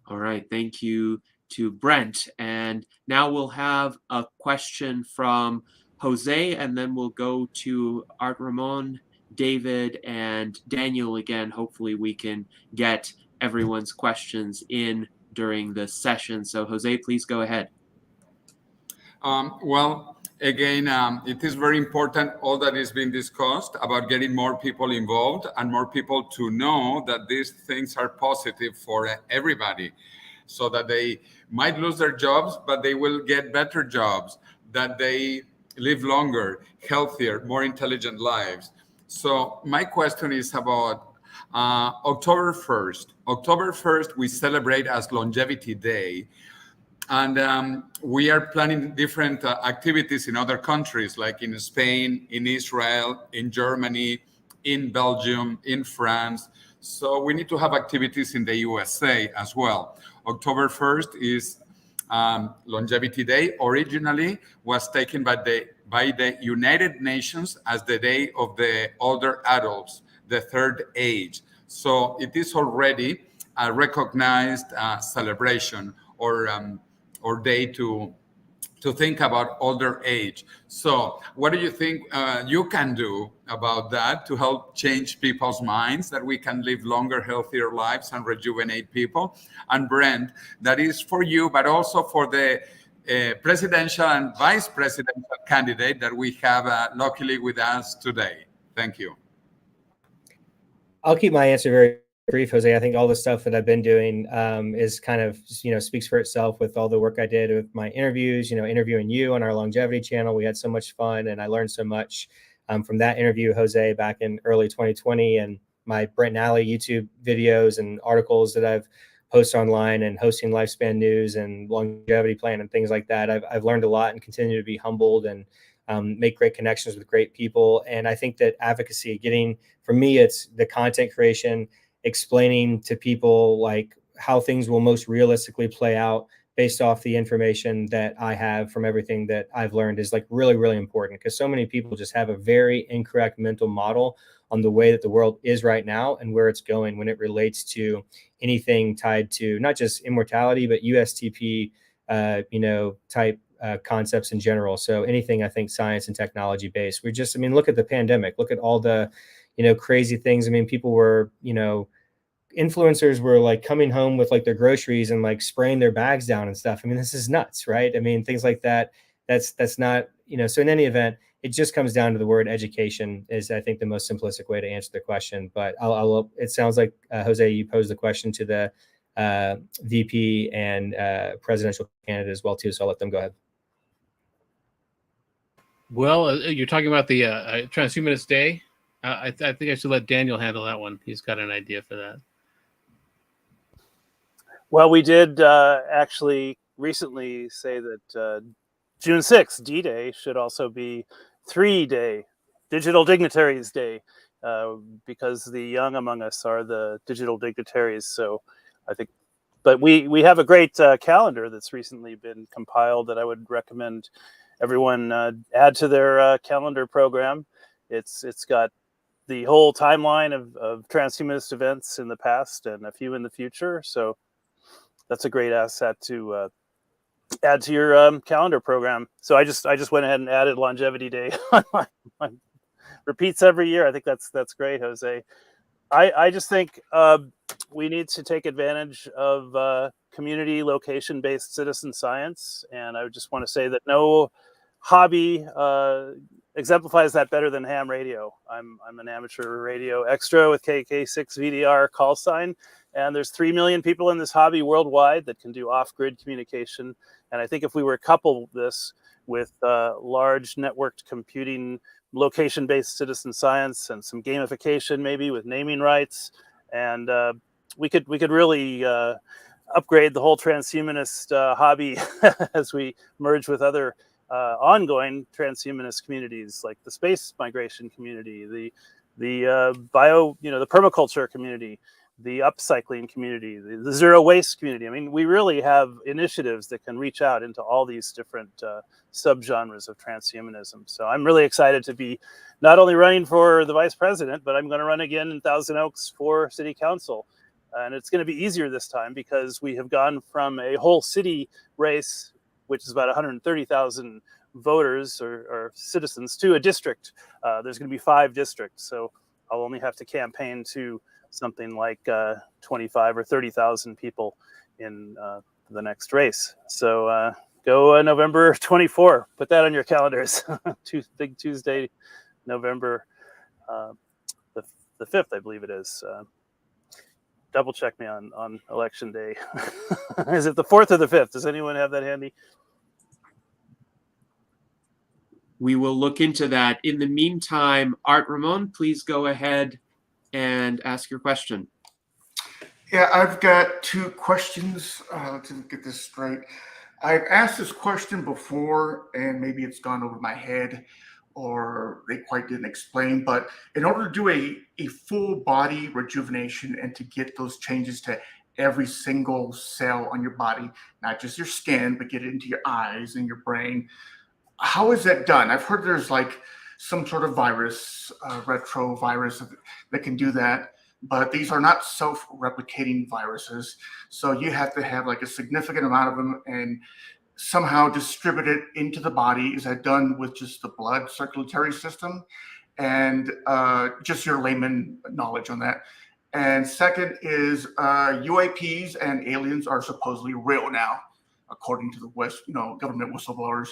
All right, thank you to Brent. And now we'll have a question from Jose, and then we'll go to Art Ramon, David, and Daniel again. Hopefully we can get everyone's questions in during the session. So Jose, please go ahead. Well, again, it is very important, all that is being discussed about getting more people involved and more people to know that these things are positive for everybody, so that they might lose their jobs, but they will get better jobs, that they live longer, healthier, more intelligent lives. So my question is about October 1st. October 1st, we celebrate as Longevity Day. And we are planning different activities in other countries, like in Spain, in Israel, in Germany, in Belgium, in France. So we need to have activities in the USA as well. October 1st is Longevity Day. Originally was taken by the United Nations as the Day of the Older Adults, the third age. So it is already a recognized celebration or day to think about older age. So what do you think you can do about that to help change people's minds, that we can live longer, healthier lives and rejuvenate people? And Brent, that is for you, but also for the presidential and vice presidential candidate that we have luckily with us today. Thank you. I'll keep my answer very brief, Jose. I think all the stuff that I've been doing is kind of, speaks for itself with all the work I did with my interviews, interviewing you on our longevity channel. We had so much fun and I learned so much from that interview, Jose, back in early 2020, and my Brent Nally YouTube videos and articles that I've posted online and hosting Lifespan News and Longevity Plan and things like that. I've learned a lot and continue to be humbled and make great connections with great people. And I think that advocacy, for me, it's the content creation, explaining to people like how things will most realistically play out based off the information that I have from everything that I've learned is like really, really important, because so many people just have a very incorrect mental model on the way that the world is right now and where it's going when it relates to anything tied to not just immortality, but USTP, type concepts in general. So anything, I think, science and technology based. Look at the pandemic, look at all the, crazy things. People were, influencers were like coming home with like their groceries and like spraying their bags down and stuff. This is nuts, right? Things like that. That's not, so in any event, it just comes down to the word education is, I think, the most simplistic way to answer the question. But it sounds like, Jose, you posed the question to the VP and presidential candidate as well, too. So I'll let them go ahead. Well, you're talking about the Transhumanist Day. I think I should let Daniel handle that one. He's got an idea for that. Well, we did actually recently say that June 6th, D-Day, should also be 3-Day, Digital Dignitaries Day, because the young among us are the digital dignitaries. So I think, but we have a great calendar that's recently been compiled that I would recommend everyone add to their calendar program. It's got the whole timeline of transhumanist events in the past and a few in the future. So that's a great asset to add to your calendar program. So I just went ahead and added Longevity Day on my repeats every year. I think that's great, Jose. I just think we need to take advantage of community location-based citizen science. And I would just want to say that no hobby exemplifies that better than ham radio. I'm an amateur radio extra with KK6 VDR call sign. And there's 3 million people in this hobby worldwide that can do off-grid communication. And I think if we were to couple this with large networked computing, location-based citizen science, and some gamification, maybe with naming rights, and we could really upgrade the whole transhumanist hobby as we merge with other ongoing transhumanist communities like the space migration community, the permaculture community, the upcycling community, the zero waste community. We really have initiatives that can reach out into all these different subgenres of transhumanism. So I'm really excited to be not only running for the vice president, but I'm going to run again in Thousand Oaks for city council. And it's going to be easier this time because we have gone from a whole city race, which is about 130,000 voters or citizens, to a district. There's going to be 5 districts. So I'll only have to campaign to something like 25 or 30,000 people in the next race. So go November 24. Put that on your calendars. Big Tuesday, November the 5th, I believe it is. Double check me on election day. Is it the 4th or the 5th? Does anyone have that handy? we will look into that. In the meantime, Art Ramon, please go ahead and ask your question. Yeah, I've got two questions. Let's get this straight. I've asked this question before, and maybe it's gone over my head, or they quite didn't explain. But in order to do a full body rejuvenation and to get those changes to every single cell on your body, not just your skin, but get it into your eyes and your brain, how is that done? I've heard there's like some sort of virus, retrovirus, that can do that. But these are not self-replicating viruses. So you have to have like a significant amount of them and somehow distribute it into the body. Is that done with just the blood circulatory system? And just your layman knowledge on that. And second is UAPs and aliens are supposedly real now, according to the government whistleblowers.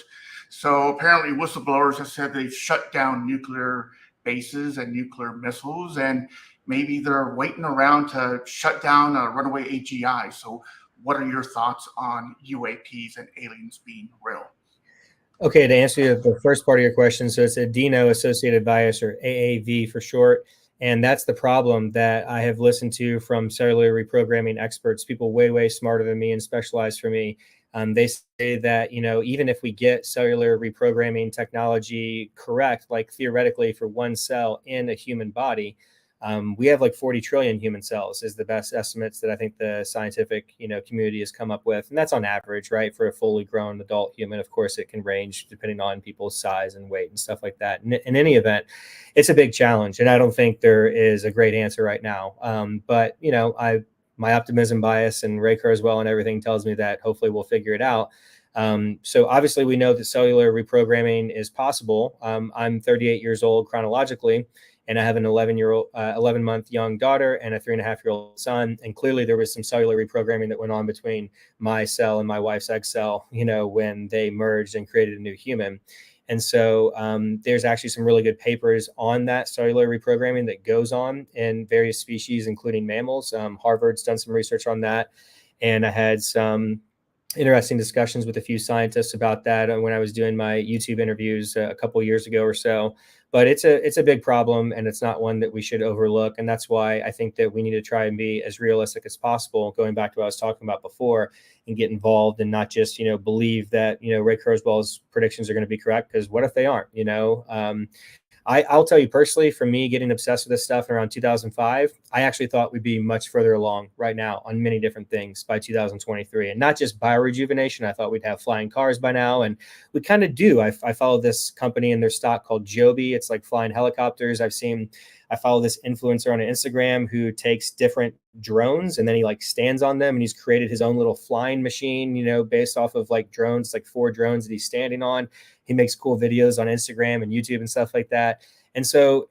So apparently whistleblowers have said they've shut down nuclear bases and nuclear missiles, and maybe they're waiting around to shut down a runaway AGI. So what are your thoughts on UAPs and aliens being real? Okay, to answer the first part of your question, so it's adeno-associated bias, or AAV for short. And that's the problem that I have listened to from cellular reprogramming experts, people way, way smarter than me and specialized for me. They say that, even if we get cellular reprogramming technology correct, like theoretically for one cell in a human body, we have like 40 trillion human cells is the best estimates that I think the scientific, community has come up with. And that's on average, right? For a fully grown adult human. Of course, it can range depending on people's size and weight and stuff like that. In any event, it's a big challenge. And I don't think there is a great answer right now. But my optimism bias and Ray Kurzweil and everything tells me that hopefully we'll figure it out. So obviously we know that cellular reprogramming is possible. I'm 38 years old chronologically, and I have an 11-month young daughter and a 3.5-year-old son. And clearly there was some cellular reprogramming that went on between my cell and my wife's egg cell, when they merged and created a new human. And so there's actually some really good papers on that cellular reprogramming that goes on in various species, including mammals. Harvard's done some research on that. And I had some interesting discussions with a few scientists about that when I was doing my YouTube interviews a couple of years ago or so. But it's a big problem, and it's not one that we should overlook. And that's why I think that we need to try and be as realistic as possible, going back to what I was talking about before, and get involved and not just, believe that, Ray Kurzweil's predictions are going to be correct, because what if they aren't, I'll tell you personally, for me getting obsessed with this stuff around 2005, I actually thought we'd be much further along right now on many different things by 2023, and not just biorejuvenation. I thought we'd have flying cars by now, and we kind of do. I follow this company and their stock called Joby. It's like flying helicopters. I follow this influencer on Instagram who takes different drones and then he like stands on them, and he's created his own little flying machine, based off of like drones, like 4 drones that he's standing on. He makes cool videos on Instagram and YouTube and stuff like that. And so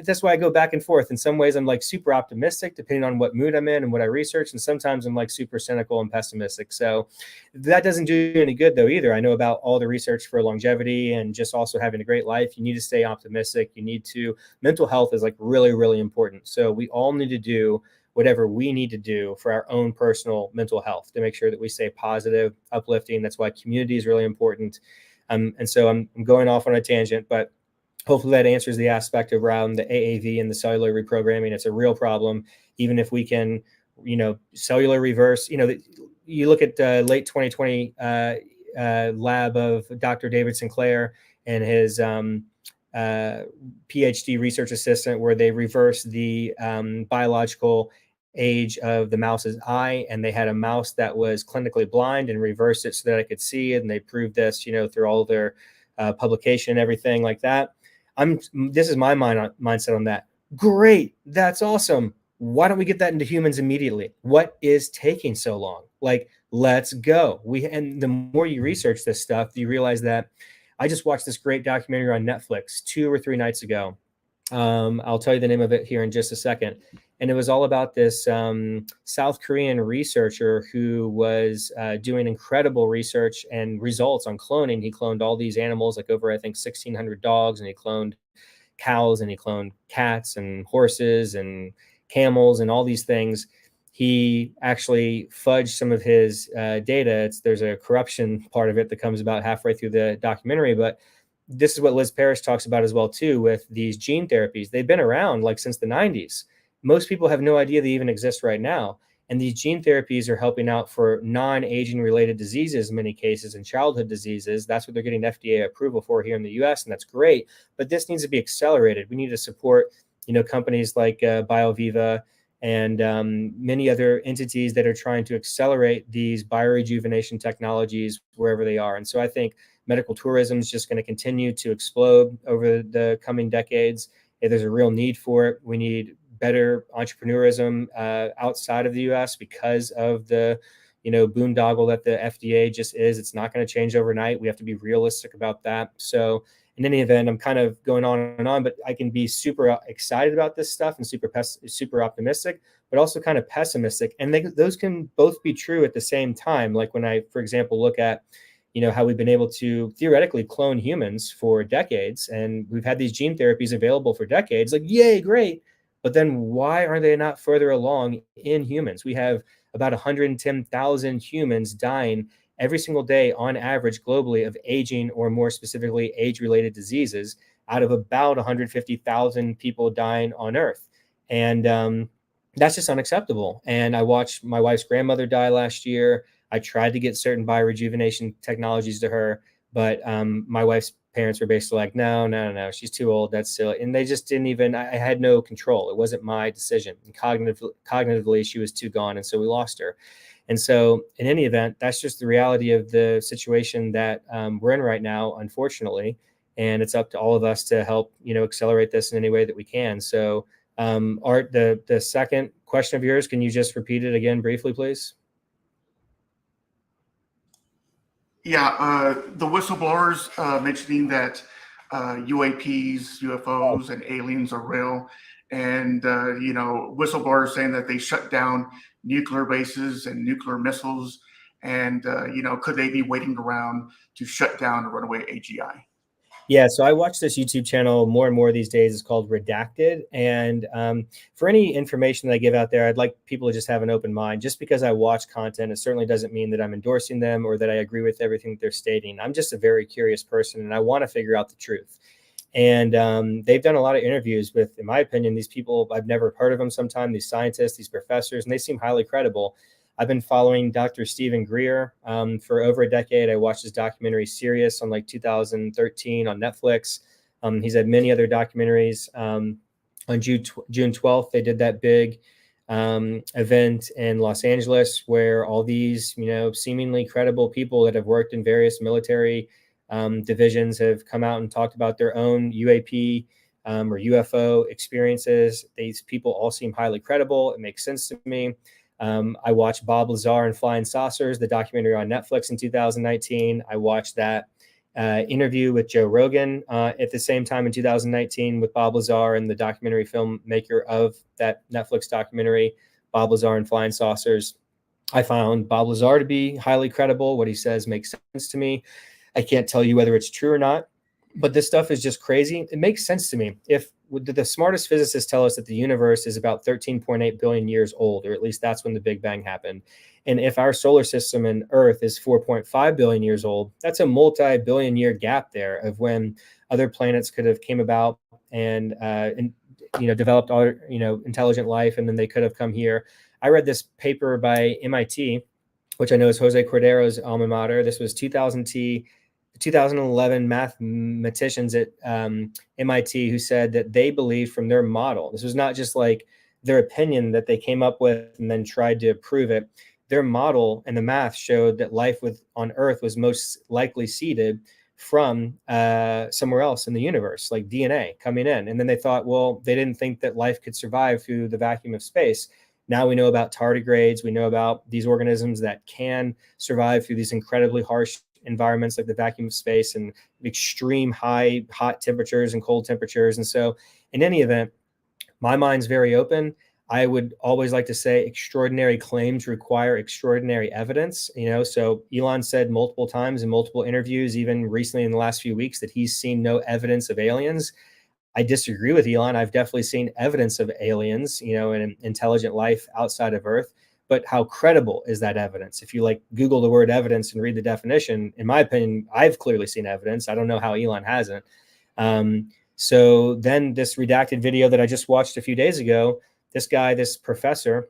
that's why I go back and forth. In some ways, I'm like super optimistic, depending on what mood I'm in and what I research. And sometimes I'm like super cynical and pessimistic. So that doesn't do any good though either. I know about all the research for longevity and just also having a great life. You need to stay optimistic. Mental health is like really, really important. So we all need to do whatever we need to do for our own personal mental health to make sure that we stay positive, uplifting. That's why community is really important. And so I'm going off on a tangent, but hopefully that answers the aspect around the AAV and the cellular reprogramming. It's a real problem. Even if we can, cellular reverse, you look at the late 2020 lab of Dr. David Sinclair and his PhD research assistant, where they reversed the biological age of the mouse's eye, and they had a mouse that was clinically blind and reversed it so that I could see it. And they proved this, through all their publication and everything like that. This is my mindset on that. Great, that's awesome. Why don't we get that into humans immediately? What is taking so long? Like, let's go. And the more you research this stuff, you realize that I just watched this great documentary on Netflix 2 or 3 nights ago. I'll tell you the name of it here in just a second. And it was all about this South Korean researcher who was doing incredible research and results on cloning. He cloned all these animals, like over, I think, 1,600 dogs, and he cloned cows, and he cloned cats and horses and camels and all these things. He actually fudged some of his data. There's a corruption part of it that comes about halfway through the documentary, but this is what Liz Parrish talks about as well too, with these gene therapies. They've been around like since the 90s. Most people have no idea they even exist right now. And these gene therapies are helping out for non-aging related diseases in many cases, and childhood diseases. That's what they're getting FDA approval for here in the US, and that's great. But this needs to be accelerated. We need to support, companies like BioViva and many other entities that are trying to accelerate these biorejuvenation technologies wherever they are. And so I think medical tourism is just going to continue to explode over the coming decades. There's a real need for it. We need better entrepreneurism outside of the US because of the, boondoggle that the FDA just is. It's not going to change overnight. We have to be realistic about that. So in any event, I'm kind of going on and on, but I can be super excited about this stuff and super optimistic, but also kind of pessimistic. And those can both be true at the same time. Like when I, for example, look at, how we've been able to theoretically clone humans for decades, and we've had these gene therapies available for decades, like, yay, great. But then why are they not further along in humans? We have about 110,000 humans dying every single day on average globally of aging, or more specifically age-related diseases, out of about 150,000 people dying on Earth. And that's just unacceptable. And I watched my wife's grandmother die last year. I tried to get certain biorejuvenation technologies to her, but my wife's parents were basically like, no, she's too old. That's silly. And they just didn't even, I had no control. It wasn't my decision. And cognitively, she was too gone. And so we lost her. And so in any event, that's just the reality of the situation that we're in right now, unfortunately. And it's up to all of us to help, accelerate this in any way that we can. So Art, the second question of yours, can you just repeat it again briefly, please? Yeah, the whistleblowers mentioning that UAPs, UFOs, and aliens are real, and whistleblowers saying that they shut down nuclear bases and nuclear missiles, and could they be waiting around to shut down a runaway AGI? Yeah, so I watch this YouTube channel more and more these days. It's called Redacted. And for any information that I give out there, I'd like people to just have an open mind. Just because I watch content, it certainly doesn't mean that I'm endorsing them or that I agree with everything that they're stating. I'm just a very curious person, and I want to figure out the truth. And they've done a lot of interviews with, in my opinion, these people. I've never heard of them sometimes, these scientists, these professors, and they seem highly credible. I've been following Dr. Stephen Greer for over a decade. I watched his documentary Sirius on like 2013 on Netflix. He's had many other documentaries. On June 12th, they did that big event in Los Angeles where all these, seemingly credible people that have worked in various military divisions have come out and talked about their own UAP or UFO experiences. These people all seem highly credible. It makes sense to me. I watched Bob Lazar and Flying Saucers, the documentary on Netflix in 2019. I watched that interview with Joe Rogan at the same time in 2019 with Bob Lazar and the documentary filmmaker of that Netflix documentary, Bob Lazar and Flying Saucers. I found Bob Lazar to be highly credible. What he says makes sense to me. I can't tell you whether it's true or not, but this stuff is just crazy. It makes sense to me. If the smartest physicists tell us that the universe is about 13.8 billion years old, or at least that's when the Big Bang happened. And if our solar system and Earth is 4.5 billion years old, that's a multi-billion year gap there of when other planets could have came about and developed all, intelligent life, and then they could have come here. I read this paper by MIT, which I know is Jose Cordero's alma mater. This was 2011 mathematicians at MIT who said that they believed from their model. This was not just like their opinion that they came up with and then tried to prove it. Their model and the math showed that life on Earth was most likely seeded from somewhere else in the universe, like DNA coming in. And then they thought, well, they didn't think that life could survive through the vacuum of space. Now we know about tardigrades. We know about these organisms that can survive through these incredibly harsh environments like the vacuum of space and extreme hot temperatures and cold temperatures. And so in any event, my mind's very open. I would always like to say extraordinary claims require extraordinary evidence. So Elon said multiple times in multiple interviews, even recently in the last few weeks, that he's seen no evidence of aliens. I disagree with Elon. I've definitely seen evidence of aliens, and intelligent life outside of Earth. but how credible is that evidence? If you like Google the word evidence and read the definition, in my opinion, I've clearly seen evidence. I don't know how Elon hasn't. So then this redacted video that I just watched a few days ago, this guy, this professor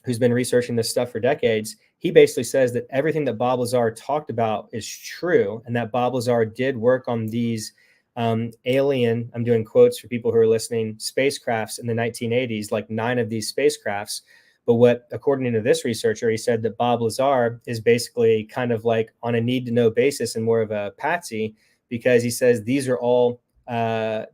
who's been researching this stuff for decades, he basically says that everything that Bob Lazar talked about is true, and that Bob Lazar did work on these alien, I'm doing quotes for people who are listening, spacecrafts in the 1980s, like 9 of these spacecrafts. But what, according to this researcher, he said that Bob Lazar is basically kind of like on a need to know basis and more of a patsy, because he says these are all,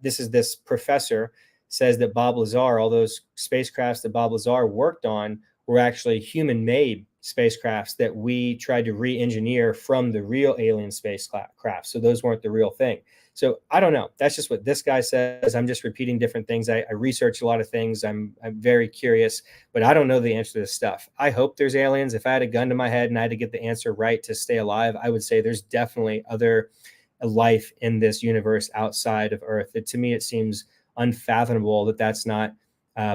this professor says that Bob Lazar, all those spacecrafts that Bob Lazar worked on were actually human-made spacecrafts that we tried to re-engineer from the real alien spacecraft. So those weren't the real thing. So I don't know. That's just what this guy says. I'm just repeating different things. I research a lot of things. I'm very curious, but I don't know the answer to this stuff. I hope there's aliens. If I had a gun to my head and I had to get the answer right to stay alive, I would say there's definitely other life in this universe outside of Earth. To me, it seems unfathomable that that's not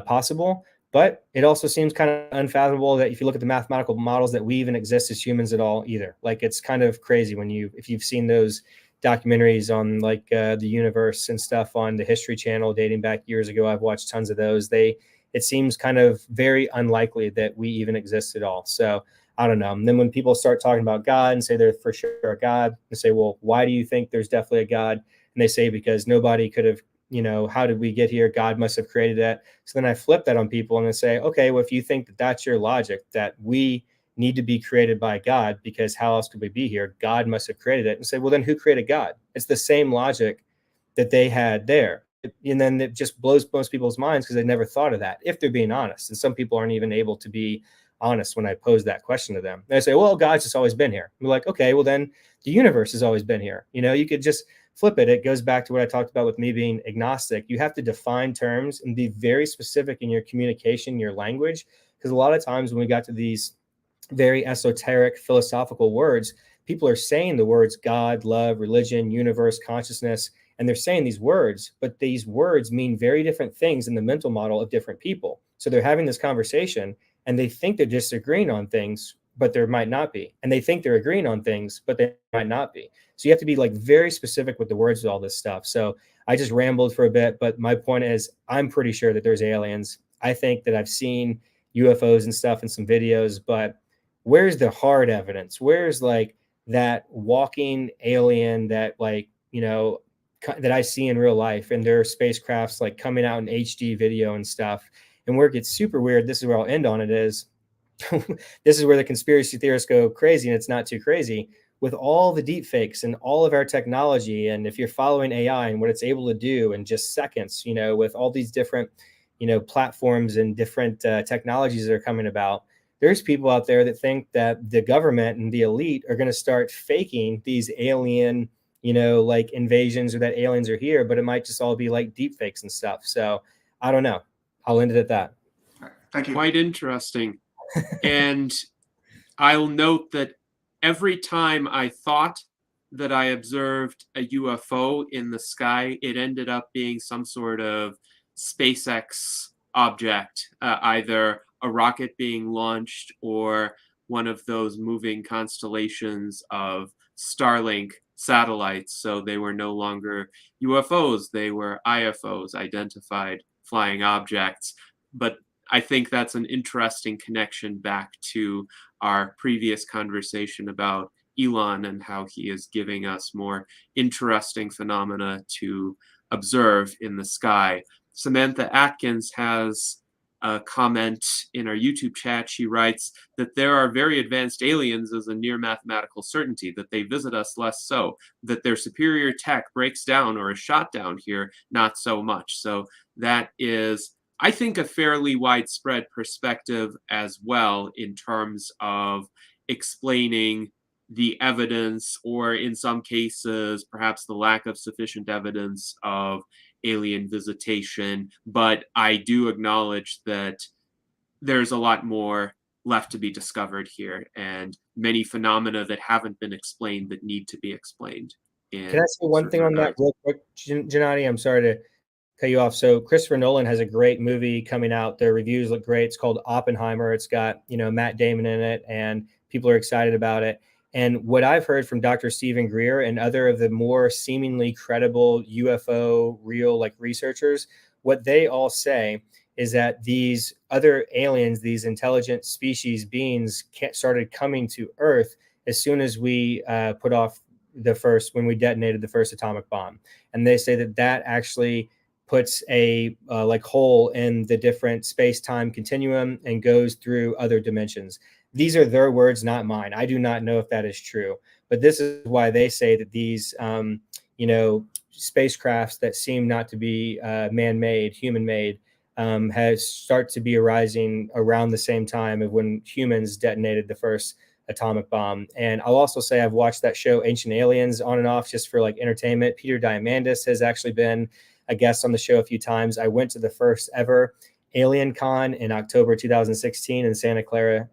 possible. But it also seems kind of unfathomable that if you look at the mathematical models that we even exist as humans at all either. Like, it's kind of crazy when if you've seen those documentaries on like the universe and stuff on the History Channel dating back years ago. I've watched tons of those. It seems kind of very unlikely that we even exist at all. So I don't know. And then when people start talking about God and say they're for sure a God, and say, well, why do you think there's definitely a God? And they say, because nobody could have, how did we get here? God must have created that. So then I flip that on people and I say, okay, well, if you think that that's your logic, that we need to be created by God, because how else could we be here? God must have created it. And say, well, then who created God? It's the same logic that they had there. And then it just blows most people's minds because they never thought of that, if they're being honest. And some people aren't even able to be honest when I pose that question to them. They say, well, God's just always been here. I'm like, okay, well, then the universe has always been here. You could just flip it. It goes back to what I talked about with me being agnostic. You have to define terms and be very specific in your communication, your language, because a lot of times when we got to these very esoteric philosophical words, people are saying the words God, love, religion, universe, consciousness, and they're saying these words, but these words mean very different things in the mental model of different people. So they're having this conversation and they think they're disagreeing on things, but there might not be. And they think they're agreeing on things, but they might not be. So you have to be like very specific with the words with all this stuff. So I just rambled for a bit, but my point is, I'm pretty sure that there's aliens. I think that I've seen UFOs and stuff in some videos, but where's the hard evidence? Where's like that walking alien that that I see in real life, and there are spacecrafts like coming out in HD video and stuff. And where it gets super weird, this is where I'll end on it, is this is where the conspiracy theorists go crazy, and it's not too crazy. With all the deep fakes and all of our technology, and if you're following AI and what it's able to do in just seconds, with all these different, platforms and different technologies that are coming about, there's people out there that think that the government and the elite are going to start faking these alien, like invasions, or that aliens are here, but it might just all be like deep fakes and stuff. So I don't know. I'll end it at that. Thank you. Quite interesting. And I'll note that every time I thought that I observed a UFO in the sky, it ended up being some sort of SpaceX object, either a rocket being launched or one of those moving constellations of Starlink satellites. So they were no longer UFOs, they were IFOs, identified flying objects. But I think that's an interesting connection back to our previous conversation about Elon and how he is giving us more interesting phenomena to observe in the sky. Samantha Atkins has a comment in our YouTube chat. She writes that there are very advanced aliens as a near mathematical certainty, that they visit us less so, that their superior tech breaks down or is shot down here, not so much. So that is, I think, a fairly widespread perspective as well in terms of explaining the evidence, or in some cases, perhaps the lack of sufficient evidence of alien visitation. But I do acknowledge that there's a lot more left to be discovered here, and many phenomena that haven't been explained that need to be explained. Can I say one thing on that real quick, Gennady? I'm sorry to cut you off. So Christopher Nolan has a great movie coming out. The reviews look great. It's called Oppenheimer. It's got, Matt Damon in it, and people are excited about it. And what I've heard from Dr. Stephen Greer and other of the more seemingly credible UFO real like researchers, what they all say is that these other aliens, these intelligent species beings, started coming to Earth as soon as we when we detonated the first atomic bomb. And they say that actually puts a hole in the different space-time continuum and goes through other dimensions. These are their words, not mine. I do not know if that is true, but this is why they say that these, spacecrafts that seem not to be man-made, human-made, start to be arising around the same time of when humans detonated the first atomic bomb. And I'll also say I've watched that show Ancient Aliens on and off just for like entertainment. Peter Diamandis has actually been a guest on the show a few times. I went to the first ever Alien Con in October 2016 in Santa Clara,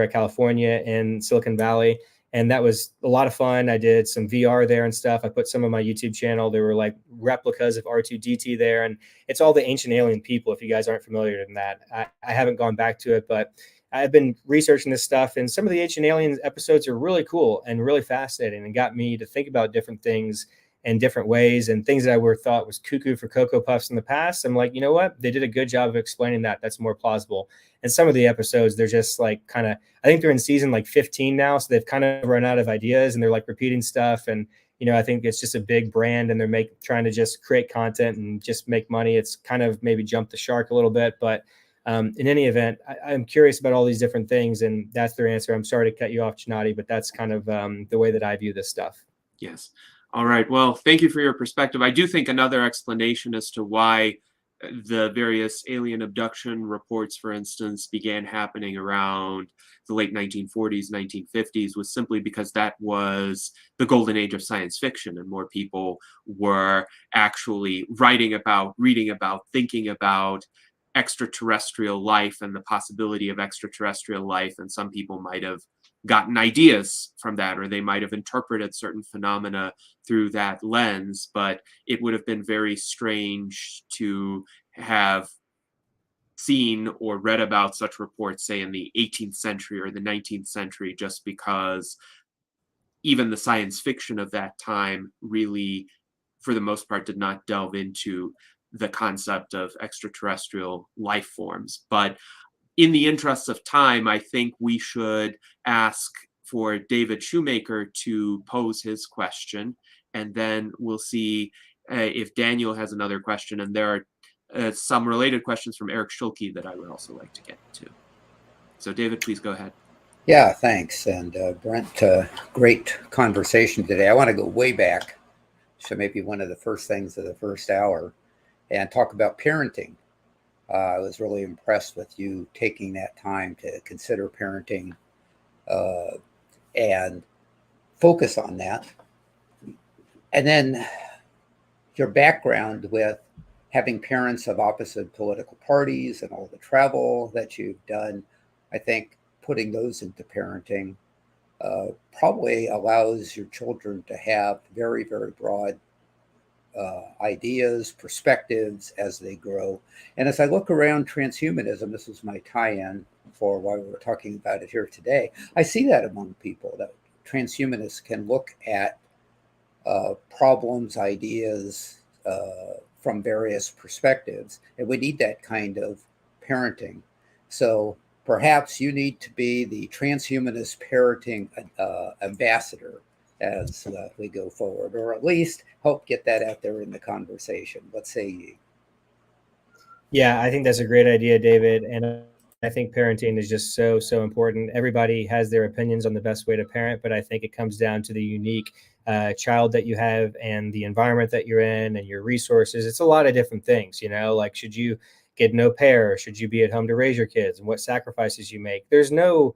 California, in Silicon Valley. And that was a lot of fun. I did some VR there and stuff. I put some on my YouTube channel. There were like replicas of R2-D2 there. And it's all the ancient alien people, if you guys aren't familiar with that. I haven't gone back to it, but I've been researching this stuff. And some of the ancient aliens episodes are really cool and really fascinating and got me to think about different things in different ways, and things that I were thought was cuckoo for Cocoa Puffs in the past. I'm like, you know what? They did a good job of explaining that. That's more plausible. And some of the episodes, they're just like I think they're in season like 15 now. So they've kind of run out of ideas and they're like repeating stuff. And, I think it's just a big brand and they're trying to just create content and just make money. It's kind of maybe jumped the shark a little bit, but in any event, I'm curious about all these different things, and that's their answer. I'm sorry to cut you off, Gennady, but that's kind of the way that I view this stuff. Yes. All right. Well, thank you for your perspective. I do think another explanation as to why the various alien abduction reports, for instance, began happening around the late 1940s, 1950s was simply because that was the golden age of science fiction, and more people were actually writing about, reading about, thinking about extraterrestrial life and the possibility of extraterrestrial life. And some people might have gotten ideas from that, or they might have interpreted certain phenomena through that lens, but it would have been very strange to have seen or read about such reports, say, in the 18th century or the 19th century, just because even the science fiction of that time really, for the most part, did not delve into the concept of extraterrestrial life forms. But in the interest of time, I think we should ask for David Shoemaker to pose his question, and then we'll see if Daniel has another question. And there are some related questions from Eric Schulke that I would also like to get to. So David, please go ahead. Yeah, thanks. And Brent, great conversation today. I want to go way back, so maybe one of the first things of the first hour, and talk about parenting. I was really impressed with you taking that time to consider parenting and focus on that. And then your background with having parents of opposite political parties and all the travel that you've done, I think putting those into parenting probably allows your children to have very, very broad ideas, perspectives as they grow. And as I look around transhumanism, this is my tie-in for why we're talking about it here today. I see that among people, that transhumanists can look at problems, ideas from various perspectives, and we need that kind of parenting. So perhaps you need to be the transhumanist parenting ambassador as we go forward, or at least help get that out there in the conversation. What say ye? Yeah, I think that's a great idea, David. And I think parenting is just so, so important. Everybody has their opinions on the best way to parent, but I think it comes down to the unique child that you have and the environment that you're in and your resources. It's a lot of different things, like should you get an au pair, or should you be at home to raise your kids, and what sacrifices you make. There's no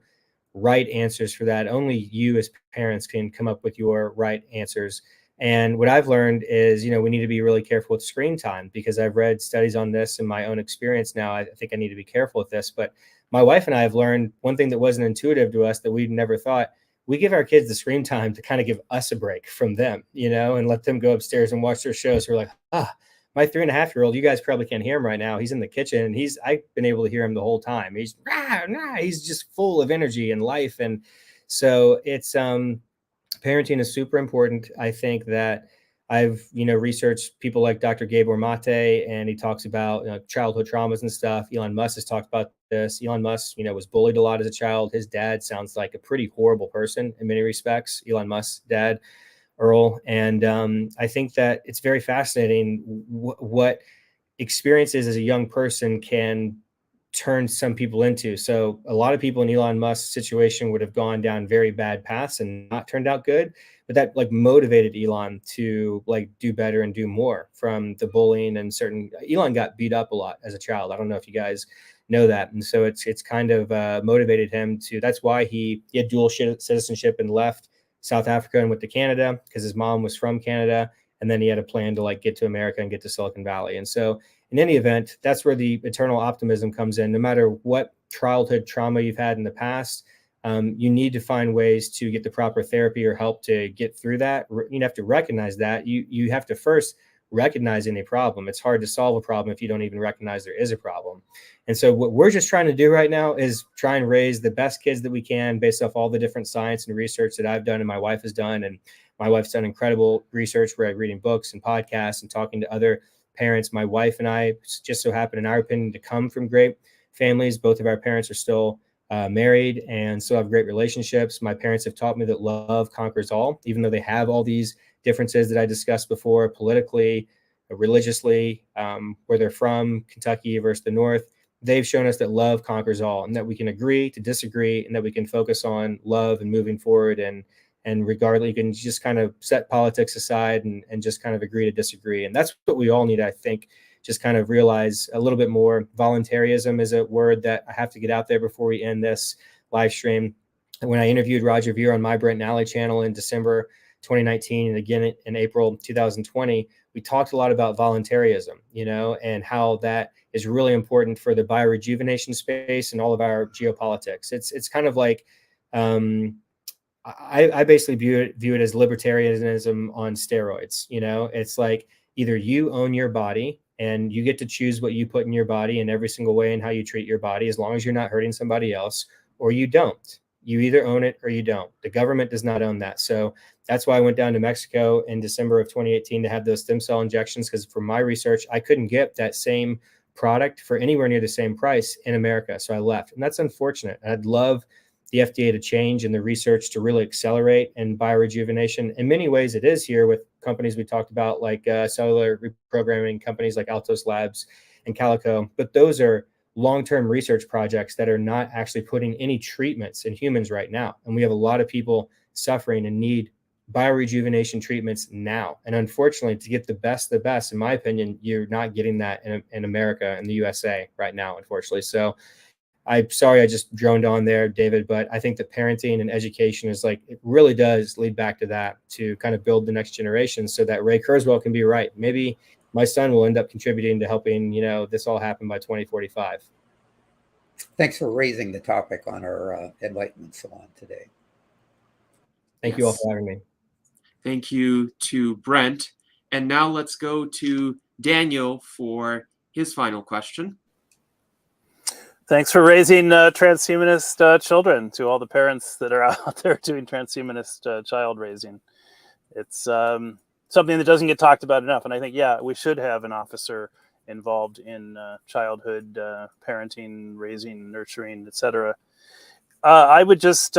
right answers for that. Only you as parents can come up with your right answers. And what I've learned is, we need to be really careful with screen time, because I've read studies on this in my own experience now. I think I need to be careful with this. But my wife and I have learned one thing that wasn't intuitive to us, that we'd never thought. we give our kids the screen time to kind of give us a break from them, and let them go upstairs and watch their shows. We're like, my 3.5-year-old, you guys probably can't hear him right now. He's in the kitchen and I've been able to hear him the whole time. He's just full of energy and life. And so it's, parenting is super important. I think that I've, researched people like Dr. Gabor Mate, and he talks about childhood traumas and stuff. Elon Musk has talked about this. Elon Musk, was bullied a lot as a child. His dad sounds like a pretty horrible person in many respects, Elon Musk's dad, Earl. And I think that it's very fascinating what experiences as a young person can turn some people into. So a lot of people in Elon Musk's situation would have gone down very bad paths and not turned out good, but that motivated Elon to do better and do more from the bullying and Elon got beat up a lot as a child. I don't know if you guys know that. And so it's kind of motivated him to, that's why he had dual citizenship and left South Africa and went to Canada, because his mom was from Canada. And then he had a plan to get to America and get to Silicon Valley. And so in any event, that's where the eternal optimism comes in. No matter what childhood trauma you've had in the past, you need to find ways to get the proper therapy or help to get through that. You have to recognize that. You have to first recognize any problem. It's hard to solve a problem if you don't even recognize there is a problem. And so what we're just trying to do right now is try and raise the best kids that we can based off all the different science and research that I've done and my wife has done. And my wife's done incredible research where I'm reading books and podcasts and talking to other parents. My wife and I just so happen, in our opinion, to come from great families. Both of our parents are still married and still have great relationships. My parents have taught me that love conquers all, even though they have all these differences that I discussed before, politically, religiously, where they're from, Kentucky versus the North. They've shown us that love conquers all, and that we can agree to disagree, and that we can focus on love and moving forward. And regardless, you can just kind of set politics aside and just kind of agree to disagree. And that's what we all need, I think, just kind of realize a little bit more. Voluntarism is a word that I have to get out there before we end this live stream. And when I interviewed Roger Ver on my Brent Nally channel in December 2019 and again in April 2020, we talked a lot about voluntarism, and how that is really important for the biorejuvenation space and all of our geopolitics. It's kind of like, I basically view it as libertarianism on steroids. It's like either you own your body and you get to choose what you put in your body in every single way and how you treat your body, as long as you're not hurting somebody else, or you don't. You either own it or you don't. The government does not own that. So that's why I went down to Mexico in December of 2018 to have those stem cell injections, because from my research, I couldn't get that same product for anywhere near the same price in America. So I left, and that's unfortunate. I'd love the FDA to change and the research to really accelerate in biorejuvenation. In many ways, it is here with companies we talked about, like cellular reprogramming companies like Altos Labs and Calico. But those are long-term research projects that are not actually putting any treatments in humans right now. And we have a lot of people suffering and need biorejuvenation treatments now. And unfortunately, to get the best, in my opinion, you're not getting that in America, in the USA right now, unfortunately. So I'm sorry I just droned on there, David, but I think that parenting and education is it really does lead back to that, to kind of build the next generation so that Ray Kurzweil can be right. Maybe my son will end up contributing to helping, this all happen by 2045. Thanks for raising the topic on our Enlightenment Salon today. Thank you all for having me. Thank you to Brent. And now let's go to Daniel for his final question. Thanks for raising transhumanist children, to all the parents that are out there doing transhumanist child raising. It's something that doesn't get talked about enough. And I think, we should have an officer involved in childhood parenting, raising, nurturing, etc. I would just,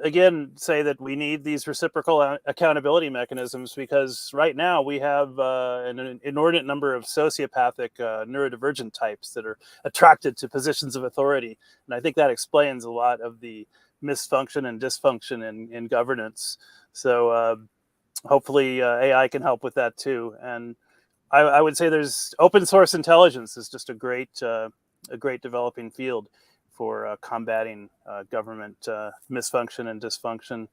again, say that we need these reciprocal accountability mechanisms, because right now we have an inordinate number of sociopathic neurodivergent types that are attracted to positions of authority. And I think that explains a lot of the misfunction and dysfunction in governance. So hopefully AI can help with that too. And I would say there's open source intelligence is just a great developing field for combating government misfunction and dysfunction.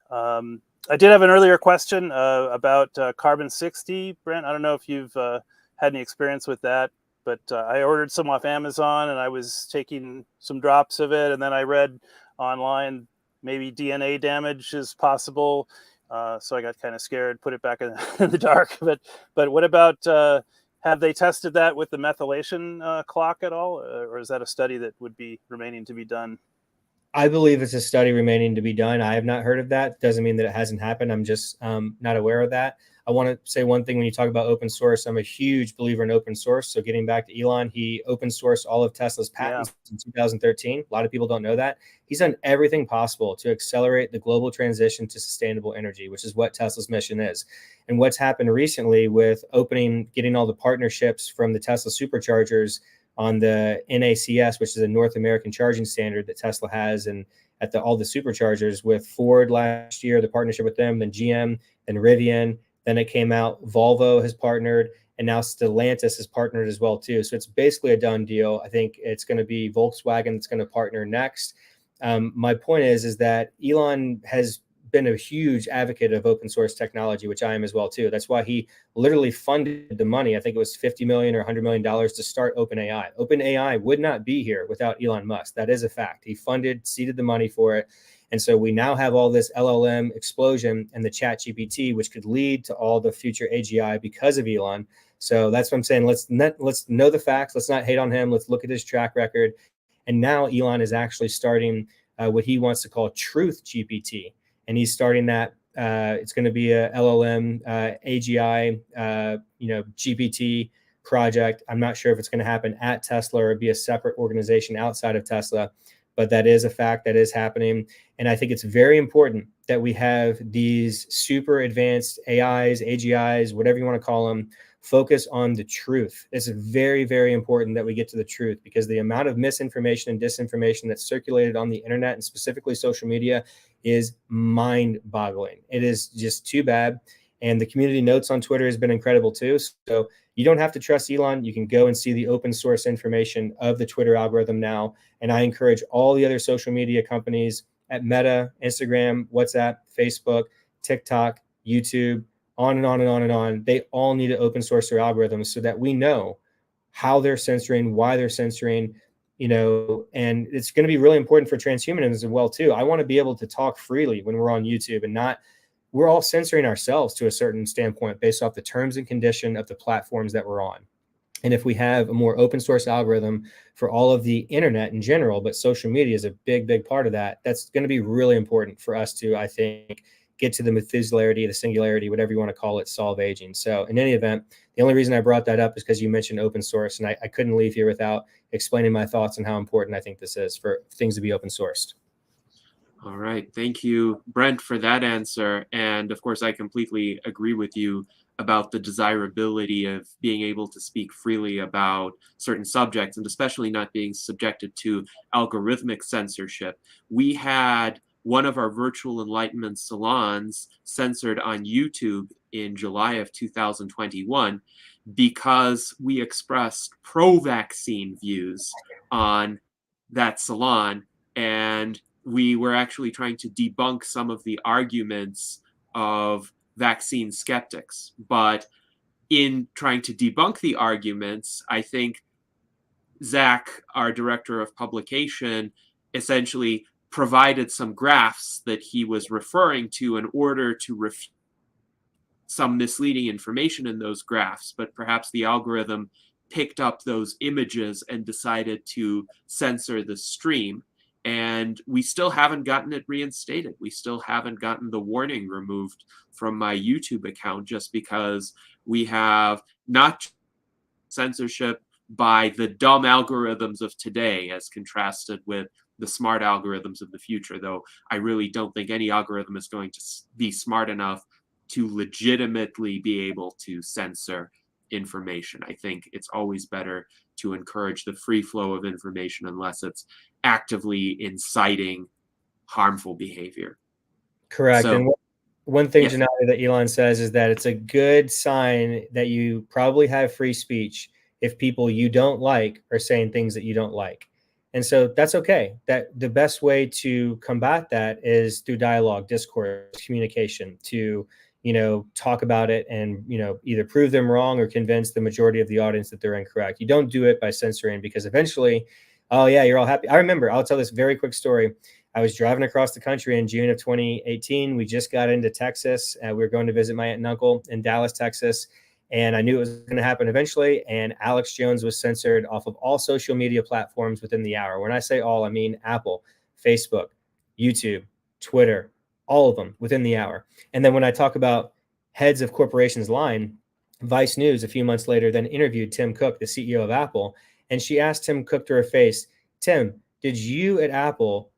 I did have an earlier question about carbon-60, Brent. I don't know if you've had any experience with that, but I ordered some off Amazon and I was taking some drops of it, and then I read online, maybe DNA damage is possible. So I got kind of scared, put it back in, in the dark. But what about, have they tested that with the methylation clock at all? Or is that a study that would be remaining to be done? I believe it's a study remaining to be done. I have not heard of that. Doesn't mean that it hasn't happened. I'm just not aware of that. I want to say one thing when you talk about open source. I'm a huge believer in open source. So getting back to Elon, he open sourced all of Tesla's patents in 2013. A lot of people don't know that. He's done everything possible to accelerate the global transition to sustainable energy, which is what Tesla's mission is. And what's happened recently with getting all the partnerships from the Tesla superchargers on the NACS, which is a North American charging standard that Tesla has, and at all the superchargers with Ford last year, the partnership with them, then GM, then Rivian, then it came out, Volvo has partnered, and now Stellantis has partnered as well too. So it's basically a done deal. I think it's going to be Volkswagen that's going to partner next. My point is that Elon has been a huge advocate of open source technology, which I am as well too. That's why he literally funded the money. I think it was $50 million or $100 million to start OpenAI. OpenAI would not be here without Elon Musk. That is a fact. He seeded the money for it. And so we now have all this LLM explosion and the chat GPT, which could lead to all the future AGI because of Elon. So that's what I'm saying. Let's know the facts. Let's not hate on him. Let's look at his track record. And now Elon is actually starting what he wants to call Truth GPT. And he's starting that. It's going to be a LLM AGI, GPT project. I'm not sure if it's going to happen at Tesla or be a separate organization outside of Tesla, but that is a fact that is happening. And I think it's very important that we have these super advanced AIs, AGIs, whatever you want to call them, focus on the truth. It's very, very important that we get to the truth, because the amount of misinformation and disinformation that's circulated on the internet and specifically social media is mind-boggling. It is just too bad. And the community notes on Twitter has been incredible too. So you don't have to trust Elon. You can go and see the open source information of the Twitter algorithm now. And I encourage all the other social media companies at Meta, Instagram, WhatsApp, Facebook, TikTok, YouTube, on and on and on and on. They all need to open source their algorithms so that we know how they're censoring, why they're censoring, and it's going to be really important for transhumanism as well too. I want to be able to talk freely when we're on YouTube and we're all censoring ourselves to a certain standpoint based off the terms and condition of the platforms that we're on. And if we have a more open source algorithm for all of the internet in general, but social media is a big, big part of that, that's going to be really important for us to, I think, get to the singularity, whatever you want to call it, solve aging. So in any event, the only reason I brought that up is because you mentioned open source, and I couldn't leave here without explaining my thoughts on how important I think this is for things to be open sourced. All right. Thank you, Brent, for that answer. And of course, I completely agree with you about the desirability of being able to speak freely about certain subjects, and especially not being subjected to algorithmic censorship. We had one of our virtual Enlightenment salons censored on YouTube in July of 2021 because we expressed pro-vaccine views on that salon, and we were actually trying to debunk some of the arguments of vaccine skeptics. But in trying to debunk the arguments, I think Zach, our director of publication, essentially provided some graphs that he was referring to in order to refute some misleading information in those graphs, but perhaps the algorithm picked up those images and decided to censor the stream. And we still haven't gotten it reinstated. We still haven't gotten the warning removed from my YouTube account, just because we have not censorship by the dumb algorithms of today as contrasted with the smart algorithms of the future, though I really don't think any algorithm is going to be smart enough to legitimately be able to censor information. I think it's always better to encourage the free flow of information unless it's actively inciting harmful behavior. Correct. So, and one thing, yes. Janati, that Elon says is that it's a good sign that you probably have free speech if people you don't like are saying things that you don't like. And so that's okay. That the best way to combat that is through dialogue, discourse, communication, to talk about it and either prove them wrong or convince the majority of the audience that they're incorrect. You don't do it by censoring, because eventually, oh yeah, you're all happy. I remember, I'll tell this very quick story. I was driving across the country in June of 2018. We just got into Texas. We were going to visit my aunt and uncle in Dallas, Texas. And I knew it was going to happen eventually. And Alex Jones was censored off of all social media platforms within the hour. When I say all, I mean Apple, Facebook, YouTube, Twitter, all of them within the hour. And then when I talk about heads of corporations lying, Vice News a few months later then interviewed Tim Cook, the CEO of Apple. And she asked Tim Cook to her face, Tim, did you at Apple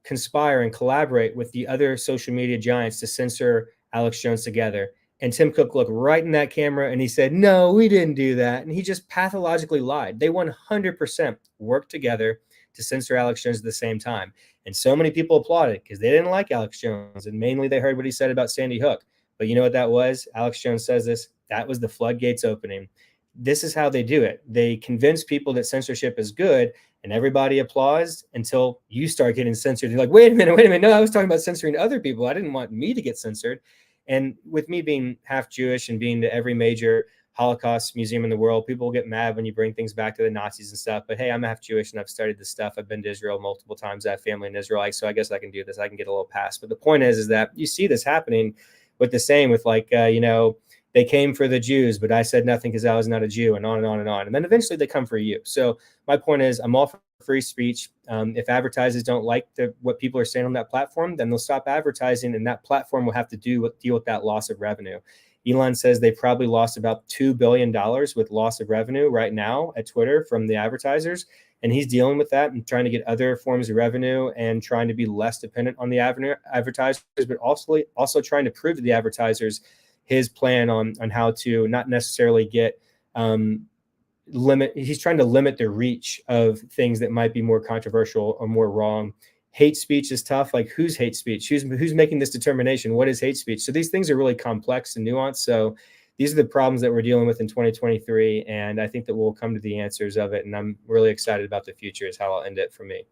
conspire and collaborate with the other social media giants to censor Alex Jones together? And Tim Cook looked right in that camera and he said, no, we didn't do that. And he just pathologically lied. They 100% worked together to censor Alex Jones at the same time. And so many people applauded because they didn't like Alex Jones. And mainly they heard what he said about Sandy Hook. But you know what that was? Alex Jones says this. That was the floodgates opening. This is how they do it. They convince people that censorship is good and everybody applauds until you start getting censored. You're like, wait a minute. No, I was talking about censoring other people. I didn't want me to get censored. And with me being half Jewish and being to every major Holocaust museum in the world, people get mad when you bring things back to the Nazis and stuff. But hey, I'm half Jewish and I've studied this stuff. I've been to Israel multiple times. I have family in Israel. So I guess I can do this. I can get a little pass. But the point is that you see this happening with the same with like, they came for the Jews, but I said nothing because I was not a Jew, and on and on and on. And then eventually they come for you. So my point is I'm all for free speech. If advertisers don't like what people are saying on that platform, then they'll stop advertising and that platform will have to deal with that loss of revenue. Elon says they probably lost about $2 billion with loss of revenue right now at Twitter from the advertisers. And he's dealing with that and trying to get other forms of revenue and trying to be less dependent on the advertisers, but also trying to prove to the advertisers his plan on how to not necessarily get he's trying to limit the reach of things that might be more controversial or more wrong. Hate speech is tough. Like who's hate speech? Who's making this determination? What is hate speech? So these things are really complex and nuanced. So these are the problems that we're dealing with in 2023. And I think that we'll come to the answers of it. And I'm really excited about the future is how I'll end it for me.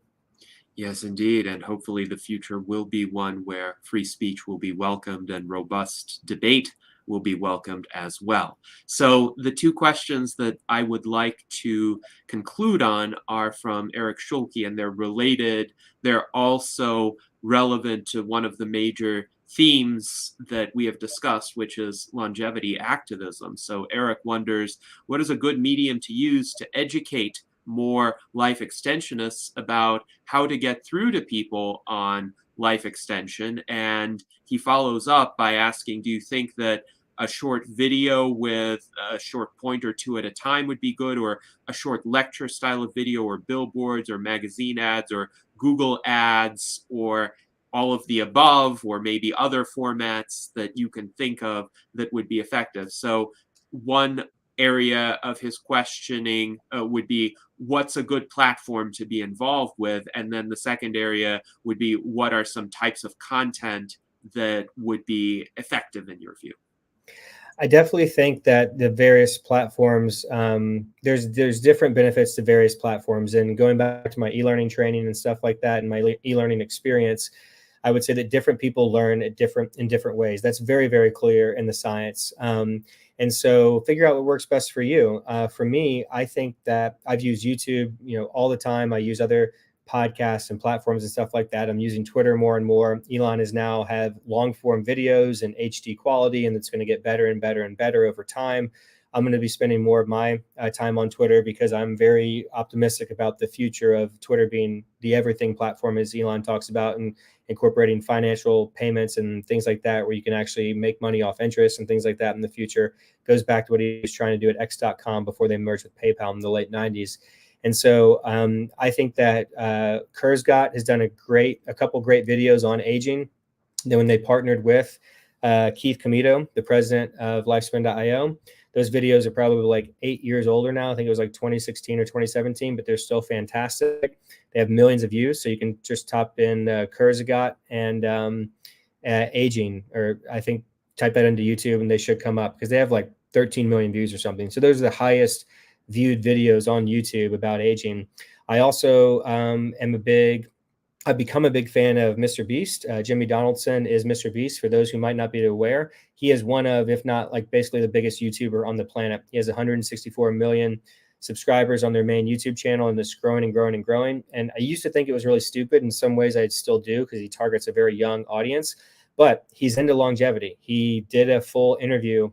Yes, indeed. And hopefully the future will be one where free speech will be welcomed and robust debate will be welcomed as well. So the two questions that I would like to conclude on are from Eric Schulke, and they're related. They're also relevant to one of the major themes that we have discussed, which is longevity activism. So Eric wonders, what is a good medium to use to educate more life extensionists about how to get through to people on life extension? And he follows up by asking, do you think that a short video with a short point or two at a time would be good, or a short lecture style of video, or billboards or magazine ads or Google ads, or all of the above, or maybe other formats that you can think of that would be effective? So one area of his questioning would be, what's a good platform to be involved with? And then the second area would be, what are some types of content that would be effective in your view? I definitely think that the various platforms, there's different benefits to various platforms. And going back to my e-learning training and stuff like that, and my e-learning experience, I would say that different people learn in different ways. That's very, very clear in the science. And so figure out what works best for you. For me, I think that I've used YouTube, all the time. I use other podcasts and platforms and stuff like that. I'm using Twitter more and more. Elon is now have long form videos in HD quality, and it's going to get better and better and better over time. I'm going to be spending more of my time on Twitter because I'm very optimistic about the future of Twitter being the everything platform, as Elon talks about, and incorporating financial payments and things like that, where you can actually make money off interest and things like that in the future. Goes back to what he was trying to do at X.com before they merged with PayPal in the late 90s. And so I think that Kurzweil has done a couple great videos on aging. Then when they partnered with Keith Comito, the president of Lifespan.io, those videos are probably like 8 years older now. I think it was like 2016 or 2017, but they're still fantastic. They have millions of views. So you can just type in Kurzweil and aging, or I think type that into YouTube and they should come up because they have like 13 million views or something. So those are the highest viewed videos on YouTube about aging. I also I've become a big fan of Mr. Beast. Jimmy Donaldson is Mr. Beast. For those who might not be aware, he is one of, if not like basically the biggest YouTuber on the planet. He has 164 million subscribers on their main YouTube channel, and it's growing and growing and growing. And I used to think it was really stupid. In some ways I still do, because he targets a very young audience, but he's into longevity. He did a full interview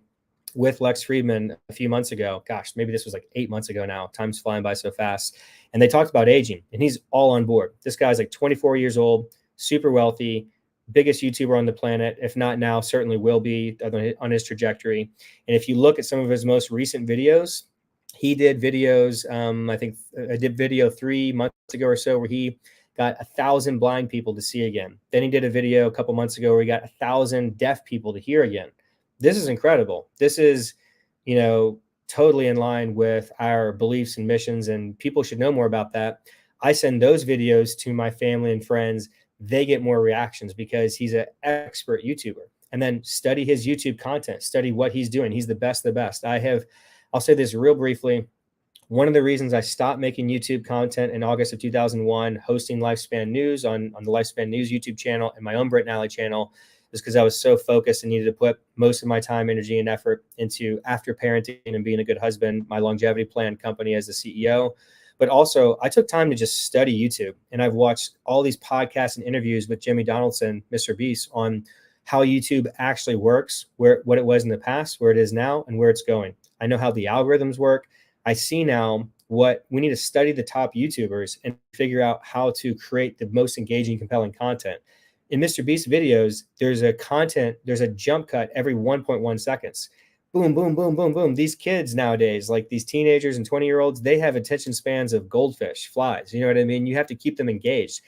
with Lex Friedman a few months ago. Gosh, maybe this was like 8 months ago now. Time's flying by so fast. And they talked about aging, and he's all on board. This guy's like 24 years old, super wealthy, biggest YouTuber on the planet. If not now, certainly will be on his trajectory. And if you look at some of his most recent videos, he did videos, I think I did video 3 months ago or so where he got 1,000 blind people to see again. Then he did a video a couple months ago where he got 1,000 deaf people to hear again. This is incredible. This is, totally in line with our beliefs and missions, and people should know more about that. I send those videos to my family and friends. They get more reactions because he's an expert YouTuber. And then study his YouTube content, study what he's doing. He's the best of the best. I'll say this real briefly. One of the reasons I stopped making YouTube content in August of 2001, hosting Lifespan News on the Lifespan News YouTube channel and my own Brent Nally channel, is because I was so focused and needed to put most of my time, energy, and effort into, after parenting and being a good husband, my longevity plan company as the CEO. But also, I took time to just study YouTube. And I've watched all these podcasts and interviews with Jimmy Donaldson, Mr. Beast, on how YouTube actually works, what it was in the past, where it is now, and where it's going. I know how the algorithms work. I see now what we need to study the top YouTubers and figure out how to create the most engaging, compelling content. In Mr. Beast's videos, there's a jump cut every 1.1 seconds. Boom, boom, boom, boom, boom. These kids nowadays, like these teenagers and 20-year-olds, they have attention spans of goldfish, flies. You know what I mean? You have to keep them engaged.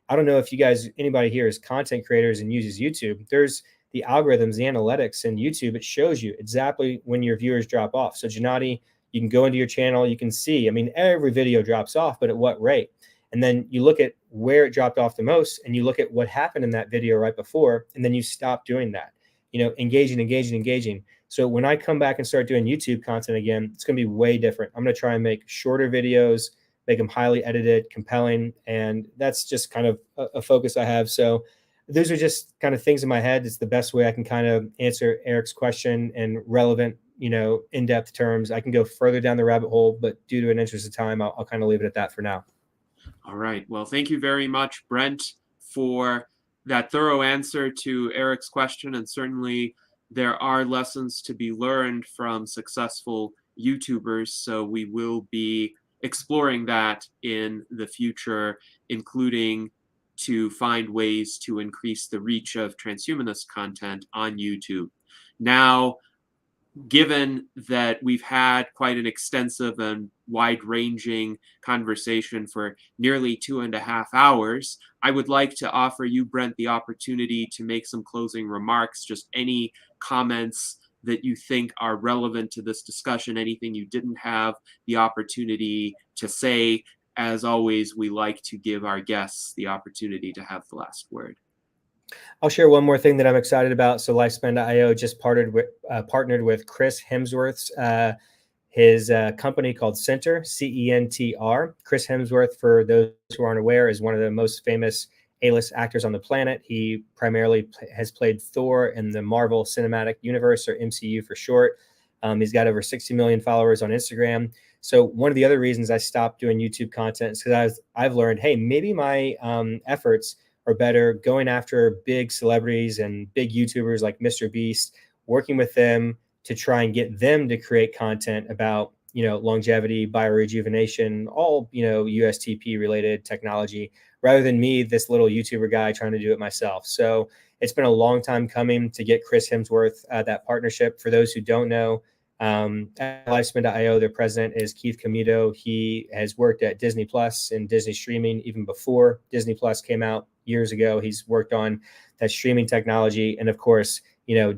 I don't know if anybody here is content creators and uses YouTube. There's the algorithms, the analytics in YouTube. It shows you exactly when your viewers drop off. So Gennady, you can go into your channel. You can see, every video drops off, but at what rate? And then you look at where it dropped off the most, and you look at what happened in that video right before, and then you stop doing that, engaging. So when I come back and start doing YouTube content again, it's going to be way different. I'm going to try and make shorter videos, make them highly edited, compelling. And that's just kind of a focus I have. So those are just kind of things in my head. It's the best way I can kind of answer Eric's question in relevant, in-depth terms. I can go further down the rabbit hole, but due to an interest of time, I'll kind of leave it at that for now. All right. Well, thank you very much, Brent, for that thorough answer to Eric's question. And certainly there are lessons to be learned from successful YouTubers. So we will be exploring that in the future, including to find ways to increase the reach of transhumanist content on YouTube. Now, given that we've had quite an extensive and wide-ranging conversation for nearly 2.5 hours, I would like to offer you, Brent, the opportunity to make some closing remarks, just any comments that you think are relevant to this discussion, anything you didn't have the opportunity to say. As always, we like to give our guests the opportunity to have the last word. I'll share one more thing that I'm excited about. So Lifespan.io just partnered with Chris Hemsworth's his company called Center, CENTR. Chris Hemsworth, for those who aren't aware, is one of the most famous A-list actors on the planet. He primarily has played Thor in the Marvel Cinematic Universe, or MCU for short. He's got over 60 million followers on Instagram. So one of the other reasons I stopped doing YouTube content is because I've learned, hey, maybe my efforts are better going after big celebrities and big YouTubers like Mr. Beast, working with them to try and get them to create content about, longevity, biorejuvenation, all, USTP related technology, rather than me, this little YouTuber guy, trying to do it myself. So it's been a long time coming to get Chris Hemsworth that partnership. For those who don't know, at Lifespan.io, their president is Keith Comito. He has worked at Disney Plus and Disney streaming even before Disney Plus came out years ago. He's worked on that streaming technology. And of course,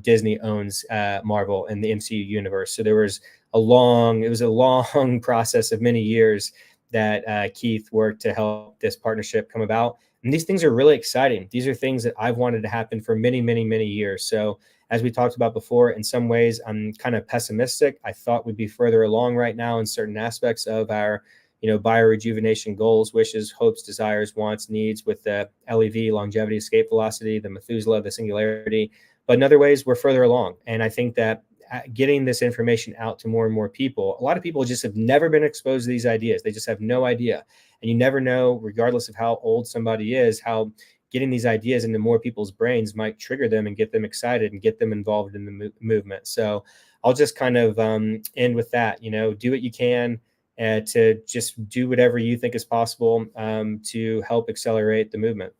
Disney owns Marvel and the MCU universe. So it was a long process of many years that Keith worked to help this partnership come about. And these things are really exciting. These are things that I've wanted to happen for many, many, many years. So as we talked about before, in some ways, I'm kind of pessimistic. I thought we'd be further along right now in certain aspects of our, biorejuvenation goals, wishes, hopes, desires, wants, needs with the LEV, longevity, escape velocity, the Methuselah, the singularity. But in other ways, we're further along. And I think that getting this information out to more and more people. A lot of people just have never been exposed to these ideas. They just have no idea. And you never know, regardless of how old somebody is, how getting these ideas into more people's brains might trigger them and get them excited and get them involved in the movement. So I'll just kind of end with that. Do what you can to just do whatever you think is possible to help accelerate the movement.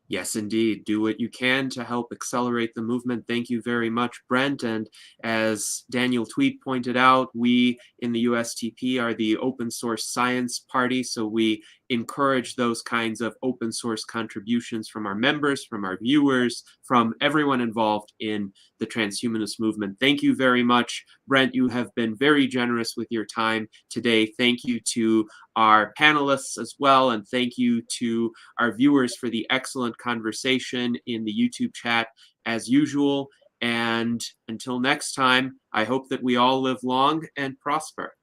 Yes, indeed. Do what you can to help accelerate the movement. Thank you very much, Brent. And as Daniel Tweed pointed out, we in the USTP are the open source science party. So we encourage those kinds of open source contributions from our members, from our viewers, from everyone involved in the transhumanist movement. Thank you very much, Brent. You have been very generous with your time today. Thank you to our panelists as well. And thank you to our viewers for the excellent conversation in the YouTube chat as usual. And until next time, I hope that we all live long and prosper.